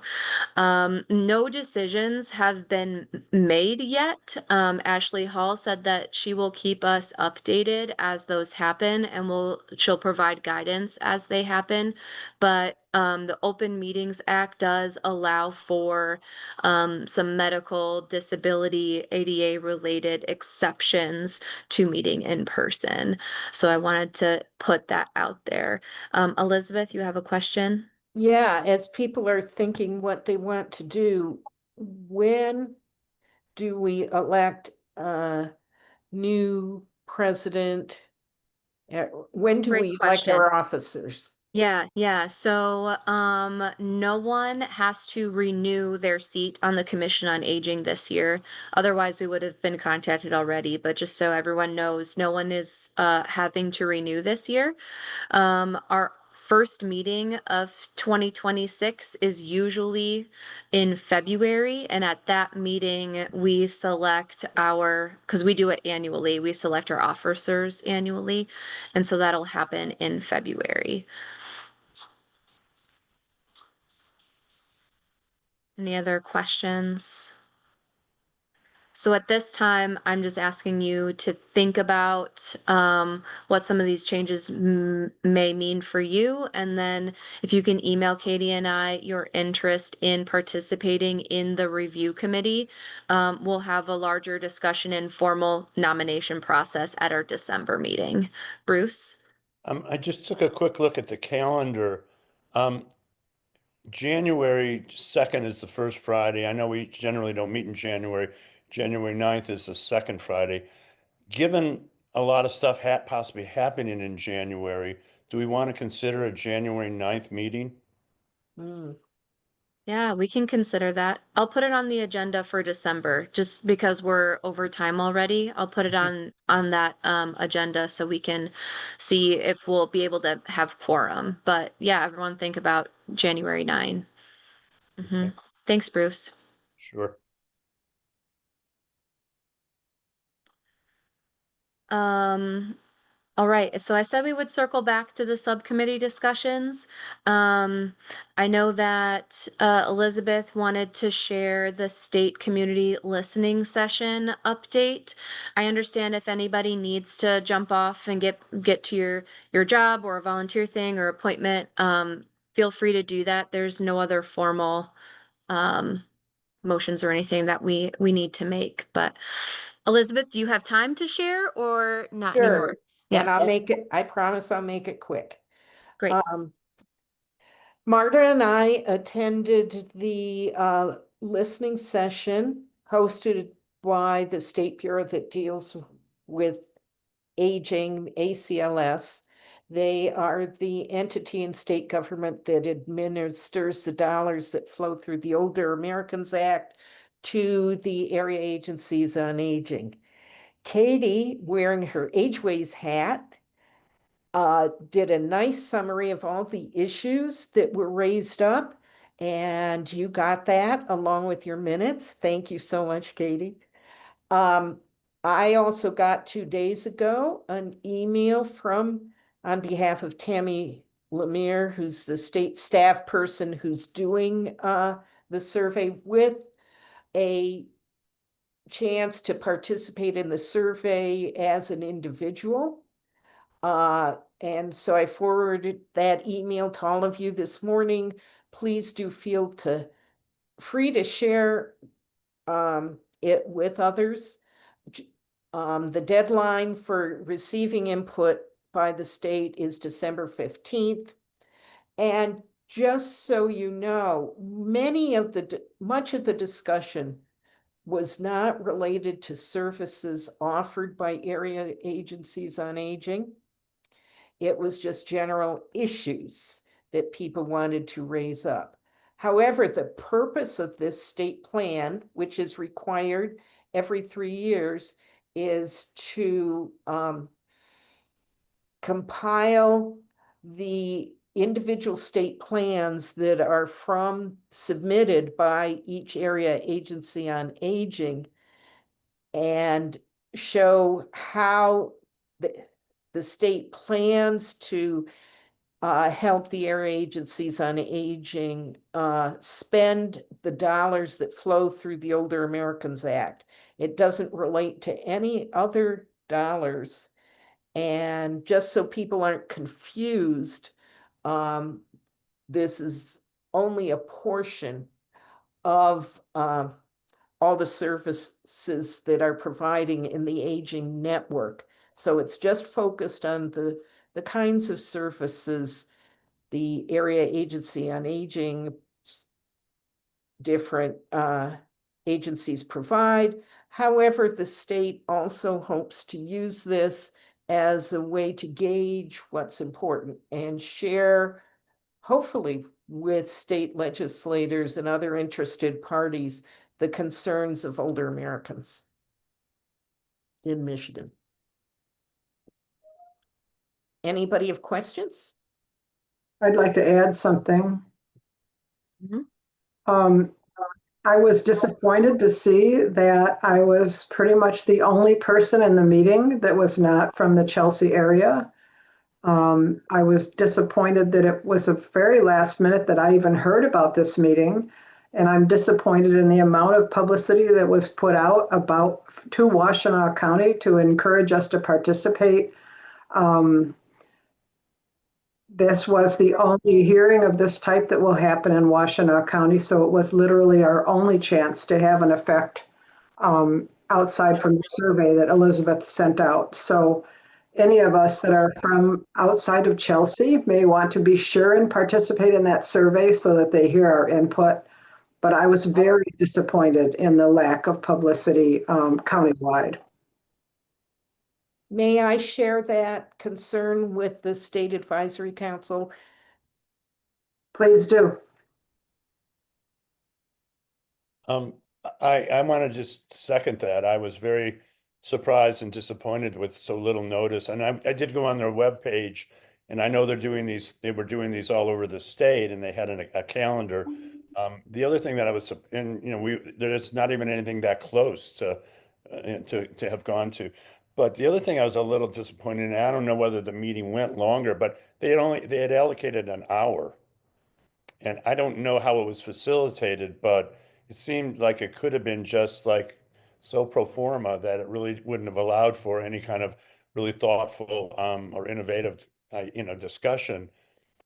No decisions have been made yet. Ashley Hall said that she will keep us updated as those happen and she'll provide guidance as they happen. But the Open Meetings Act does allow for some medical, disability, ADA related exceptions to meeting in person. So I wanted to put that out there. Elizabeth, you have a question? Yeah, as people are thinking what they want to do, when do we elect a new president? When do Great we elect question. our officers? Yeah. So, no one has to renew their seat on the Commission on Aging this year. Otherwise, we would have been contacted already, but just so everyone knows, no one is having to renew this year. Our first meeting of 2026 is usually in February, and at that meeting, we select because we do it annually, we select our officers annually, and so that'll happen in February. Any other questions? So at this time, I'm just asking you to think about what some of these changes may mean for you. And then if you can email Katie and I your interest in participating in the review committee, we'll have a larger discussion and formal nomination process at our December meeting. Bruce? I just took a quick look at the calendar. January 2nd is the first Friday. I know we generally don't meet in January. January 9th is the second Friday. Given a lot of stuff possibly happening in January, do we want to consider a January 9th meeting? Yeah, we can consider that. I'll put it on the agenda for December, just because we're over time already. I'll put it on that agenda so we can see if we'll be able to have quorum. But yeah, everyone think about January 9. Okay. Thanks, Bruce. Sure. All right, so I said we would circle back to the subcommittee discussions. I know that Elizabeth wanted to share the state community listening session update. I understand if anybody needs to jump off and get to your job or a volunteer thing or appointment, feel free to do that. There's no other formal motions or anything that we need to make. But Elizabeth, do you have time to share or not anymore? Sure. Yeah. And I'll make it, I promise I'll make it quick. Great. Marta and I attended the listening session hosted by the State Bureau that deals with aging, ACLS. They are the entity in state government that administers the dollars that flow through the Older Americans Act to the area agencies on aging. Katie, wearing her Ageways hat, did a nice summary of all the issues that were raised up, and you got that along with your minutes. Thank you so much, Katie. I also got 2 days ago an email on behalf of Tammy Lemire, who's the state staff person who's doing the survey, with a chance to participate in the survey as an individual. And so I forwarded that email to all of you this morning. Please do feel free to share it with others. The deadline for receiving input by the state is December 15th. And just so you know, much of the discussion was not related to services offered by area agencies on aging. It was just general issues that people wanted to raise up. However, the purpose of this state plan, which is required every 3 years, is to compile the individual state plans that are submitted by each area agency on aging and show how the state plans to help the area agencies on aging spend the dollars that flow through the Older Americans Act. It doesn't relate to any other dollars. And just so people aren't confused, this is only a portion of all the services that are providing in the aging network. So it's just focused on the kinds of services the area agency on aging, different agencies provide. However, the state also hopes to use this as a way to gauge what's important and share, hopefully, with state legislators and other interested parties, the concerns of older Americans in Michigan. Anybody have questions? I'd like to add something. I was disappointed to see that I was pretty much the only person in the meeting that was not from the Chelsea area. I was disappointed that it was a very last minute that I even heard about this meeting. And I'm disappointed in the amount of publicity that was put out to Washtenaw County to encourage us to participate. This was the only hearing of this type that will happen in Washtenaw County, so it was literally our only chance to have an effect outside from the survey that Elizabeth sent out. So any of us that are from outside of Chelsea may want to be sure and participate in that survey so that they hear our input. But I was very disappointed in the lack of publicity countywide. May I share that concern with the State Advisory Council? Please do. I want to just second that. I was very surprised and disappointed with so little notice. And I did go on their webpage, and I know they were doing these all over the state, and they had a calendar. The other thing that I was, and there's not even anything that close to have gone to. But the other thing I was a little disappointed in, I don't know whether the meeting went longer, but they had allocated an hour. And I don't know how it was facilitated, but it seemed like it could have been just like so pro forma that it really wouldn't have allowed for any kind of really thoughtful or innovative discussion.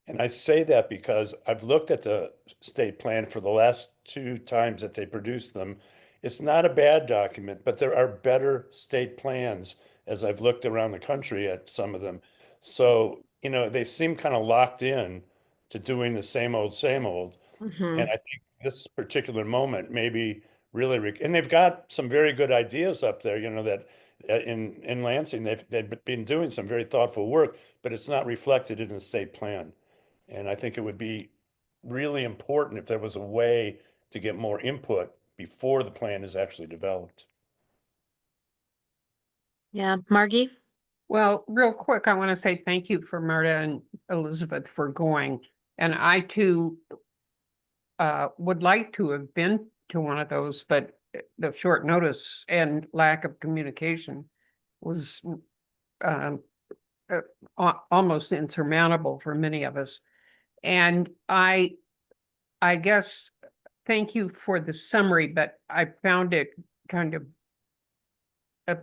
And I say that because I've looked at the state plan for the last 2 times that they produced them. It's not a bad document, but there are better state plans as I've looked around the country at some of them. So, they seem kind of locked in to doing the same old, same old. And I think this particular moment maybe really, and they've got some very good ideas up there, that in Lansing, they've been doing some very thoughtful work, but it's not reflected in the state plan. And I think it would be really important if there was a way to get more input before the plan is actually developed. Yeah, Margie? Well, real quick, I want to say thank you for Marta and Elizabeth for going. And I too would like to have been to one of those, but the short notice and lack of communication was almost insurmountable for many of us. And I guess, thank you for the summary, but I found it kind of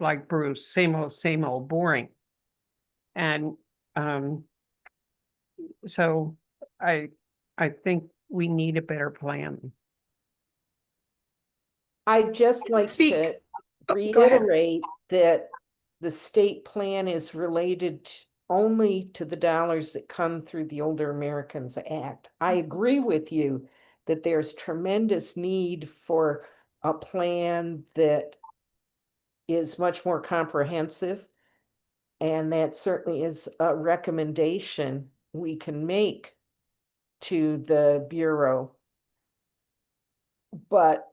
like Bruce, same old boring. And so I think we need a better plan. I'd just like to reiterate that the state plan is related only to the dollars that come through the Older Americans Act. I agree with you that there's tremendous need for a plan that is much more comprehensive. And that certainly is a recommendation we can make to the Bureau. But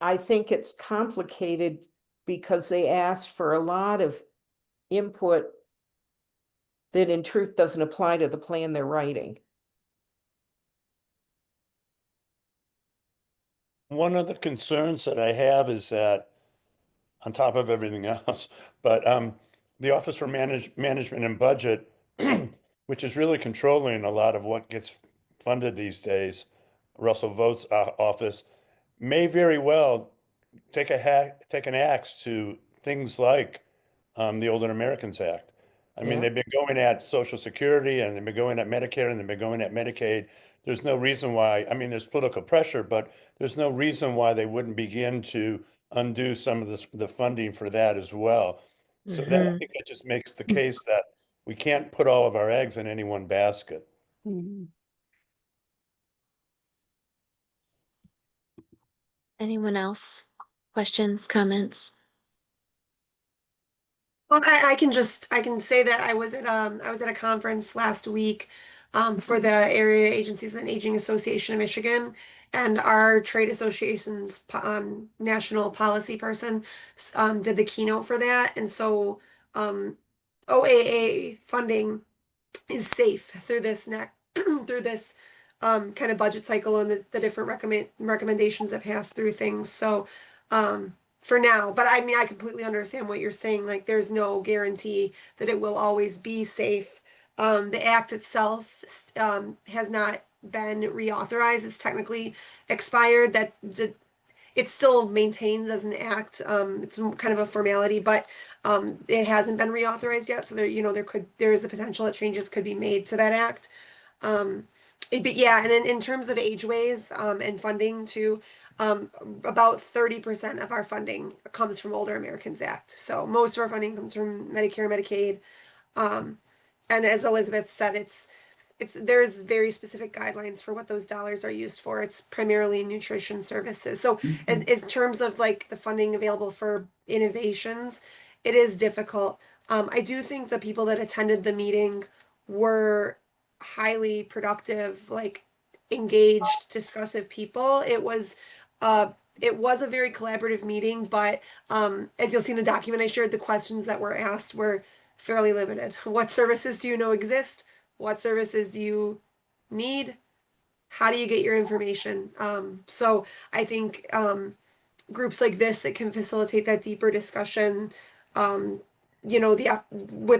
I think it's complicated because they asked for a lot of input that in truth doesn't apply to the plan they're writing. One of the concerns that I have is that, on top of everything else, but the Office for Management and Budget, which is really controlling a lot of what gets funded these days, Russell Vought's office, may very well take an axe to things like the Older Americans Act. I mean, Yeah. they've been going at Social Security and they've been going at Medicare and they've been going at Medicaid. There's no reason why, I mean, there's political pressure, but there's no reason why they wouldn't begin to undo some of the funding for that as well. So that, I think that just makes the case that we can't put all of our eggs in any one basket. Anyone else? Questions, comments? Well, I can say that I was at a conference last week for the Area Agencies and Aging Association of Michigan, and our trade association's national policy person did the keynote for that, and so OAA funding is safe through this through this kind of budget cycle and the different recommendations that pass through things. So for now, but I mean, I completely understand what you're saying. Like, there's no guarantee that it will always be safe. The act itself has not been reauthorized. It's technically expired. It still maintains as an act. It's kind of a formality, but it hasn't been reauthorized yet. So there is the potential that changes could be made to that act. But yeah, and in terms of ageways and funding too, about 30% of our funding comes from Older Americans Act. So most of our funding comes from Medicare, Medicaid, and as Elizabeth said, there's very specific guidelines for what those dollars are used for. It's primarily nutrition services. So in terms of like the funding available for innovations, it is difficult. I do think the people that attended the meeting were highly productive, like engaged, discussive people. It was a very collaborative meeting, but as you'll see in the document I shared, the questions that were asked were fairly limited. What services do you know exist? What services do you need? How do you get your information? So I think groups like this that can facilitate that deeper discussion, with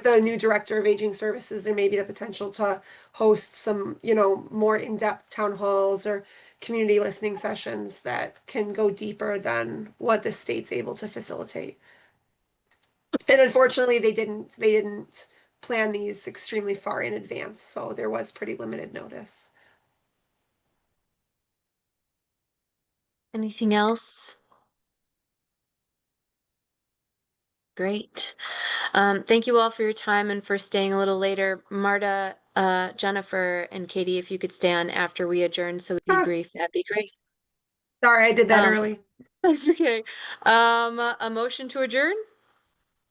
the new director of aging services, there may be the potential to host some, more in-depth town halls or community listening sessions that can go deeper than what the state's able to facilitate. And unfortunately, they didn't plan these extremely far in advance, so there was pretty limited notice. Anything else? Great. Thank you all for your time and for staying a little later. Marta, Jennifer, and Katie, if you could stay on after we adjourn so we debrief, that'd be great. Sorry, I did that early. That's okay. A motion to adjourn?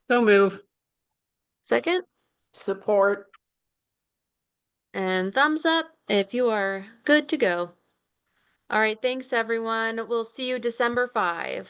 So move. Second? Support. And thumbs up if you are good to go. All right, thanks everyone. We'll see you December 5.